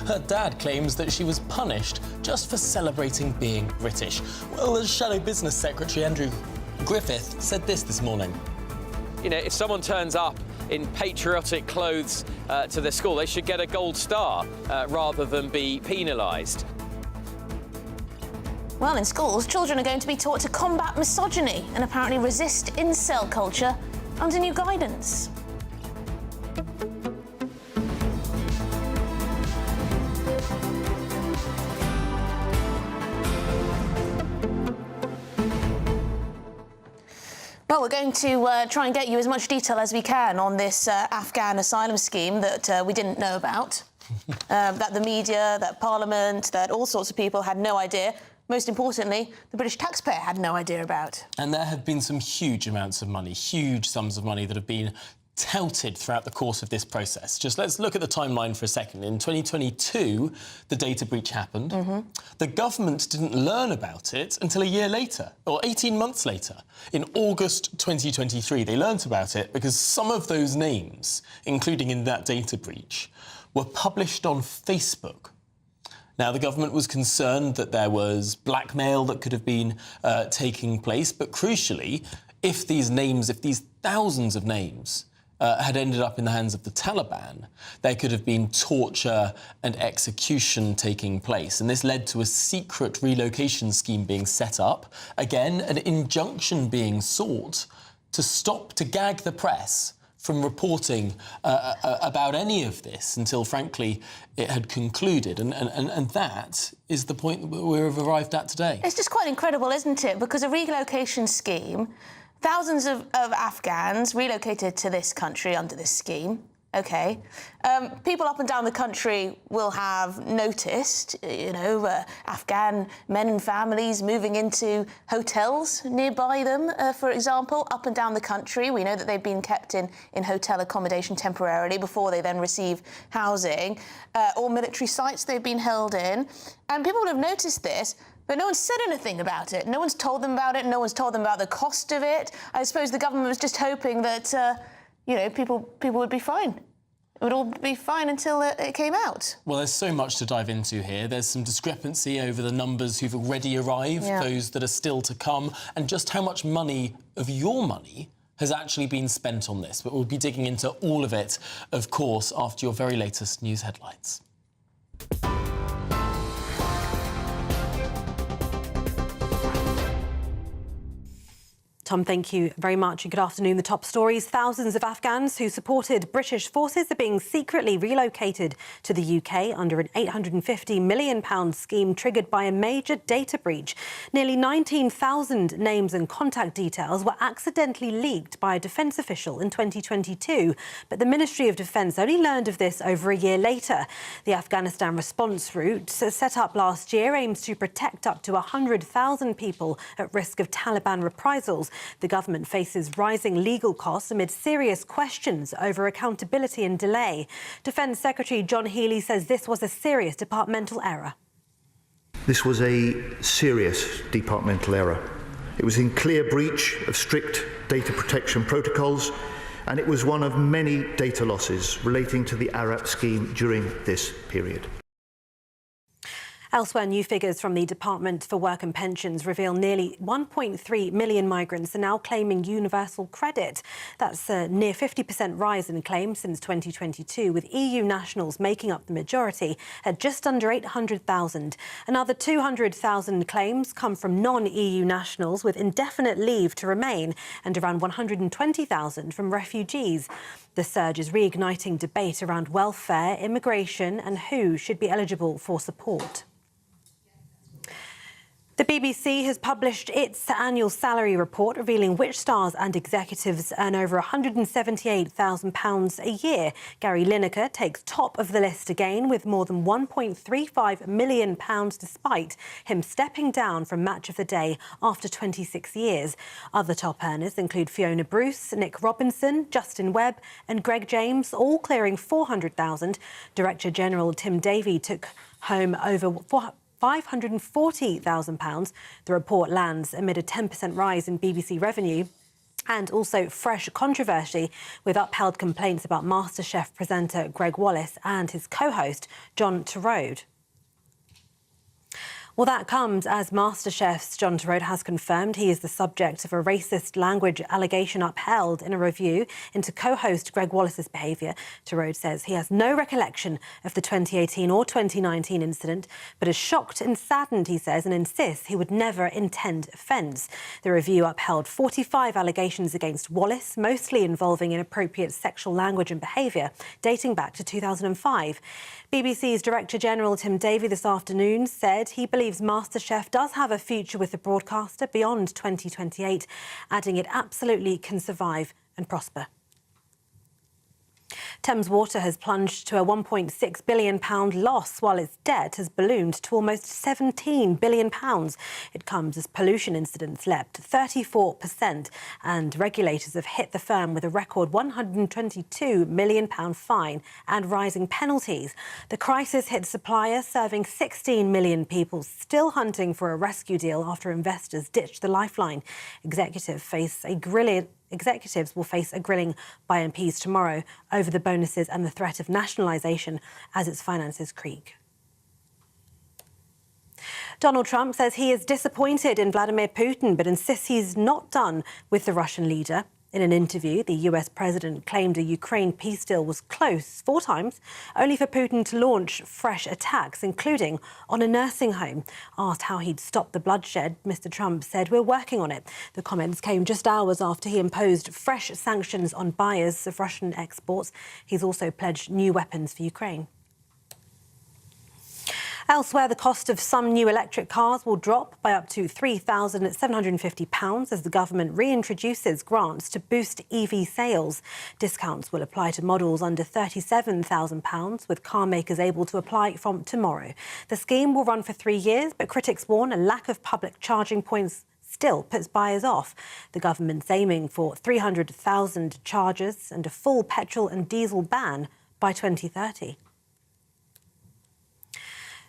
Her dad claims that she was punished just for celebrating being British. Well, the Shadow Business Secretary Andrew Griffith said this morning. You know, if someone turns up in patriotic clothes to their school, they should get a gold star rather than be penalised. Well, in schools, children are going to be taught to combat misogyny and apparently resist incel culture under new guidance. Well, we're going to try and get you as much detail as we can on this Afghan asylum scheme that we didn't know about, that the media, that Parliament, that all sorts of people had no idea. Most importantly, the British taxpayer had no idea about. And there have been some huge amounts of money, huge sums of money that have been touted throughout the course of this process. Just let's look at the timeline for a second. In 2022, the data breach happened. The government didn't learn about it until a year later, or 18 months later. In August 2023, they learnt about it because some of those names, including in that data breach, were published on Facebook. Now, the government was concerned that there was blackmail that could have been taking place, but crucially, if these thousands of names had ended up in the hands of the Taliban, there could have been torture and execution taking place. And this led to a secret relocation scheme being set up. Again, an injunction being sought to gag the press from reporting about any of this until, frankly, it had concluded. And that is the point that we've arrived at today. It's just quite incredible, isn't it? Because a relocation scheme, thousands of Afghans relocated to this country under this scheme. OK. People up and down the country will have noticed, Afghan men and families moving into hotels nearby them, for example, up and down the country. We know that they've been kept in hotel accommodation temporarily before they then receive housing, or military sites they've been held in. And people will have noticed this, but no one's said anything about it. No one's told them about it. No one's told them about the cost of it. I suppose the government was just hoping that, people would be fine. It would all be fine until it came out. Well, there's so much to dive into here. There's some discrepancy over the numbers who've already arrived, those that are still to come, and just how much money of your money has actually been spent on this. But we'll be digging into all of it, of course, after your very latest news headlines. Tom, thank you very much and good afternoon. The top stories. Thousands of Afghans who supported British forces are being secretly relocated to the UK under an £850 million scheme triggered by a major data breach. Nearly 19,000 names and contact details were accidentally leaked by a defence official in 2022, but the Ministry of Defence only learned of this over a year later. The Afghanistan response route, set up last year, aims to protect up to 100,000 people at risk of Taliban reprisals. The government faces rising legal costs amid serious questions over accountability and delay. Defence Secretary John Healey says this was a serious departmental error. This was a serious departmental error. It was in clear breach of strict data protection protocols, and it was one of many data losses relating to the ARAP scheme during this period. Elsewhere, new figures from the Department for Work and Pensions reveal nearly 1.3 million migrants are now claiming universal credit. That's a near 50% rise in claims since 2022, with EU nationals making up the majority at just under 800,000. Another 200,000 claims come from non-EU nationals with indefinite leave to remain, and around 120,000 from refugees. The surge is reigniting debate around welfare, immigration and who should be eligible for support. The BBC has published its annual salary report revealing which stars and executives earn over £178,000 a year. Gary Lineker takes top of the list again with more than £1.35 million despite him stepping down from Match of the Day after 26 years. Other top earners include Fiona Bruce, Nick Robinson, Justin Webb and Greg James, all clearing £400,000. Director General Tim Davie took home over £540,000. The report lands amid a 10% rise in BBC revenue and also fresh controversy with upheld complaints about MasterChef presenter Greg Wallace and his co-host John Turode. Well, that comes as MasterChef's John Turode has confirmed he is the subject of a racist language allegation upheld in a review into co-host Greg Wallace's behaviour. Turode says he has no recollection of the 2018 or 2019 incident, but is shocked and saddened, he says, and insists he would never intend offence. The review upheld 45 allegations against Wallace, mostly involving inappropriate sexual language and behaviour, dating back to 2005. BBC's Director General Tim Davie this afternoon said he believes MasterChef does have a future with the broadcaster beyond 2028, adding it absolutely can survive and prosper. Thames Water has plunged to a £1.6 billion loss, while its debt has ballooned to almost £17 billion. It comes as pollution incidents leapt 34%, and regulators have hit the firm with a record £122 million fine and rising penalties. The crisis hit suppliers serving 16 million people, still hunting for a rescue deal after investors ditched the lifeline. Executives will face a grilling by MPs tomorrow over the bonuses and the threat of nationalisation as its finances creak. Donald Trump says he is disappointed in Vladimir Putin, but insists he's not done with the Russian leader. In an interview, the US president claimed a Ukraine peace deal was close 4 times, only for Putin to launch fresh attacks, including on a nursing home. Asked how he'd stop the bloodshed, Mr. Trump said, "We're working on it." The comments came just hours after he imposed fresh sanctions on buyers of Russian exports. He's also pledged new weapons for Ukraine. Elsewhere, the cost of some new electric cars will drop by up to £3,750 as the government reintroduces grants to boost EV sales. Discounts will apply to models under £37,000, with car makers able to apply from tomorrow. The scheme will run for 3 years, but critics warn a lack of public charging points still puts buyers off. The government's aiming for 300,000 chargers and a full petrol and diesel ban by 2030.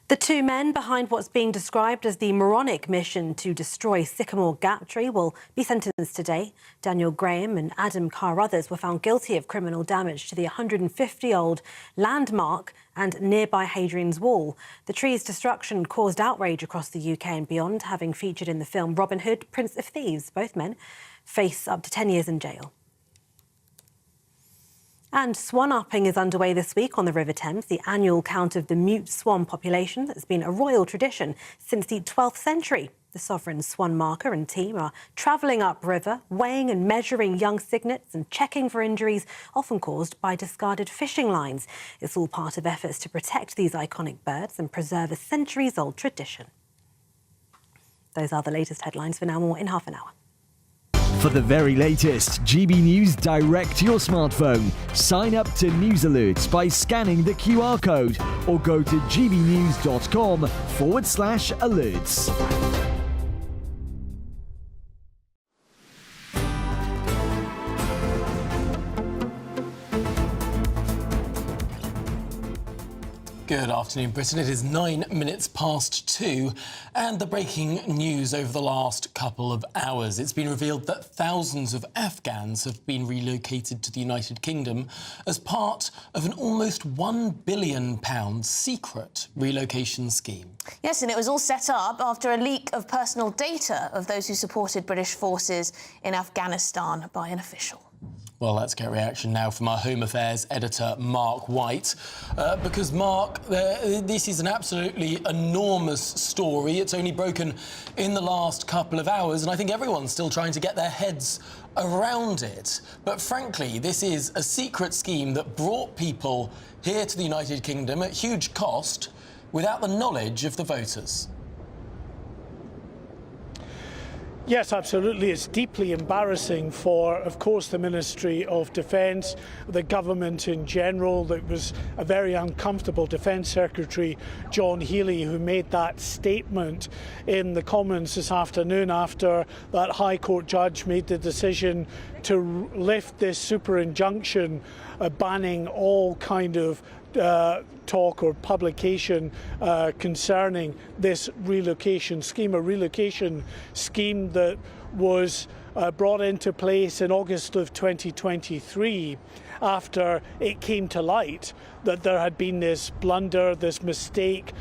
The 2 men behind what's being described as the moronic mission to destroy Sycamore Gap tree will be sentenced today. Daniel Graham and Adam Carruthers were found guilty of criminal damage to the 150-year-old landmark and nearby Hadrian's Wall. The tree's destruction caused outrage across the UK and beyond, having featured in the film Robin Hood, Prince of Thieves. Both men face up to 10 years in jail. And swan-upping is underway this week on the River Thames, the annual count of the mute swan population that's been a royal tradition since the 12th century. The Sovereign Swan Marker and team are travelling upriver, weighing and measuring young cygnets and checking for injuries often caused by discarded fishing lines. It's all part of efforts to protect these iconic birds and preserve a centuries-old tradition. Those are the latest headlines. For now, more in half an hour. For the very latest GB News direct to your smartphone, sign up to News Alerts by scanning the QR code or go to gbnews.com/alerts. Good afternoon, Britain. It is 9 minutes past 2, and the breaking news over the last couple of hours. It's been revealed that thousands of Afghans have been relocated to the United Kingdom as part of an almost £1 billion secret relocation scheme. Yes, and it was all set up after a leak of personal data of those who supported British forces in Afghanistan by an official. Well, let's get reaction now from our Home Affairs editor, Mark White. Because, Mark, this is an absolutely enormous story. It's only broken in the last couple of hours, and I think everyone's still trying to get their heads around it. But frankly, this is a secret scheme that brought people here to the United Kingdom at huge cost without the knowledge of the voters. Yes, absolutely. It's deeply embarrassing for, of course, the Ministry of Defence, the government in general. It was a very uncomfortable Defence Secretary, John Healey, who made that statement in the Commons this afternoon after that High Court judge made the decision to lift this super injunction banning all kind of talk or publication concerning this relocation scheme, a relocation scheme that was brought into place in August of 2023 after it came to light that there had been this blunder, this mistake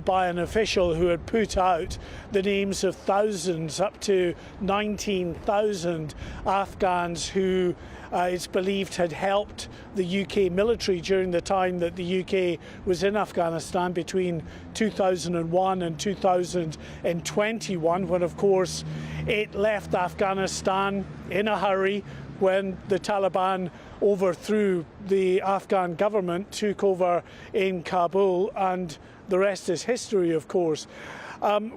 by an official who had put out the names of thousands, up to 19,000 Afghans who it's believed had helped the UK military during the time that the UK was in Afghanistan between 2001 and 2021, when of course it left Afghanistan in a hurry when the Taliban overthrew the Afghan government, took over in Kabul, and the rest is history, of course.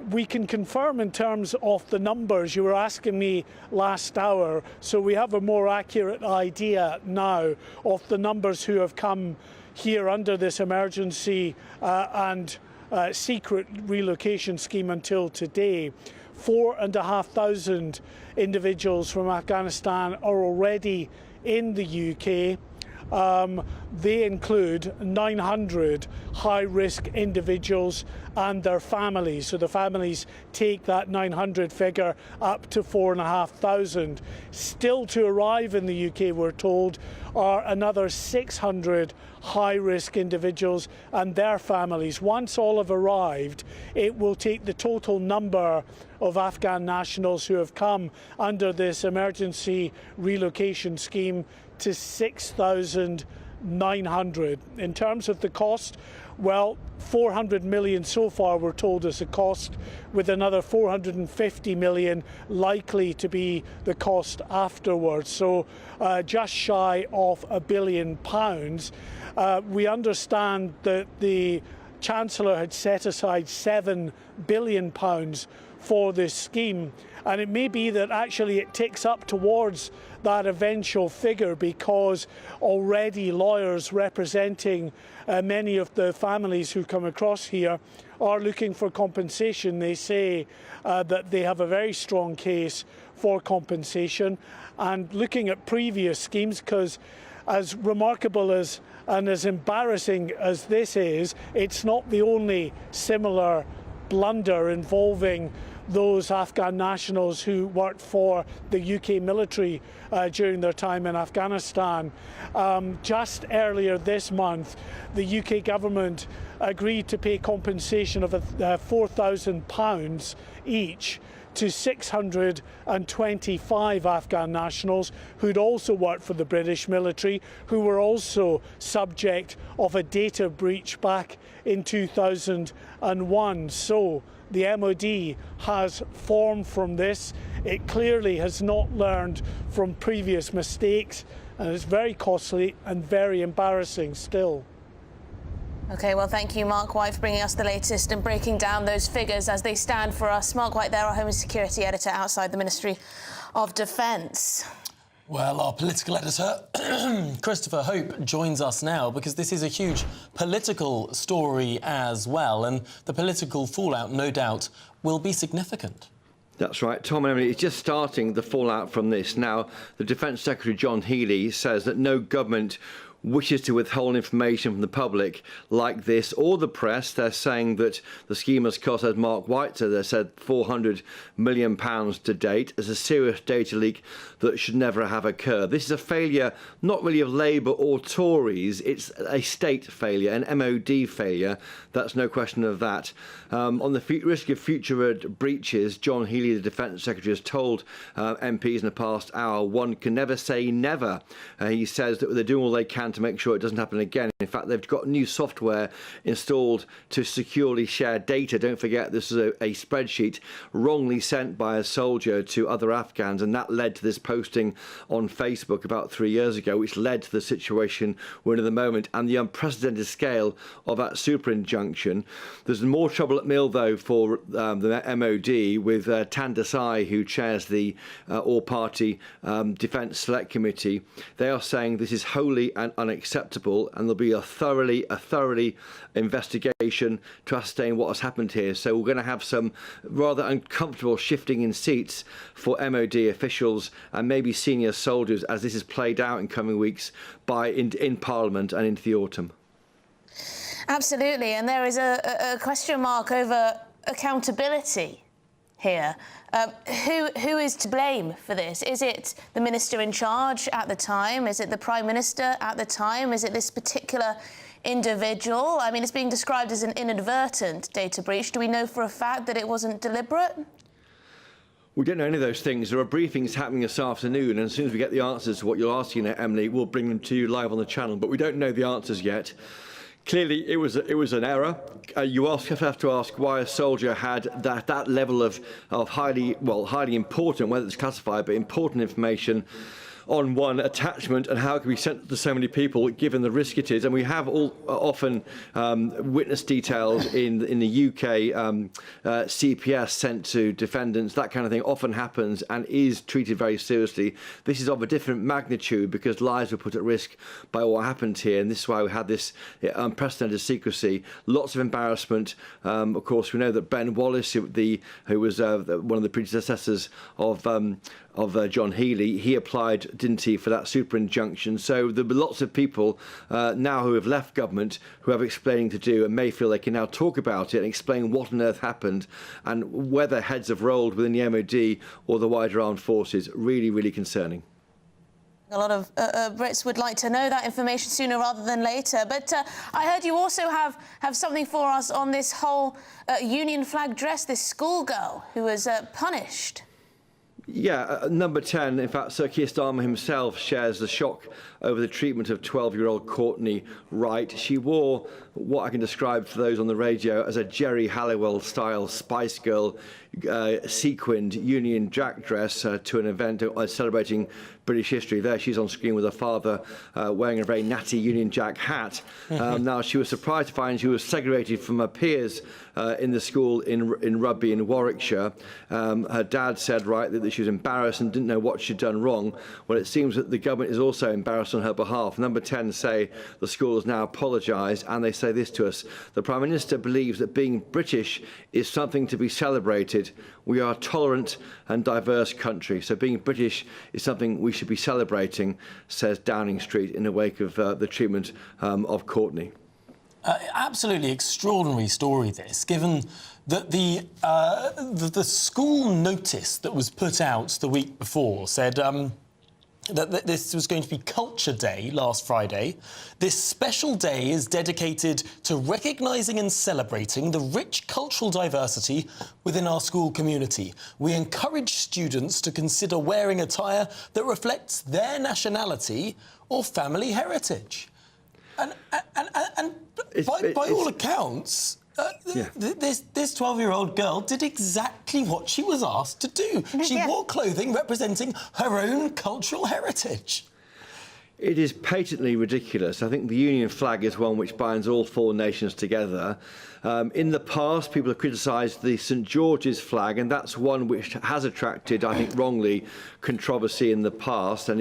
We can confirm in terms of the numbers. You were asking me last hour, so we have a more accurate idea now of the numbers who have come here under this emergency and secret relocation scheme until today. 4,500 individuals from Afghanistan are already in the UK. They include 900 high-risk individuals and their families. So the families take that 900 figure up to 4,500. Still to arrive in the UK, we're told, are another 600 high-risk individuals and their families. Once all have arrived, it will take the total number of Afghan nationals who have come under this emergency relocation scheme to 6,900. In terms of the cost, well, 400 million so far we're told is the cost, with another 450 million likely to be the cost afterwards. So just shy of £1 billion. We understand that the Chancellor had set aside £7 billion for this scheme, and it may be that actually it ticks up towards that eventual figure, because already lawyers representing many of the families who come across here are looking for compensation. They say that they have a very strong case for compensation, and looking at previous schemes, because as remarkable as and as embarrassing as this is, it's not the only similar blunder involving those Afghan nationals who worked for the UK military during their time in Afghanistan. Just earlier this month, the UK government agreed to pay compensation of £4,000 each to 625 Afghan nationals who'd also worked for the British military, who were also subject of a data breach back in 2001. So the MOD has formed from this. It clearly has not learned from previous mistakes, and it's very costly and very embarrassing still. OK, well, thank you, Mark White, for bringing us the latest and breaking down those figures as they stand for us. Mark White there, our Home and Security Editor outside the Ministry of Defence. Well, our political editor, Christopher Hope, joins us now because this is a huge political story as well, and the political fallout, no doubt, will be significant. That's right. Tom and Emily, it's just starting the fallout from this. Now, the Defence Secretary, John Healey, says that no government wishes to withhold information from the public like this or the press. They're saying that the scheme has cost, as Mark White said, they said £400 million to date, as a serious data leak that should never have occurred. This is a failure not really of Labour or Tories, it's a state failure, an MOD failure. That's no question of that. On the risk of future breaches, John Healey, the Defence Secretary, has told MPs in the past hour, one can never say never. He says that they're doing all they can to make sure it doesn't happen again. In fact, they've got new software installed to securely share data. Don't forget, this is a spreadsheet wrongly sent by a soldier to other Afghans, and that led to this posting on Facebook about 3 years ago, which led to the situation we're in at the moment and the unprecedented scale of that super injunction. There's more trouble at mill, though, for the MOD with Tan Desai, who chairs the all-party Defence Select Committee. They are saying this is wholly and unacceptable, and there'll be a thoroughly investigation to ascertain what has happened here. So we're going to have some rather uncomfortable shifting in seats for MOD officials and maybe senior soldiers as this is played out in coming weeks in Parliament and into the autumn. Absolutely, and there is a question mark over accountability here. Who is to blame for this? Is it the minister in charge at the time? Is it the Prime Minister at the time? Is it this particular individual? I mean, it's being described as an inadvertent data breach. Do we know for a fact that it wasn't deliberate? We don't know any of those things. There are briefings happening this afternoon, and as soon as we get the answers to what you're asking, Emily, we'll bring them to you live on the channel, but we don't know the answers yet. Clearly, it was an error. You have to ask why a soldier had that level of highly important, whether it's classified, but important information on one attachment, and how it can be sent to so many people given the risk it is. And we have often witness details in the UK CPS sent to defendants. That kind of thing often happens and is treated very seriously. This is of a different magnitude because lives were put at risk by what happened here, and this is why we had this unprecedented secrecy. Lots of embarrassment. Of course, we know that Ben Wallace, who was one of the predecessors of John Healey, he applied, didn't he, for that super injunction. So there were lots of people now who have left government who have explaining to do and may feel they can now talk about it and explain what on earth happened and whether heads have rolled within the MOD or the wider armed forces. Really, really concerning. A lot of Brits would like to know that information sooner rather than later. But I heard you also have something for us on this whole Union flag dress, this schoolgirl who was punished. Yeah, number 10, in fact, Sir Keir Starmer himself shares the shock over the treatment of 12-year-old Courtney Wright. She wore what I can describe for those on the radio as a Jerry Halliwell-style Spice Girl sequined Union Jack dress to an event celebrating British history. There she's on screen with her father wearing a very natty Union Jack hat. Now, she was surprised to find she was segregated from her peers in the school in Rugby in Warwickshire. Her dad said, that she was embarrassed and didn't know what she'd done wrong. Well, it seems that the government is also embarrassed on her behalf. Number 10 say the school has now apologised, and they say this to us: the Prime Minister believes that being British is something to be celebrated. We are a tolerant and diverse country, so being British is something we should be celebrating, says Downing Street in the wake of the treatment of Courtney. Absolutely extraordinary story, this, given that the school notice that was put out the week before said that this was going to be Culture Day last Friday. This special day is dedicated to recognising and celebrating the rich cultural diversity within our school community. We encourage students to consider wearing attire that reflects their nationality or family heritage. And by all accounts, this 12-year-old girl did exactly what she was asked to do. She wore clothing representing her own cultural heritage. It is patently ridiculous. I think the Union flag is one which binds all four nations together. In the past, people have criticised the St George's flag, and that's one which has attracted, I think, wrongly, controversy in the past, and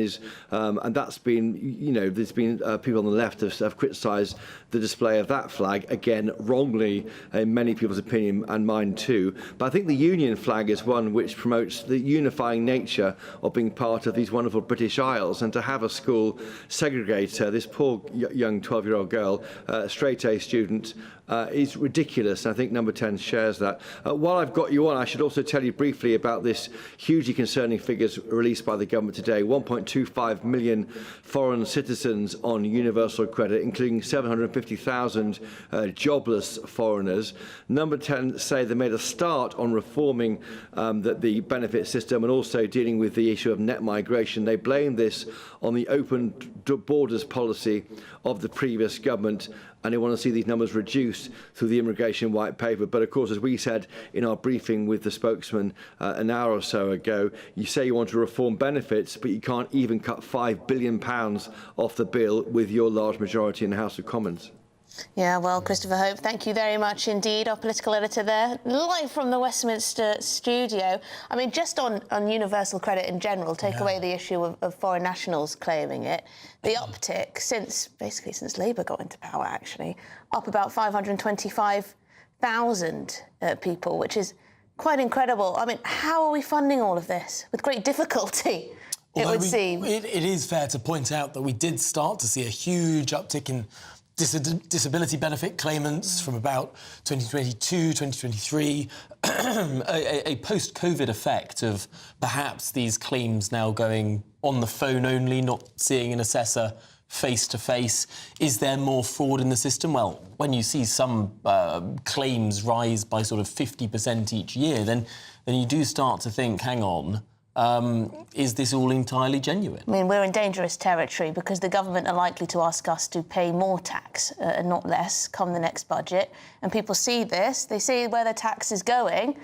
that's been, there's been people on the left have criticised the display of that flag, again, wrongly, in many people's opinion, and mine too. But I think the Union flag is one which promotes the unifying nature of being part of these wonderful British Isles, and to have a school segregate this poor young 12-year-old girl, straight-A student, is ridiculous. ridiculous. And I think number 10 shares that. While I've got you on, I should also tell you briefly about this hugely concerning figures released by the government today. 1.25 million foreign citizens on universal credit, including 750,000 jobless foreigners. Number 10 say they made a start on reforming the benefit system and also dealing with the issue of net migration. They blame this on the open borders policy of the previous government, and they want to see these numbers reduced through the immigration white paper. But of course, as we said in our briefing with the spokesman an hour or so ago, you say you want to reform benefits, but you can't even cut £5 billion off the bill with your large majority in the House of Commons. Yeah, well, Christopher Hope, thank you very much indeed, our political editor there, live from the Westminster studio. I mean, just on universal credit in general, take away the issue of foreign nationals claiming it, the uptick since Labour got into power, actually, up about 525,000 people, which is quite incredible. I mean, how are we funding all of this? With great difficulty, it would seem. It is fair to point out that we did start to see a huge uptick in disability benefit claimants from about 2022, 2023, a post-COVID effect of perhaps these claims now going on the phone only, not seeing an assessor face-to-face. Is there more fraud in the system? Well, when you see some claims rise by sort of 50% each year, then you do start to think, hang on, is this all entirely genuine? I mean, we're in dangerous territory because the government are likely to ask us to pay more tax and not less come the next budget. And people see this, they see where the tax is going,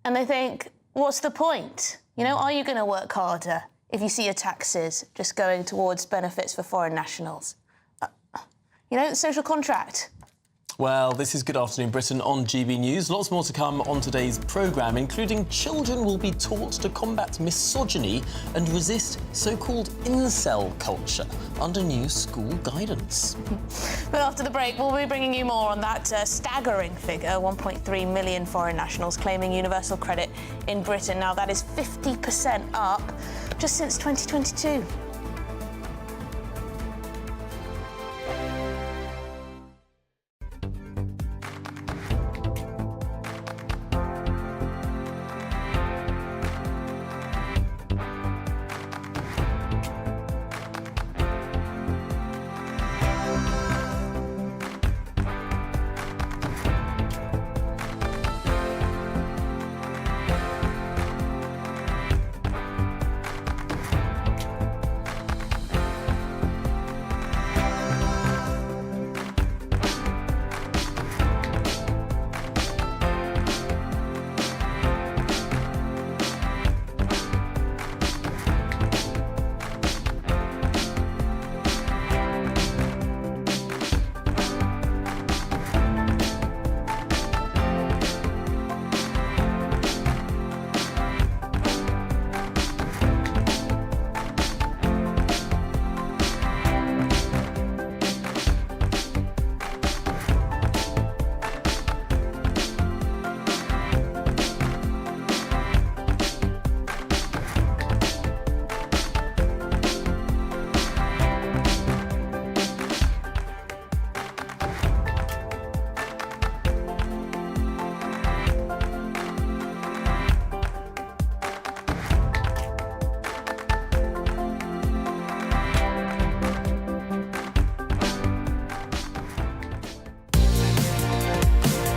and they think, what's the point? You know, are you going to work harder if you see your taxes just going towards benefits for foreign nationals? You know, social contract. Well, this is Good Afternoon Britain on GB News. Lots more to come on today's programme, including children will be taught to combat misogyny and resist so-called incel culture under new school guidance. But after the break, we'll be bringing you more on that staggering figure, 1.3 million foreign nationals claiming universal credit in Britain. Now, that is 50% up just since 2022.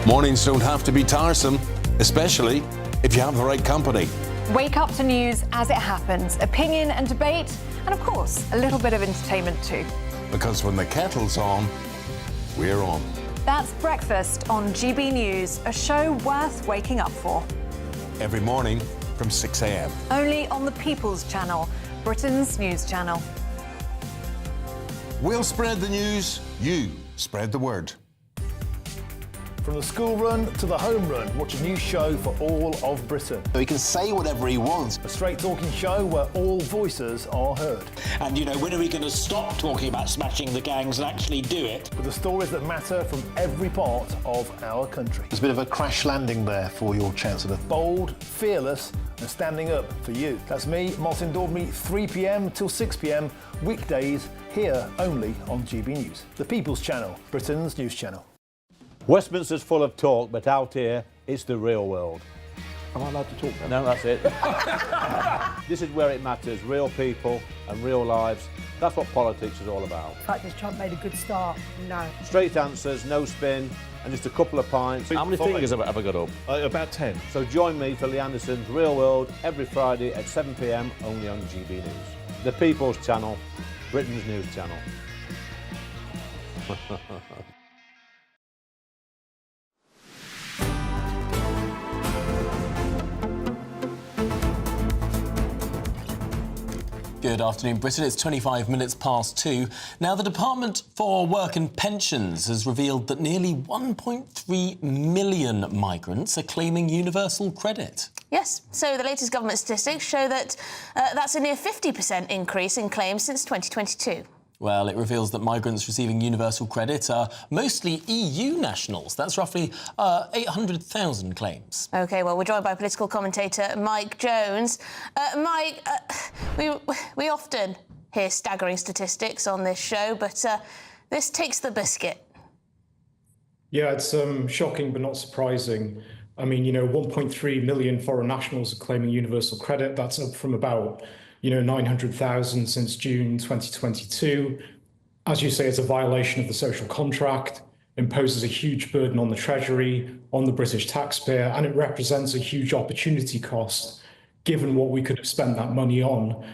Mornings don't have to be tiresome, especially if you have the right company. Wake up to news as it happens, opinion and debate, and of course, a little bit of entertainment too. Because when the kettle's on, we're on. That's Breakfast on GB News, a show worth waking up for. Every morning from 6 a.m. Only on the People's Channel, Britain's news channel. We'll spread the news, you spread the word. From the school run to the home run, watch a new show for all of Britain. He can say whatever he wants. A straight-talking show where all voices are heard. And, you know, when are we going to stop talking about smashing the gangs and actually do it? With the stories that matter from every part of our country. There's a bit of a crash landing there for your Chancellor. Bold, fearless and standing up for you. That's me, Martin Daubney, 3 p.m. till 6 p.m, weekdays, here only on GB News. The People's Channel, Britain's news channel. Westminster's full of talk, but out here, it's the real world. Am I allowed to talk now? No, that's it. This is where it matters, real people and real lives. That's what politics is all about. The fact is Trump made a good start, no. Straight answers, no spin, and just a couple of pints. How many fingers have I got up? About 10. So join me for Lee Anderson's Real World every Friday at 7 p.m, only on GB News. The People's Channel, Britain's news channel. Good afternoon, Britain. It's 25 minutes past 2. Now, the Department for Work and Pensions has revealed that nearly 1.3 million migrants are claiming universal credit. Yes, so the latest government statistics show that that's a near 50% increase in claims since 2022. Well, it reveals that migrants receiving universal credit are mostly EU nationals. That's roughly 800,000 claims. OK, well, we're joined by political commentator Mike Jones. Mike, we often hear staggering statistics on this show, but this takes the biscuit. Yeah, it's shocking but not surprising. I mean, 1.3 million foreign nationals are claiming universal credit. That's up from about 900,000 since June 2022. As you say, it's a violation of the social contract, imposes a huge burden on the Treasury, on the British taxpayer, and it represents a huge opportunity cost, given what we could have spent that money on.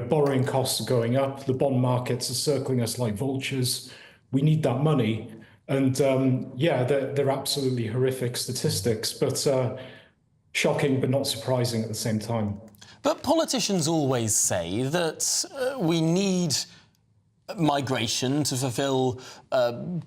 Borrowing costs are going up, the bond markets are circling us like vultures. We need that money. And yeah, they're absolutely horrific statistics, but shocking but not surprising at the same time. But politicians always say that we need migration to fulfil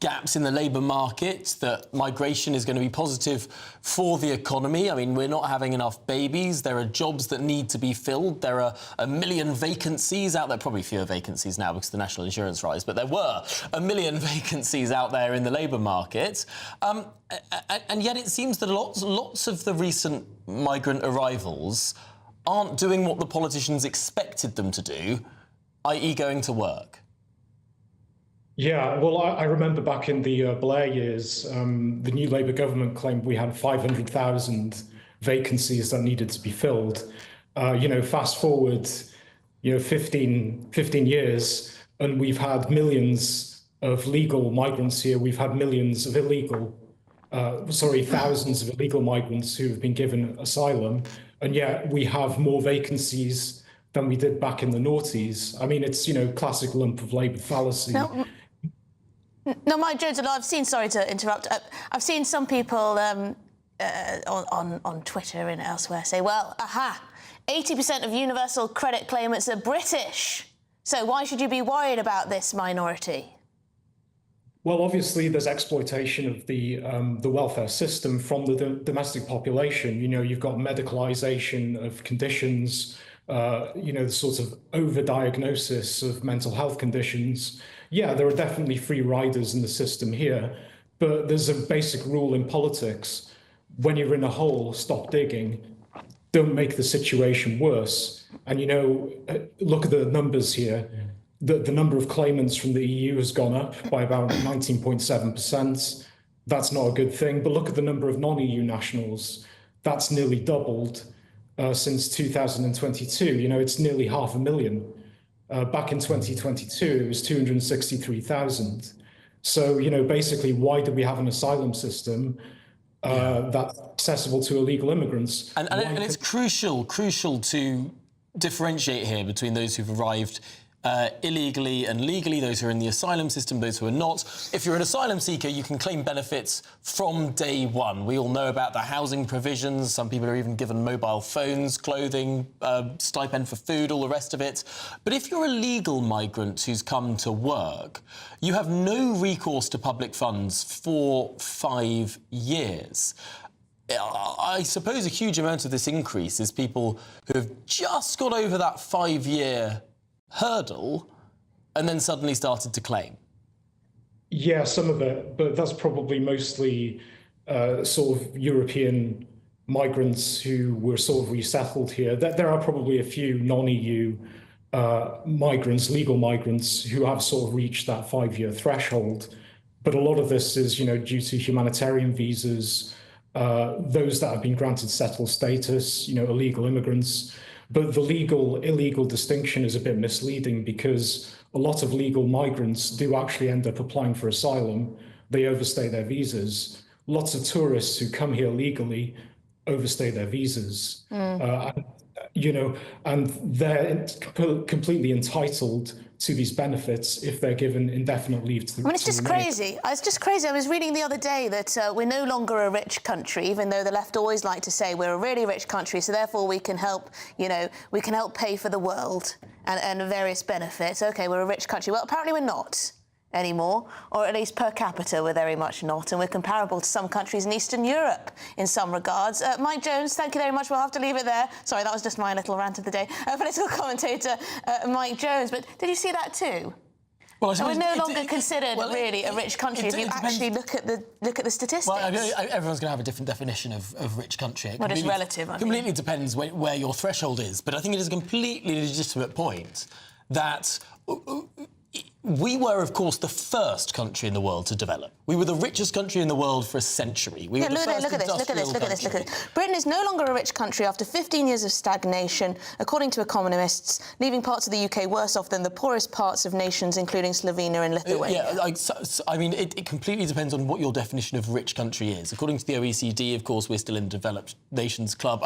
gaps in the labour market, that migration is going to be positive for the economy. I mean, we're not having enough babies. There are jobs that need to be filled. There are 1 million vacancies out there, probably fewer vacancies now because of the national insurance rise, but there were 1 million vacancies out there in the labour market. And yet it seems that lots of the recent migrant arrivals aren't doing what the politicians expected them to do, i.e. going to work. Yeah, well, I remember back in the Blair years, the new Labour government claimed we had 500,000 vacancies that needed to be filled. Fast forward, 15 years, and we've had millions of legal migrants here. We've had millions of thousands of illegal migrants who have been given asylum. And yet we have more vacancies than we did back in the noughties. I mean, it's, classic lump of Labour fallacy. No, Mike Jones, and I've seen, sorry to interrupt, I've seen some people on Twitter and elsewhere say, well, 80% of universal credit claimants are British. So why should you be worried about this minority? Well, obviously, there's exploitation of the welfare system from the domestic population. You've got medicalisation of conditions, the sort of overdiagnosis of mental health conditions. Yeah, there are definitely free riders in the system here, but there's a basic rule in politics. When you're in a hole, stop digging. Don't make the situation worse. And, look at the numbers here. The number of claimants from the EU has gone up by about 19.7%. That's not a good thing. But look at the number of non-EU nationals. That's nearly doubled since 2022. It's nearly 500,000. Back in 2022, it was 263,000. So, basically, why do we have an asylum system that's accessible to illegal immigrants? And it's crucial to differentiate here between those who've arrived illegally and legally, those who are in the asylum system, those who are not. If you're an asylum seeker, you can claim benefits from day one. We all know about the housing provisions. Some people are even given mobile phones, clothing, stipend for food, all the rest of it. But if you're a legal migrant who's come to work, you have no recourse to public funds for 5 years. I suppose a huge amount of this increase is people who have just got over that 5-year hurdle and then suddenly started to claim. Yeah, some of it, but that's probably mostly sort of European migrants who were sort of resettled here. There are probably a few non-EU migrants, legal migrants, who have sort of reached that 5-year threshold. But a lot of this is, due to humanitarian visas, those that have been granted settled status, illegal immigrants. But the illegal distinction is a bit misleading because a lot of legal migrants do actually end up applying for asylum. They overstay their visas. Lots of tourists who come here legally overstay their visas. And they're completely entitled to these benefits if they're given indefinite leave to it's just crazy. It's just crazy. I was reading the other day that we're no longer a rich country, even though the left always like to say we're a really rich country, so therefore we can help, we can help pay for the world and various benefits. OK, we're a rich country. Well, apparently we're not anymore, or at least per capita we're very much not, and we're comparable to some countries in Eastern Europe in some regards. Mike Jones, thank you very much. We'll have to leave it there. Sorry, that was just my little rant of the day. Political commentator Mike Jones. But did you see that too? Well, we're no longer considered really a rich country if you actually look at the statistics. Well, everyone's going to have a different definition of rich country. Well, it's relative. Completely depends where your threshold is. But I think it is a completely legitimate point that we were, of course, the first country in the world to develop. We were the richest country in the world for a century. Look at this. Britain is no longer a rich country after 15 years of stagnation, according to economists, leaving parts of the UK worse off than the poorest parts of nations, including Slovenia and Lithuania. It completely depends on what your definition of rich country is. According to the OECD, of course, we're still in the developed nations club.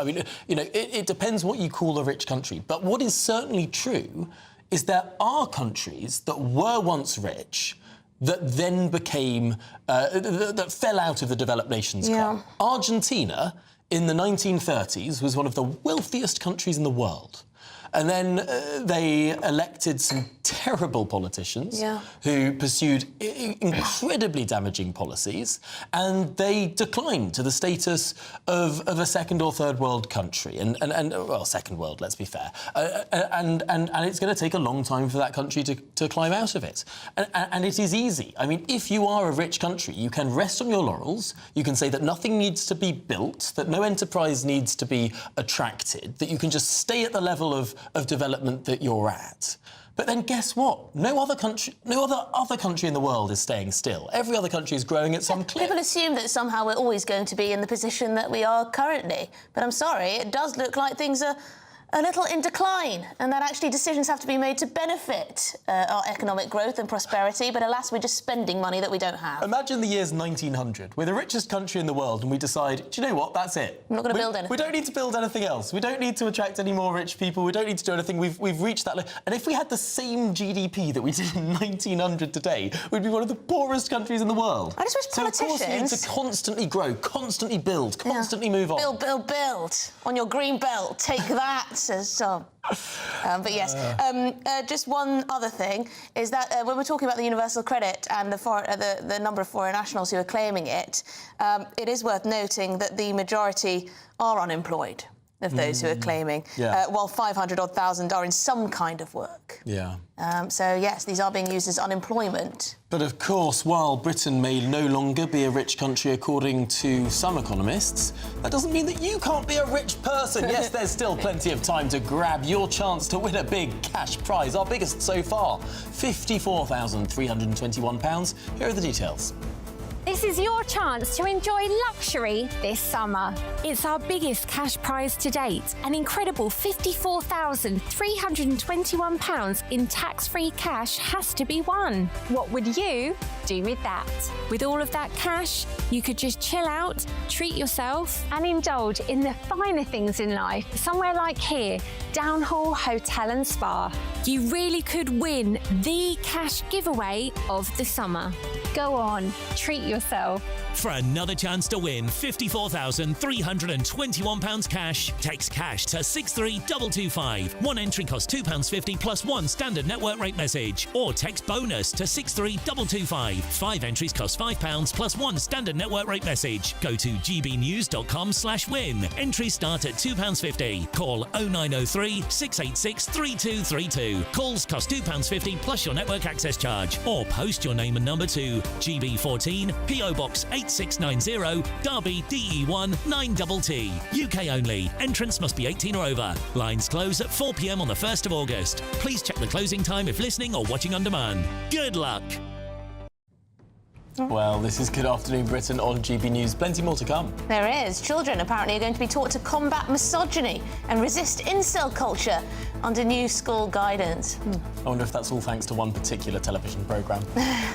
It depends what you call a rich country. But what is certainly true is there are countries that were once rich that then became, that fell out of the developed nations club. Argentina, in the 1930s, was one of the wealthiest countries in the world. And then they elected some terrible politicians who pursued incredibly damaging policies, and they declined to the status of a second or third world country. Well, second world, let's be fair. And it's going to take a long time for that country to climb out of it. And it is easy. I mean, if you are a rich country, you can rest on your laurels. You can say that nothing needs to be built, that no enterprise needs to be attracted, that you can just stay at the level of development that you're at. But then guess what? No other country in the world is staying still. Every other country is growing at some clip. People assume that somehow we're always going to be in the position that we are currently. But I'm sorry, it does look like things are a little in decline, and that actually decisions have to be made to benefit our economic growth and prosperity, but alas, we're just spending money that we don't have. Imagine the year's 1900. We're the richest country in the world, and we decide, do you know what, that's it. I'm not going to build anything. We don't need to build anything else. We don't need to attract any more rich people. We don't need to do anything. We've reached that. And if we had the same GDP that we did in 1900 today, we'd be one of the poorest countries in the world. I just wish politicians... So, of course, we need to constantly grow, constantly build, constantly move on. Build. On your green belt. Take that. But yes, just one other thing is that when we're talking about the universal credit and the number of foreign nationals who are claiming it, it is worth noting that the majority are unemployed of those who are claiming, while 500,000 are in some kind of work. So, yes, these are being used as unemployment. But, of course, while Britain may no longer be a rich country according to some economists, that doesn't mean that you can't be a rich person. Yes, there's still plenty of time to grab your chance to win a big cash prize, our biggest so far, £54,321. Here are the details. This is your chance to enjoy luxury this summer. It's our biggest cash prize to date, an incredible £54,321 in tax-free cash has to be won. What would you do with that? With all of that cash, you could just chill out, treat yourself and indulge in the finer things in life, somewhere like here, Downhall Hotel and Spa. You really could win the cash giveaway of the summer. Go on, treat yourself. For another chance to win £54,321 cash, text cash to 63225. One entry costs £2.50 plus one standard network rate message. Or text bonus to 63225. 5 entries cost £5 plus one standard network rate message. Go to gbnews.com/win. Entries start at £2.50. Call 0903 686 3232. Calls cost £2.50 plus your network access charge. Or post your name and number to GB14 PO Box 8690 Derby DE1 9TT. UK only. Entrance must be 18 or over. Lines close at 4 p.m. on the 1st of August. Please check the closing time if listening or watching on demand. Good luck. Well, this is Good Afternoon Britain on GB News. Plenty more to come. There is. Children apparently are going to be taught to combat misogyny and resist incel culture under new school guidance. I wonder if that's all thanks to one particular television programme.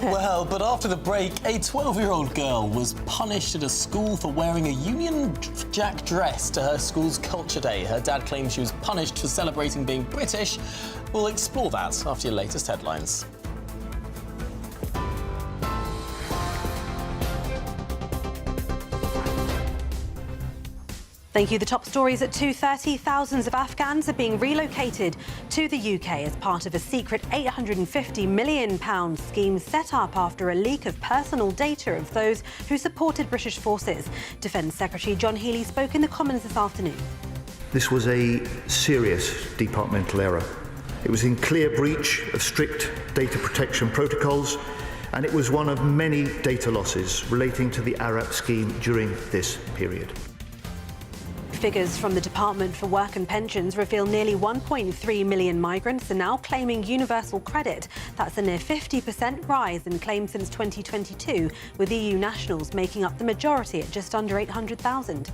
Well, but after the break, a 12-year-old girl was punished at a school for wearing a Union Jack dress to her school's Culture Day. Her dad claims she was punished for celebrating being British. We'll explore that after your latest headlines. Thank you. The top stories at 2:30. Thousands of Afghans are being relocated to the UK as part of a secret £850 million scheme set up after a leak of personal data of those who supported British forces. Defence Secretary John Healey spoke in the Commons this afternoon. This was a serious departmental error. It was in clear breach of strict data protection protocols, and it was one of many data losses relating to the ARAP scheme during this period. Figures from the Department for Work and Pensions reveal nearly 1.3 million migrants are now claiming universal credit. That's a near 50% rise in claims since 2022, with EU nationals making up the majority at just under 800,000.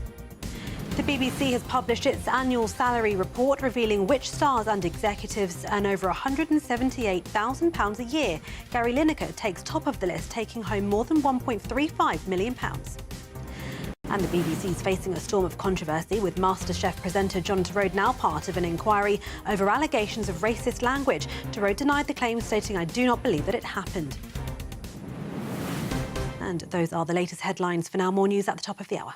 The BBC has published its annual salary report revealing which stars and executives earn over £178,000 a year. Gary Lineker takes top of the list, taking home more than £1.35 million. And the BBC is facing a storm of controversy, with MasterChef presenter John Turode now part of an inquiry over allegations of racist language. Turode denied the claim, stating, "I do not believe that it happened." And those are the latest headlines. For now, more news at the top of the hour.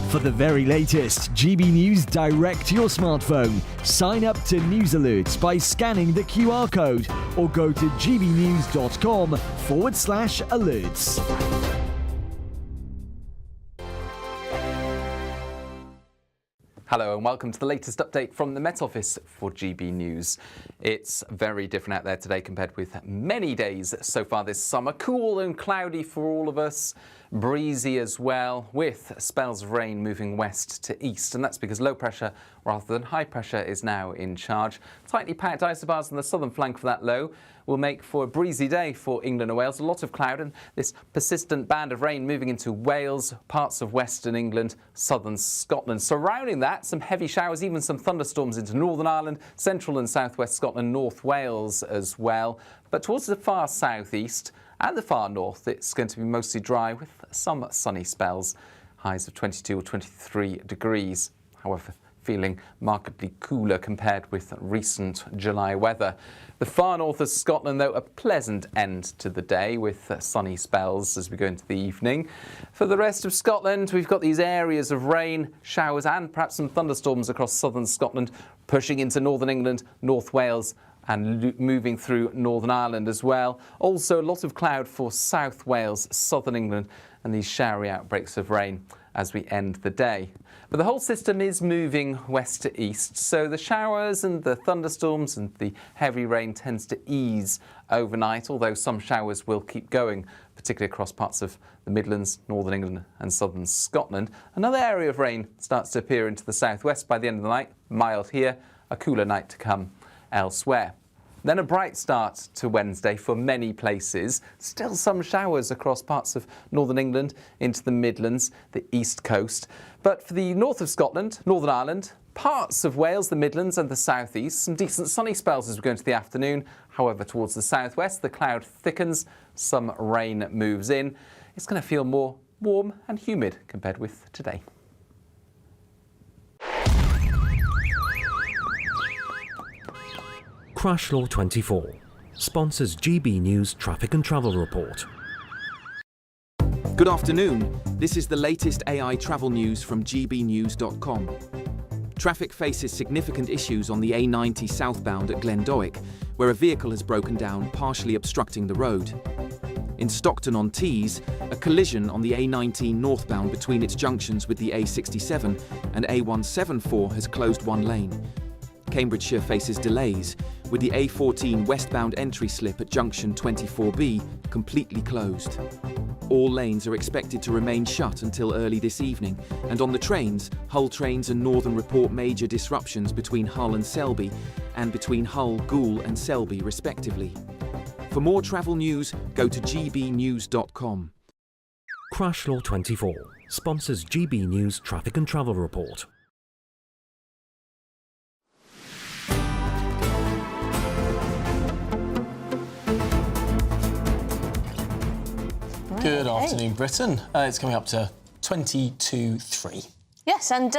For the very latest GB News direct to your smartphone, sign up to News Alerts by scanning the QR code or go to gbnews.com/alerts. Hello and welcome to the latest update from the Met Office for GB News. It's very different out there today compared with many days so far this summer. Cool and cloudy for all of us, breezy as well, with spells of rain moving west to east, and that's because low pressure rather than high pressure is now in charge. Tightly packed isobars on the southern flank for that low will make for a breezy day for England and Wales. A lot of cloud and this persistent band of rain moving into Wales, parts of western England, southern Scotland. Surrounding that, some heavy showers, even some thunderstorms into Northern Ireland, central and southwest Scotland, North Wales as well. But towards the far southeast and the far north, it's going to be mostly dry with some sunny spells. Highs of 22 or 23 degrees. However, feeling markedly cooler compared with recent July weather. The far north of Scotland, though, a pleasant end to the day with sunny spells as we go into the evening. For the rest of Scotland, we've got these areas of rain, showers and perhaps some thunderstorms across southern Scotland, pushing into northern England, North Wales and moving through Northern Ireland as well. Also a lot of cloud for South Wales, southern England, and these showery outbreaks of rain as we end the day. But the whole system is moving west to east, so the showers and the thunderstorms and the heavy rain tends to ease overnight, although some showers will keep going, particularly across parts of the Midlands, Northern England and southern Scotland. Another area of rain starts to appear into the southwest by the end of the night, mild here, a cooler night to come elsewhere. Then a bright start to Wednesday for many places. Still some showers across parts of Northern England into the Midlands, the east coast. But for the north of Scotland, Northern Ireland, parts of Wales, the Midlands and the southeast, some decent sunny spells as we go into the afternoon. However, towards the southwest, the cloud thickens, some rain moves in. It's going to feel more warm and humid compared with today. Crash Law 24 sponsors GB News Traffic and Travel Report. Good afternoon. This is the latest AI travel news from gbnews.com. Traffic faces significant issues on the A90 southbound at Glendowick, where a vehicle has broken down, partially obstructing the road. In Stockton-on-Tees, a collision on the A19 northbound between its junctions with the A67 and A174 has closed one lane. Cambridgeshire faces delays, with the A14 westbound entry slip at junction 24B completely closed. All lanes are expected to remain shut until early this evening, and on the trains, Hull Trains and Northern report major disruptions between Hull and Selby, and between Hull, Goole and Selby respectively. For more travel news, go to gbnews.com. Crash Law 24 sponsors GB News Traffic and Travel Report. Good afternoon, Britain. It's coming up to 22-3. Yes, and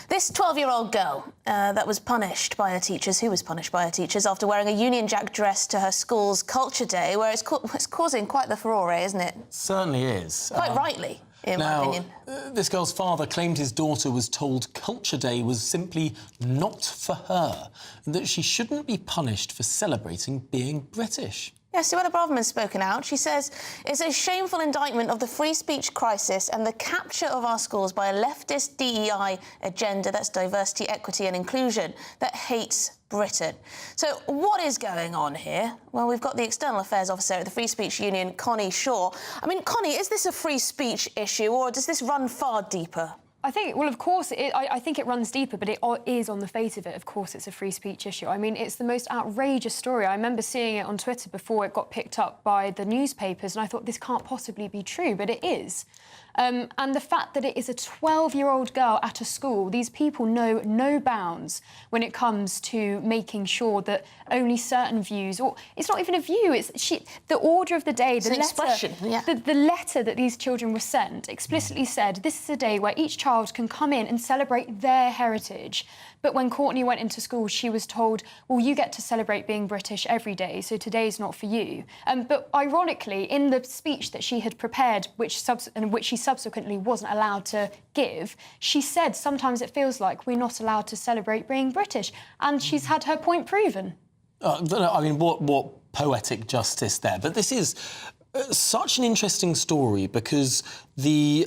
this 12-year-old girl that was punished by her teachers, who was punished by her teachers after wearing a Union Jack dress to her school's Culture Day, where it's causing quite the furore, isn't it? Certainly is. Quite rightly, in my opinion. This girl's father claimed his daughter was told Culture Day was simply not for her, and that she shouldn't be punished for celebrating being British. Yes, Suella Braverman's spoken out. She says it's a shameful indictment of the free speech crisis and the capture of our schools by a leftist DEI agenda that's diversity, equity and inclusion that hates Britain. So what is going on here? Well, we've got the External Affairs Officer at the Free Speech Union, Connie Shaw. I mean, Connie, is this a free speech issue or does this run far deeper? I think, well, of course, I think it runs deeper, but it is, on the face of it, of course, it's a free speech issue. I mean, it's the most outrageous story. I remember seeing it on Twitter before it got picked up by the newspapers, and I thought, this can't possibly be true, but it is. And the fact that it is a 12-year-old girl at a school, these people know no bounds when it comes to making sure that only certain views, or it's not even a view, it's the order of the day, the expression, yeah. The letter that these children were sent explicitly said, this is a day where each child can come in and celebrate their heritage. But when Courtney went into school, she was told, well, you get to celebrate being British every day, so today's not for you. But ironically, in the speech that she had prepared, which she subsequently wasn't allowed to give, she said sometimes it feels like we're not allowed to celebrate being British. And she's had her point proven. I mean, what poetic justice there. But this is such an interesting story because the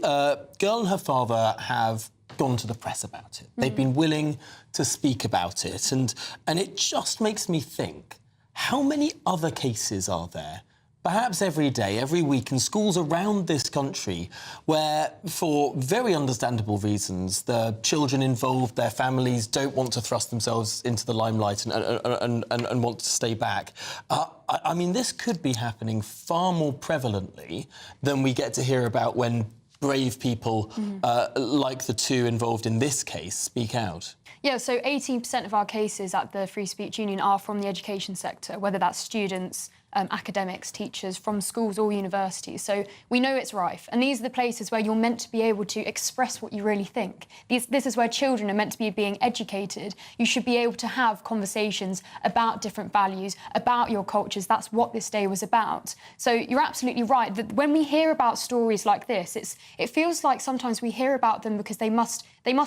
girl and her father have gone to the press about it. They've been willing to speak about it. And it just makes me think, how many other cases are there, perhaps every day, every week, in schools around this country where, for very understandable reasons, the children involved, their families don't want to thrust themselves into the limelight and want to stay back. I mean, this could be happening far more prevalently than we get to hear about when brave people like the two involved in this case speak out. Yeah, so 18% of our cases at the Free Speech Union are from the education sector, whether that's students, academics, teachers, from schools or universities. So we know it's rife. And these are the places where you're meant to be able to express what you really think. This is where children are meant to be being educated. You should be able to have conversations about different values, about your cultures. That's what this day was about. So you're absolutely right that when we hear about stories like this, it feels like sometimes we hear about them because they must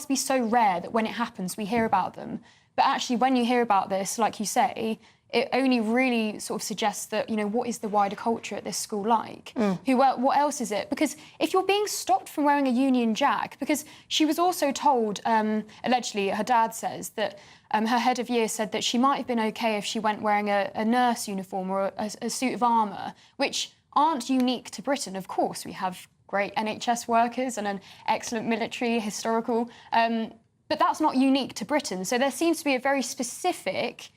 be so rare that when it happens, we hear about them. But actually, when you hear about this, like you say, it only really sort of suggests that, you know, what is the wider culture at this school like? What else is it? Because if you're being stopped from wearing a Union Jack, because she was also told, allegedly, her dad says that her head of year said that she might have been OK if she went wearing a nurse uniform or a suit of armour, which aren't unique to Britain. Of course, we have great NHS workers and an excellent military, historical, but that's not unique to Britain. So there seems to be a very specific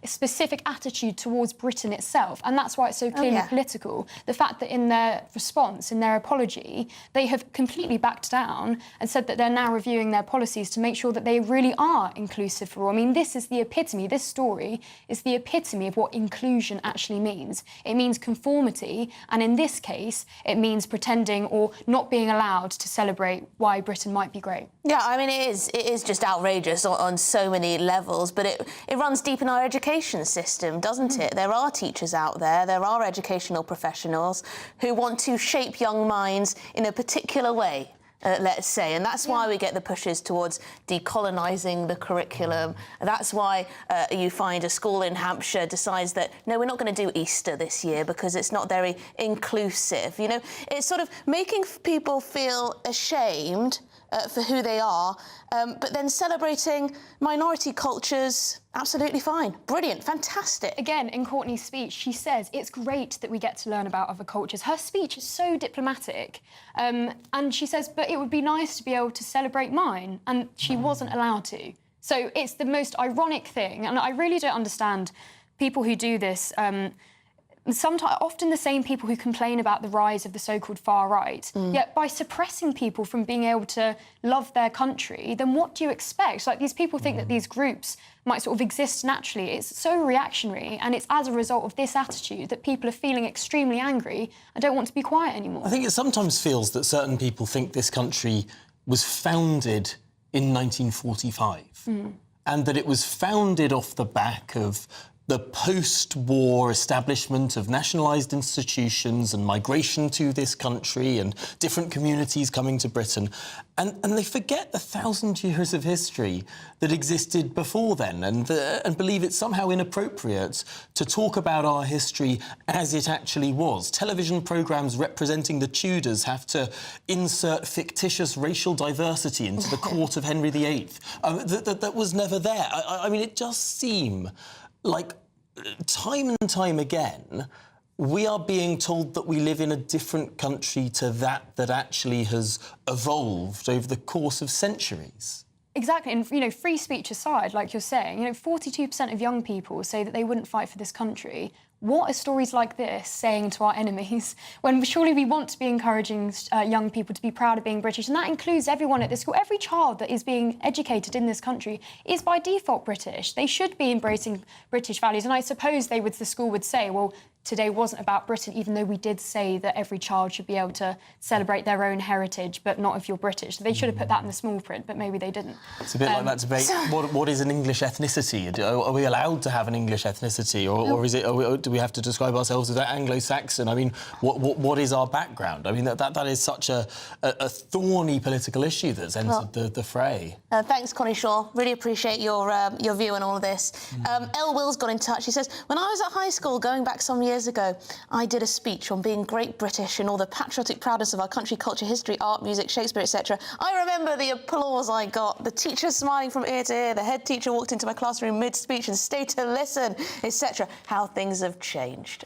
specific attitude towards Britain itself, and that's why it's so clearly political. The fact that in their response, in their apology, they have completely backed down and said that they're now reviewing their policies to make sure that they really are inclusive for all. I mean, this is the epitome, this story is the epitome of what inclusion actually means. It means conformity, and in this case, it means pretending or not being allowed to celebrate why Britain might be great. Yeah, I mean, it is just outrageous on so many levels, but it runs deep in our education system, doesn't it? There are teachers out there, there are educational professionals who want to shape young minds in a particular way, let's say, and that's why we get the pushes towards decolonising the curriculum. That's why you find a school in Hampshire decides that, no, we're not going to do Easter this year because it's not very inclusive. You know, it's sort of making people feel ashamed for who they are, but then celebrating minority cultures, absolutely fine. Brilliant, fantastic. Again, in Courtney's speech, she says it's great that we get to learn about other cultures. Her speech is so diplomatic, and she says, but it would be nice to be able to celebrate mine, and she wasn't allowed to. So it's the most ironic thing, and I really don't understand people who do this, often the same people who complain about the rise of the so-called far right, yet by suppressing people from being able to love their country, then what do you expect? Like, these people think that these groups might sort of exist naturally. It's so reactionary, and it's as a result of this attitude that people are feeling extremely angry and don't want to be quiet anymore. I think it sometimes feels that certain people think this country was founded in 1945 and that it was founded off the back of the post-war establishment of nationalised institutions and migration to this country and different communities coming to Britain. And they forget the 1,000 years of history that existed before then and believe it's somehow inappropriate to talk about our history as it actually was. Television programmes representing the Tudors have to insert fictitious racial diversity into the court of Henry VIII. That was never there. I mean, it just seems like time and time again, we are being told that we live in a different country to that actually has evolved over the course of centuries. Exactly, and, you know, free speech aside, like you're saying, you know, 42% of young people say that they wouldn't fight for this country. What are stories like this saying to our enemies when surely we want to be encouraging young people to be proud of being British? And that includes everyone at this school. Every child that is being educated in this country is by default British. They should be embracing British values. And I suppose the school would say, well, today wasn't about Britain, even though we did say that every child should be able to celebrate their own heritage, but not if you're British. They should have put that in the small print, but maybe they didn't. It's a bit like that debate, what is an English ethnicity? Are we allowed to have an English ethnicity, or is it? Do we have to describe ourselves as Anglo-Saxon? I mean, what is our background? I mean, that is such a thorny political issue that's entered the fray. Thanks, Connie Shaw. Really appreciate your view on all of this. El Will's got in touch. He says, when I was at high school, going back some years ago, I did a speech on being great British and all the patriotic proudness of our country, culture, history, art, music, Shakespeare, etc. I remember the applause I got, the teacher smiling from ear to ear, the head teacher walked into my classroom mid-speech and stayed to listen, etc. How things have changed.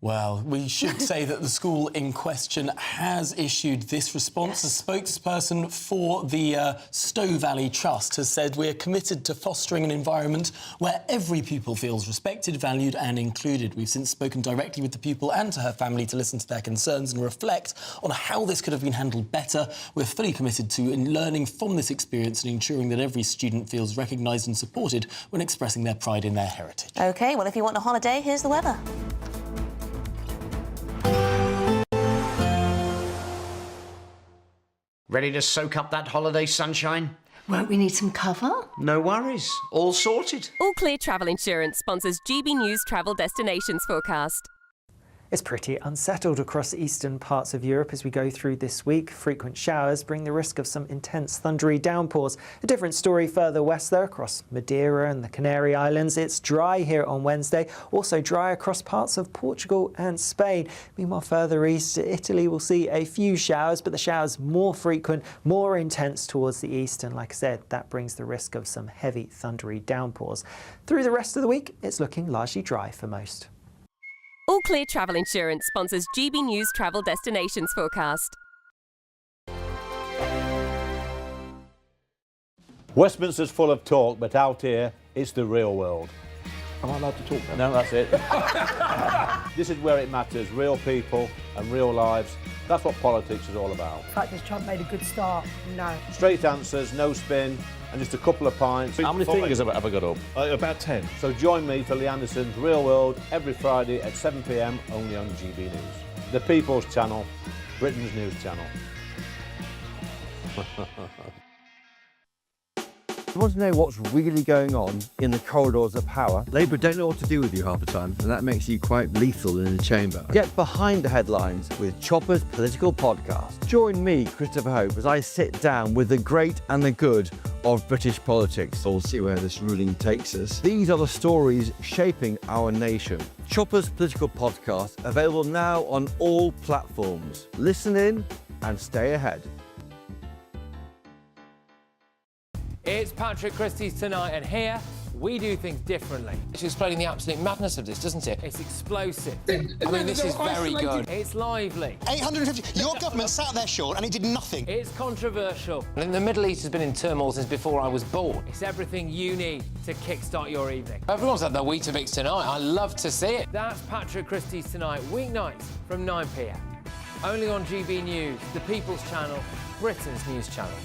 Well, we should say that the school in question has issued this response. Yes. A spokesperson for the Stowe Valley Trust has said, we're committed to fostering an environment where every pupil feels respected, valued and included. We've since spoken directly with the pupil and to her family to listen to their concerns and reflect on how this could have been handled better. We're fully committed to learning from this experience and ensuring that every student feels recognised and supported when expressing their pride in their heritage. OK, well, if you want a holiday, here's the weather. Ready to soak up that holiday sunshine? Won't we need some cover? No worries. All sorted. All Clear Travel Insurance sponsors GB News travel destinations forecast. It's pretty unsettled across the eastern parts of Europe as we go through this week. Frequent showers bring the risk of some intense thundery downpours. A different story further west though, across Madeira and the Canary Islands. It's dry here on Wednesday, also dry across parts of Portugal and Spain. Meanwhile, further east, Italy will see a few showers, but the showers more frequent, more intense towards the east. And like I said, that brings the risk of some heavy thundery downpours. Through the rest of the week, it's looking largely dry for most. All Clear Travel Insurance sponsors GB News travel destinations forecast. Westminster's full of talk, but out here, it's the real world. Am I allowed to talk now? No, that's it. This is where it matters, real people and real lives. That's what politics is all about. The fact that Trump made a good start, no. Straight answers, no spin, and just a couple of pints. How many fingers have I got up? About 10. So join me for Lee Anderson's Real World every Friday at 7 p.m. only on GB News. The People's Channel, Britain's news channel. You want to know what's really going on in the corridors of power? Labour don't know what to do with you half the time, and that makes you quite lethal in the chamber. Get behind the headlines with Chopper's Political Podcast. Join me, Christopher Hope, as I sit down with the great and the good of British politics. We'll see where this ruling takes us. These are the stories shaping our nation. Chopper's Political Podcast, available now on all platforms. Listen in and stay ahead. It's Patrick Christie's Tonight, and here We do things differently. It's explaining the absolute madness of this, doesn't it? It's explosive. I mean, this is very good. It's lively. 850. Your government sat there, Sean, and it did nothing. It's controversial. And the Middle East has been in turmoil since before I was born. It's everything you need to kickstart your evening. Everyone's had their Weetabix tonight. I love to see it. That's Patrick Christie's Tonight, weeknights from 9 p.m. Only on GB News, the People's Channel, Britain's news channel.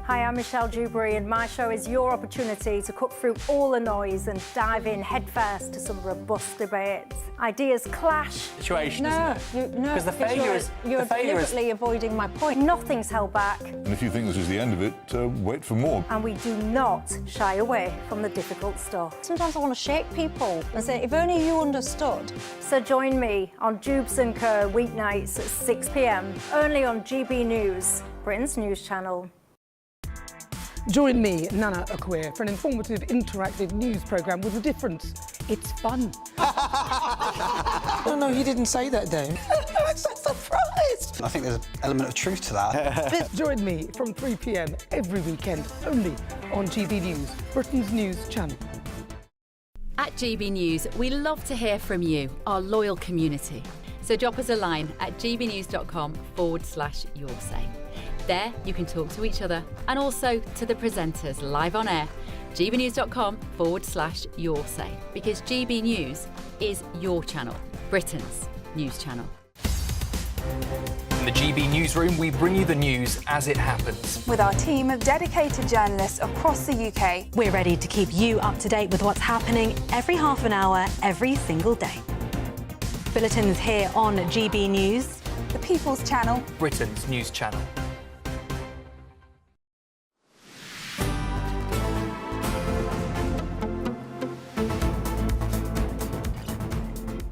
Hi, I'm Michelle Dewberry, and my show is your opportunity to cut through all the noise and dive in headfirst to some robust debates. Ideas clash. Situation, because the failure is you're deliberately avoiding my point. Nothing's held back. And if you think this is the end of it, wait for more. And we do not shy away from the difficult stuff. Sometimes I want to shake people and say, if only you understood. So join me on Jubes & Co. weeknights at 6 p.m. only on GB News, Britain's news channel. Join me, Nana Akweer, for an informative, interactive news programme with a difference. It's fun. No, you didn't say that, Dave. I'm so surprised. I think there's an element of truth to that. Join me from 3 p.m. every weekend, only on GB News, Britain's news channel. At GB News, we love to hear from you, our loyal community. So drop us a line at gbnews.com/yoursay. There, you can talk to each other and also to the presenters live on air. gbnews.com/yoursay, because GB News is your channel, Britain's news channel. In the GB Newsroom, we bring you the news as it happens. With our team of dedicated journalists across the UK. We're ready to keep you up to date with what's happening every half an hour, every single day. Bulletins here on GB News, the People's Channel, Britain's news channel.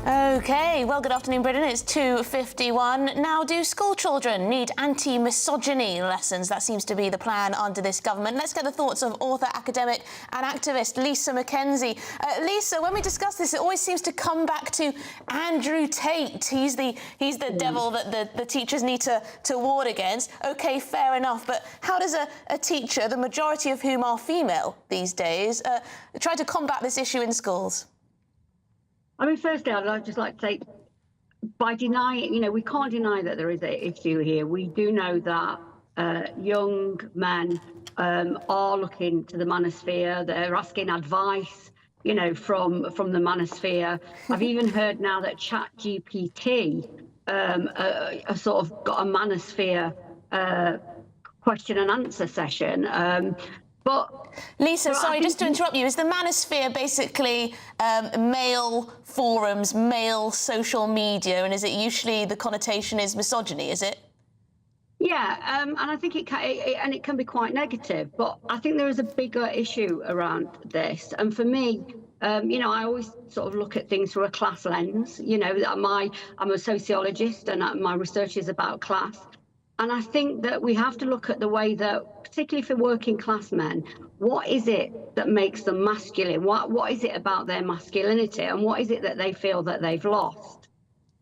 OK, well, good afternoon, Britain. It's 2:51. Now, do school children need anti-misogyny lessons? That seems to be the plan under this government. Let's get the thoughts of author, academic and activist Lisa Mackenzie. Lisa, when we discuss this, it always seems to come back to Andrew Tate. He's the devil that the teachers need to ward against. OK, fair enough. But how does a teacher, the majority of whom are female these days, try to combat this issue in schools? I mean, firstly, I'd just like to say, by denying, we can't deny that there is an issue here. We do know that young men are looking to the manosphere. They're asking advice, from the manosphere. I've even heard now that ChatGPT sort of got a manosphere question and answer session. But Lisa, sorry, just to interrupt you, is the manosphere basically male forums, male social media, and is it usually the connotation is misogyny, is it? Yeah, and I think it can be quite negative, but I think there is a bigger issue around this. And for me, I always sort of look at things through a class lens. I'm a sociologist and my research is about class. And I think that we have to look at the way that, particularly for working class men, what is it that makes them masculine? What is it about their masculinity, and what is it that they feel that they've lost?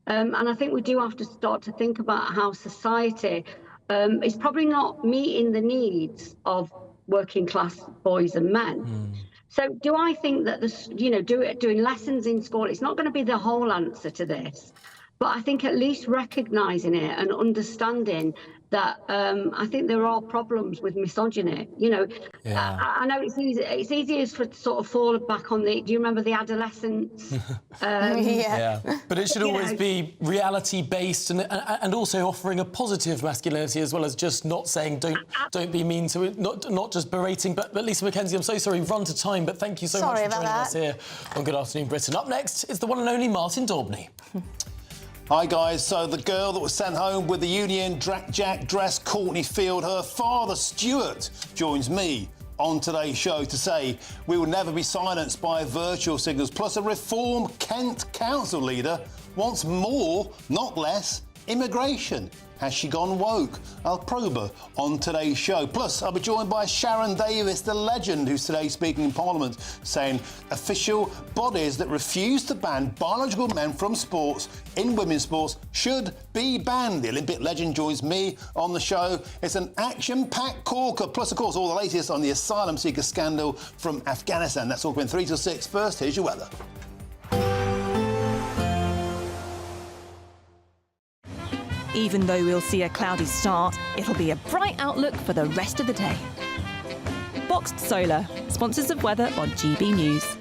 And I think we do have to start to think about how society is probably not meeting the needs of working class boys and men. So do I think that doing lessons in school, it's not going to be the whole answer to this. But I think at least recognising it and understanding that I think there are problems with misogyny. I know it's easy. It's easier to sort of fall back on the. Do you remember the adolescents? Yeah. But it should always be reality-based and also offering a positive masculinity as well as just not saying don't be mean to it, not just berating. But Lisa Mackenzie, I'm so sorry, we've run to time. But thank you so much for joining us here on Good Afternoon Britain. Up next is the one and only Martin Daubney. Hi guys, so the girl that was sent home with the Union Jack dress, Courtney Field, her father Stuart, joins me on today's show to say we will never be silenced by virtual signals. Plus a Reform Kent council leader wants more, not less, Immigration. Has she gone woke? I'll probe her on today's show. Plus, I'll be joined by Sharon Davis, the legend, who's today speaking in Parliament, saying official bodies that refuse to ban biological men from sports in women's sports should be banned. The Olympic legend joins me on the show. It's an action-packed corker. Plus, of course, all the latest on the asylum seeker scandal from Afghanistan. That's all been 3 till 6. First, here's your weather. Even though we'll see a cloudy start, it'll be a bright outlook for the rest of the day. Boxed Solar, sponsors of weather on GB News.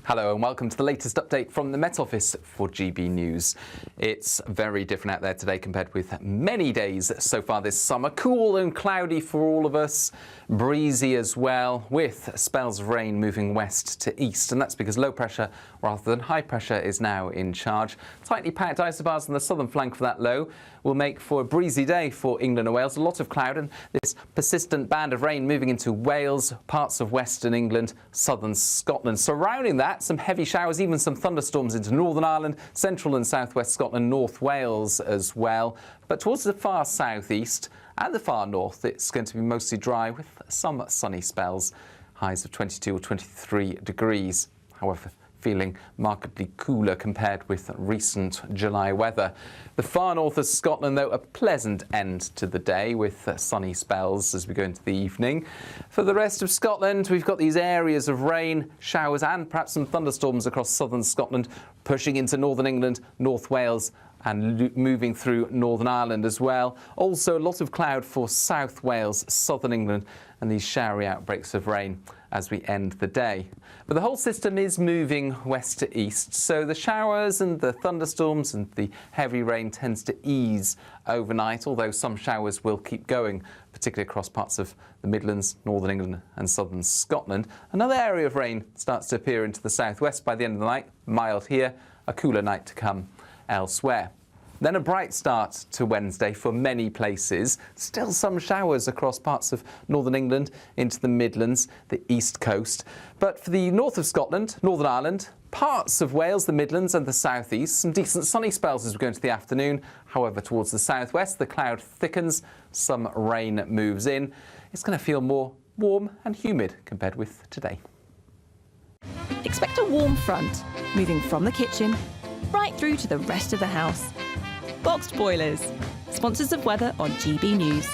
Hello and welcome to the latest update from the Met Office for GB News. It's very different out there today compared with many days so far this summer. Cool and cloudy for all of us, breezy as well, with spells of rain moving west to east, and that's because low pressure rather than high pressure is now in charge. Tightly packed isobars on the southern flank for that low will make for a breezy day for England and Wales. A lot of cloud and this persistent band of rain moving into Wales, parts of western England, southern Scotland. Surrounding that, some heavy showers, even some thunderstorms into Northern Ireland, central and southwest Scotland, North Wales as well. But towards the far southeast and the far north, it's going to be mostly dry with some sunny spells. Highs of 22 or 23 degrees. However, feeling markedly cooler compared with recent July weather. The far north of Scotland, though, a pleasant end to the day with sunny spells as we go into the evening. For the rest of Scotland, we've got these areas of rain, showers and perhaps some thunderstorms across southern Scotland, pushing into northern England, North Wales and moving through Northern Ireland as well. Also a lot of cloud for South Wales, southern England, and these showery outbreaks of rain as we end the day. But the whole system is moving west to east, so the showers and the thunderstorms and the heavy rain tends to ease overnight, although some showers will keep going, particularly across parts of the Midlands, Northern England and southern Scotland. Another area of rain starts to appear into the southwest by the end of the night, mild here, a cooler night to come elsewhere. Then a bright start to Wednesday for many places. Still some showers across parts of northern England into the Midlands, the east coast. But for the north of Scotland, Northern Ireland, parts of Wales, the Midlands and the southeast, some decent sunny spells as we go into the afternoon. However, towards the southwest, the cloud thickens, some rain moves in. It's going to feel more warm and humid compared with today. Expect a warm front, moving from the kitchen right through to the rest of the house. Boxed Boilers, sponsors of weather on GB News.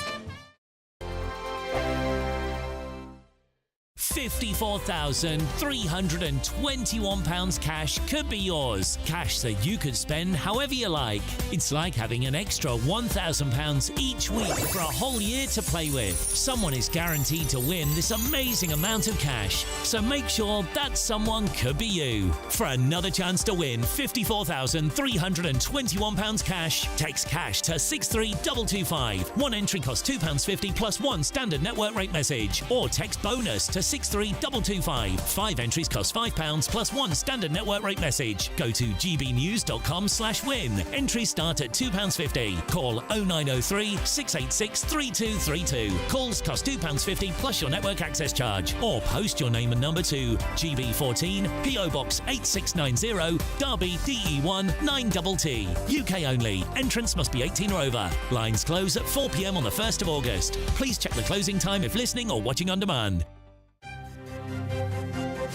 £54,321 cash could be yours. Cash that you could spend however you like. It's like having an extra £1,000 each week for a whole year to play with. Someone is guaranteed to win this amazing amount of cash. So make sure that someone could be you. For another chance to win £54,321 cash, text cash to 63225. One entry costs £2.50 plus one standard network rate message. Or text bonus to 63225. 5 entries cost £5 plus one standard network rate message. Go to gbnews.com/win. Entries start at £2.50. Call 0903 686 3232. Calls cost £2.50 plus your network access charge. Or post your name and number to GB14 PO Box 8690 Derby DE1 9TT. UK only. Entrance must be 18 or over. Lines close at 4 p.m. on the 1st of August. Please check the closing time if listening or watching on demand.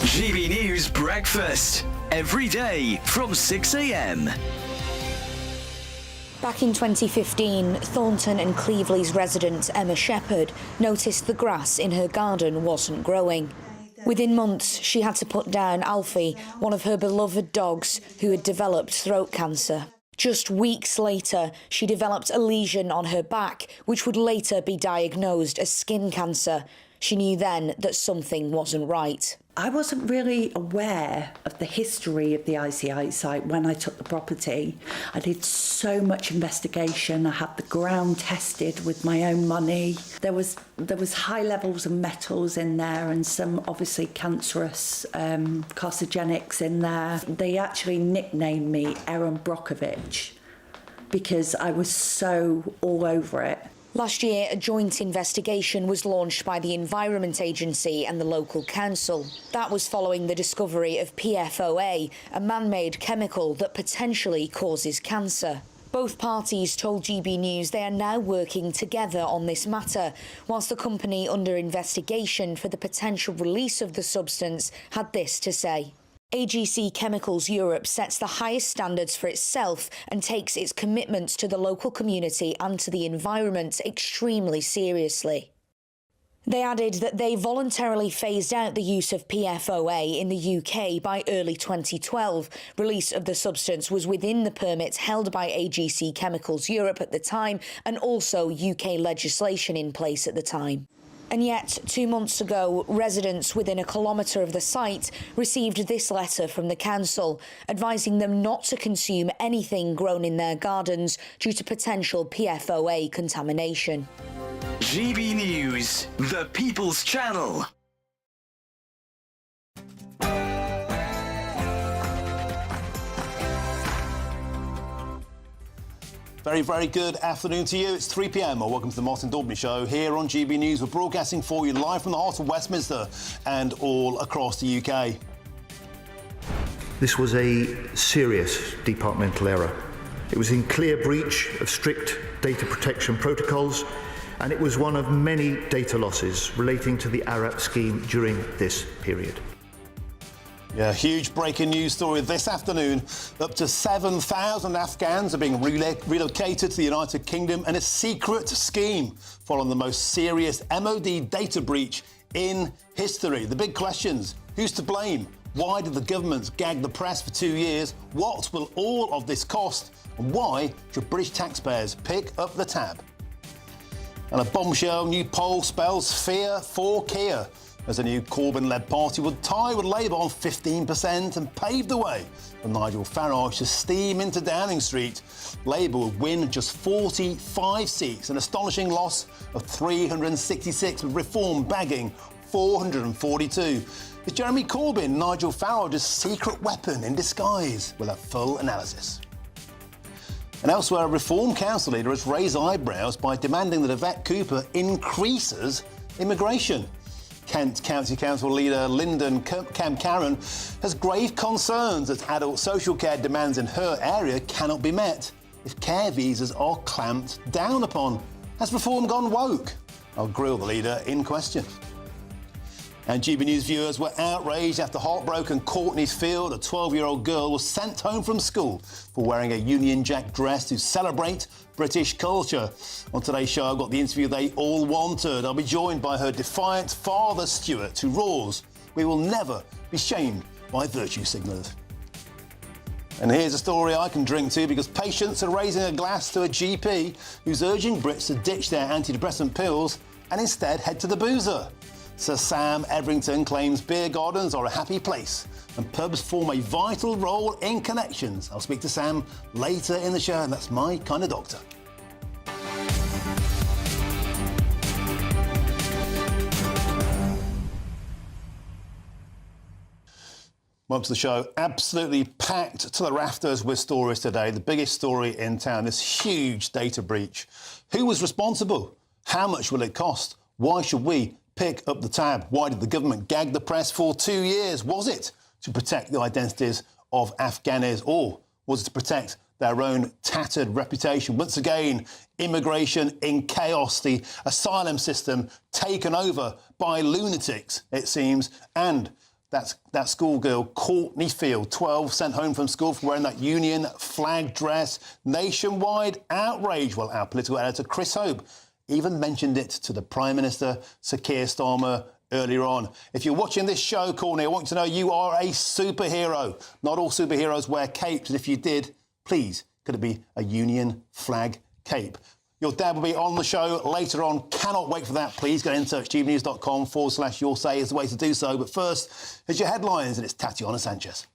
GB News Breakfast. Every day from 6 a.m. Back in 2015, Thornton and Cleveley's resident Emma Shepherd noticed the grass in her garden wasn't growing. Within months, she had to put down Alfie, one of her beloved dogs who had developed throat cancer. Just weeks later, she developed a lesion on her back, which would later be diagnosed as skin cancer. She knew then that something wasn't right. I wasn't really aware of the history of the ICI site when I took the property. I did so much investigation. I had the ground tested with my own money. There was high levels of metals in there and some obviously cancerous carcinogenics in there. They actually nicknamed me Erin Brockovich because I was so all over it. Last year, a joint investigation was launched by the Environment Agency and the local council. That was following the discovery of PFOA, a man-made chemical that potentially causes cancer. Both parties told GB News they are now working together on this matter, whilst the company under investigation for the potential release of the substance had this to say. AGC Chemicals Europe sets the highest standards for itself and takes its commitments to the local community and to the environment extremely seriously. They added that they voluntarily phased out the use of PFOA in the UK by early 2012. Release of the substance was within the permits held by AGC Chemicals Europe at the time, and also UK legislation in place at the time. And yet, 2 months ago, residents within a kilometre of the site received this letter from the council, advising them not to consume anything grown in their gardens due to potential PFOA contamination. GB News, the People's Channel. Very, very good afternoon to you. It's 3 p.m. Welcome to the Martin Daubney Show here on GB News. We're broadcasting for you live from the heart of Westminster and all across the UK. This was a serious departmental error. It was in clear breach of strict data protection protocols, and it was one of many data losses relating to the ARAP scheme during this period. Yeah, huge breaking news story this afternoon. Up to 7,000 Afghans are being relocated to the United Kingdom in a secret scheme following the most serious MOD data breach in history. The big questions: who's to blame? Why did the government gag the press for 2 years? What will all of this cost? And why should British taxpayers pick up the tab? And a bombshell new poll spells fear for Keir, as a new Corbyn-led party would tie with Labour on 15% and pave the way for Nigel Farage to steam into Downing Street. Labour would win just 45 seats, an astonishing loss of 366, with Reform bagging 442. Is Jeremy Corbyn Nigel Farage's secret weapon in disguise? We'll have full analysis. And elsewhere, a Reform Council leader has raised eyebrows by demanding that Yvette Cooper increases immigration. Kent County Council leader Lyndon Camcaran has grave concerns that adult social care demands in her area cannot be met if care visas are clamped down upon. Has Reform gone woke? I'll grill the leader in question. And GB News viewers were outraged after heartbroken Courtney Field, a 12-year-old girl, was sent home from school for wearing a Union Jack dress to celebrate British culture. On today's show, I've got the interview they all wanted. I'll be joined by her defiant father, Stuart, who roars, "We will never be shamed by virtue signallers." And here's a story I can drink to, because patients are raising a glass to a GP who's urging Brits to ditch their antidepressant pills and instead head to the boozer. Sir Sam Everington claims beer gardens are a happy place and pubs form a vital role in connections. I'll speak to Sam later in the show, and that's my kind of doctor. Welcome to the show. Absolutely packed to the rafters with stories today. The biggest story in town, this huge data breach. Who was responsible? How much will it cost? Why should we pick up the tab? Why did the government gag the press for 2 years? Was it to protect the identities of Afghans, or was it to protect their own tattered reputation? Once again, immigration in chaos, the asylum system taken over by lunatics, it seems, and that schoolgirl, Courtney Field, 12, sent home from school for wearing that Union flag dress. Nationwide outrage. Well, our political editor, Chris Hope, even mentioned it to the Prime Minister, Sir Keir Starmer, earlier on. If you're watching this show, Courtney, I want you to know you are a superhero. Not all superheroes wear capes, and if you did, please, could it be a Union flag cape? Your dad will be on the show later on. Cannot wait for that. Please get in touch. gbnews.com/your say is the way to do so. But first, here's your headlines, and it's Tatiana Sanchez.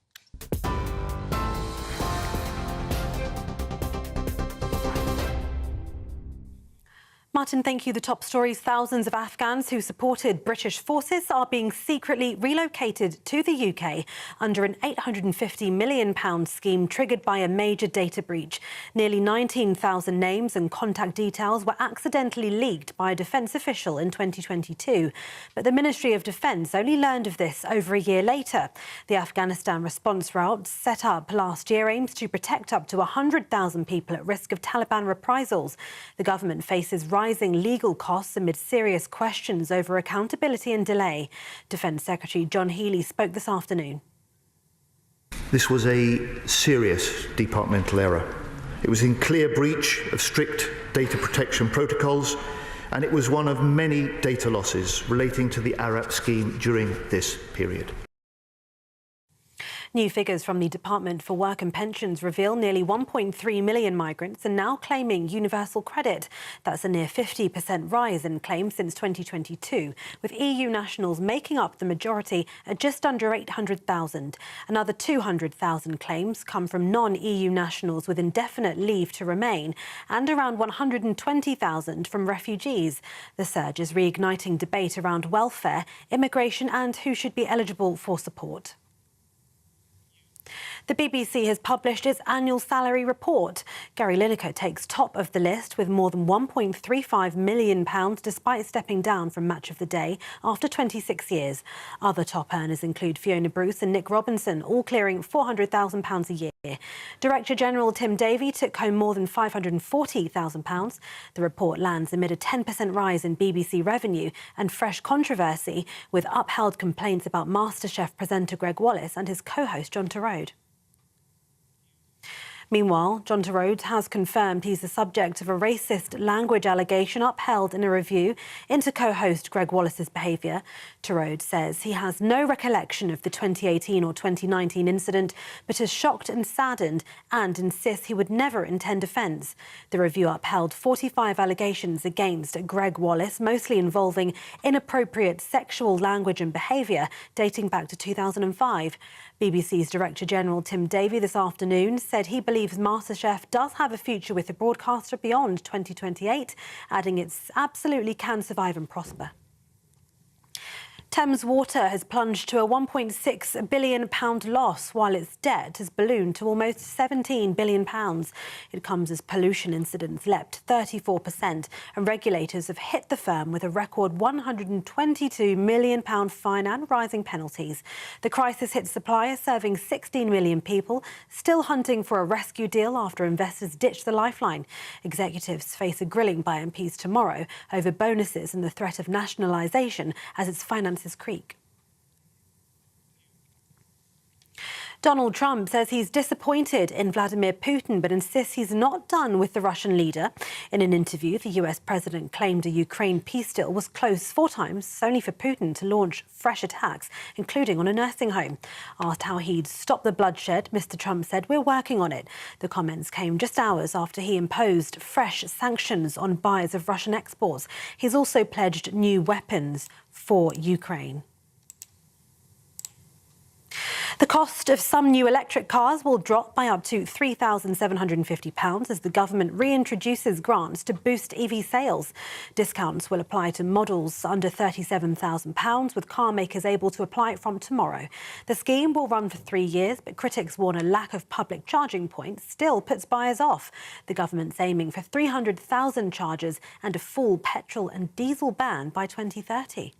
Martin, thank you. The top stories: thousands of Afghans who supported British forces are being secretly relocated to the UK under an £850 million scheme triggered by a major data breach. Nearly 19,000 names and contact details were accidentally leaked by a defence official in 2022. But the Ministry of Defence only learned of this over a year later. The Afghanistan response route, set up last year, aims to protect up to 100,000 people at risk of Taliban reprisals. The government faces rising legal costs amid serious questions over accountability and delay. Defence Secretary John Healey spoke this afternoon. This was a serious departmental error. It was in clear breach of strict data protection protocols, and it was one of many data losses relating to the ARAP scheme during this period. New figures from the Department for Work and Pensions reveal nearly 1.3 million migrants are now claiming universal credit. That's a near 50% rise in claims since 2022, with EU nationals making up the majority at just under 800,000. Another 200,000 claims come from non-EU nationals with indefinite leave to remain, and around 120,000 from refugees. The surge is reigniting debate around welfare, immigration and who should be eligible for support. The BBC has published its annual salary report. Gary Lineker takes top of the list with more than £1.35 million despite stepping down from Match of the Day after 26 years. Other top earners include Fiona Bruce and Nick Robinson, all clearing £400,000 a year. Director General Tim Davie took home more than £540,000. The report lands amid a 10% rise in BBC revenue and fresh controversy with upheld complaints about MasterChef presenter Greg Wallace and his co-host John Turode. Meanwhile, John Turode has confirmed he's the subject of a racist language allegation upheld in a review into co-host Greg Wallace's behaviour. Turode says he has no recollection of the 2018 or 2019 incident, but is shocked and saddened and insists he would never intend offence. The review upheld 45 allegations against Greg Wallace, mostly involving inappropriate sexual language and behaviour dating back to 2005. BBC's Director General Tim Davie this afternoon said he believes MasterChef does have a future with the broadcaster beyond 2028, adding it absolutely can survive and prosper. Thames Water has plunged to a £1.6 billion loss, while its debt has ballooned to almost £17 billion. It comes as pollution incidents leapt 34%, and regulators have hit the firm with a record £122 million fine and rising penalties. The crisis hit suppliers serving 16 million people, still hunting for a rescue deal after investors ditched the lifeline. Executives face a grilling by MPs tomorrow over bonuses and the threat of nationalisation as its finances creak. Donald Trump says he's disappointed in Vladimir Putin, but insists he's not done with the Russian leader. In an interview, the US president claimed a Ukraine peace deal was close 4 times, only for Putin to launch fresh attacks, including on a nursing home. Asked how he'd stop the bloodshed, Mr. Trump said, "We're working on it." The comments came just hours after he imposed fresh sanctions on buyers of Russian exports. He's also pledged new weapons for Ukraine. The cost of some new electric cars will drop by up to £3,750 as the government reintroduces grants to boost EV sales. Discounts will apply to models under £37,000, with car makers able to apply it from tomorrow. The scheme will run for 3 years, but critics warn a lack of public charging points still puts buyers off. The government's aiming for 300,000 chargers and a full petrol and diesel ban by 2030.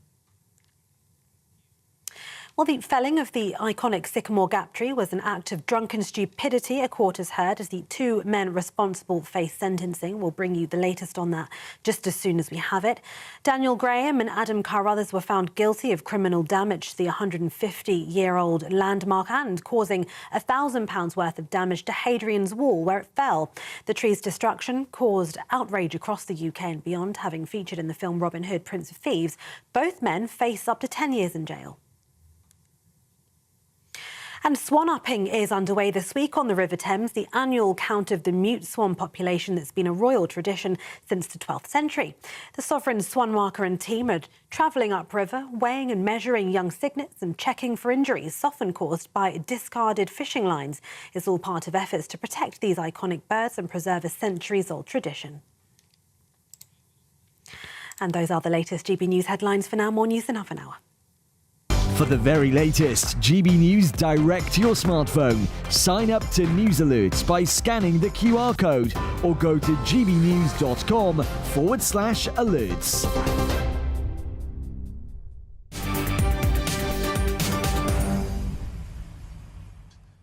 Well, the felling of the iconic Sycamore Gap tree was an act of drunken stupidity, a court has heard, as the 2 men responsible face sentencing. We'll bring you the latest on that just as soon as we have it. Daniel Graham and Adam Carruthers were found guilty of criminal damage to the 150-year-old landmark and causing £1,000 worth of damage to Hadrian's Wall, where it fell. The tree's destruction caused outrage across the UK and beyond, having featured in the film Robin Hood, Prince of Thieves. Both men face up to 10 years in jail. And swan-upping is underway this week on the River Thames, the annual count of the mute swan population that's been a royal tradition since the 12th century. The Sovereign Swan Marker and team are travelling upriver, weighing and measuring young cygnets and checking for injuries often caused by discarded fishing lines. It's all part of efforts to protect these iconic birds and preserve a centuries-old tradition. And those are the latest GB News headlines. For now, more news in half an hour. For the very latest GB News direct to your smartphone, sign up to News Alerts by scanning the QR code or go to gbnews.com/alerts.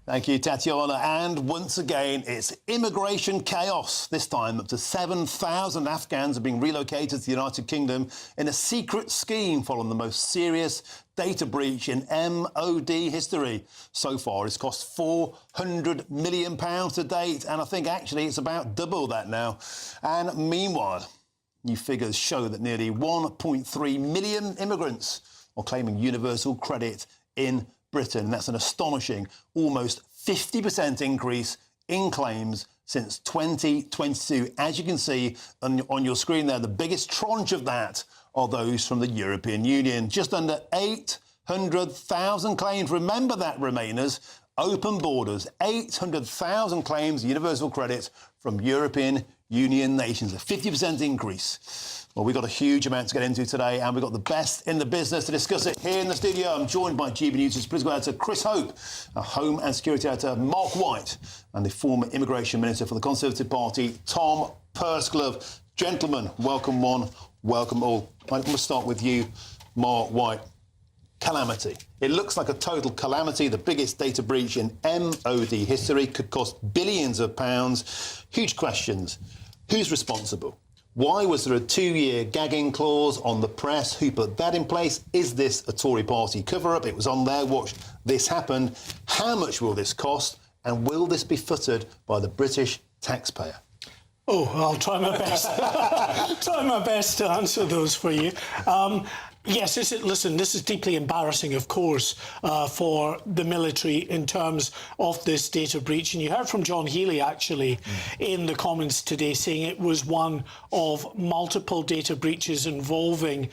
Thank you, Tatiana. And once again, it's immigration chaos. This time, up to 7,000 Afghans are being relocated to the United Kingdom in a secret scheme following the most serious data breach in MOD history. So far, it's cost £400 million to date, and I think actually it's about double that now. And meanwhile, new figures show that nearly 1.3 million immigrants are claiming universal credit in Britain. That's an astonishing almost 50% increase in claims since 2022. As you can see on your screen there, the biggest tranche of that are those from the European Union. Just under 800,000 claims. Remember that, Remainers. Open borders, 800,000 claims, universal credit from European Union nations, a 50% increase. Well, we've got a huge amount to get into today, and we've got the best in the business to discuss it here in the studio. I'm joined by GB News' political editor Chris Hope, our Home and Security editor Mark White, and the former Immigration Minister for the Conservative Party, Tom Pursglove. Gentlemen, welcome one, welcome all. I'm going to start with you, Mark White. Calamity. It looks like a total calamity. The biggest data breach in MOD history, could cost billions of pounds. Huge questions. Who's responsible? Why was there a 2-year gagging clause on the press? Who put that in place? Is this a Tory party cover-up? It was on their watch. This happened. How much will this cost? And will this be footed by the British taxpayer? Oh, I'll try my best. Try my best to answer those for you. Yes, this is deeply embarrassing, of course, for the military in terms of this data breach. And you heard from John Healey, actually, in the comments today, saying it was one of multiple data breaches involving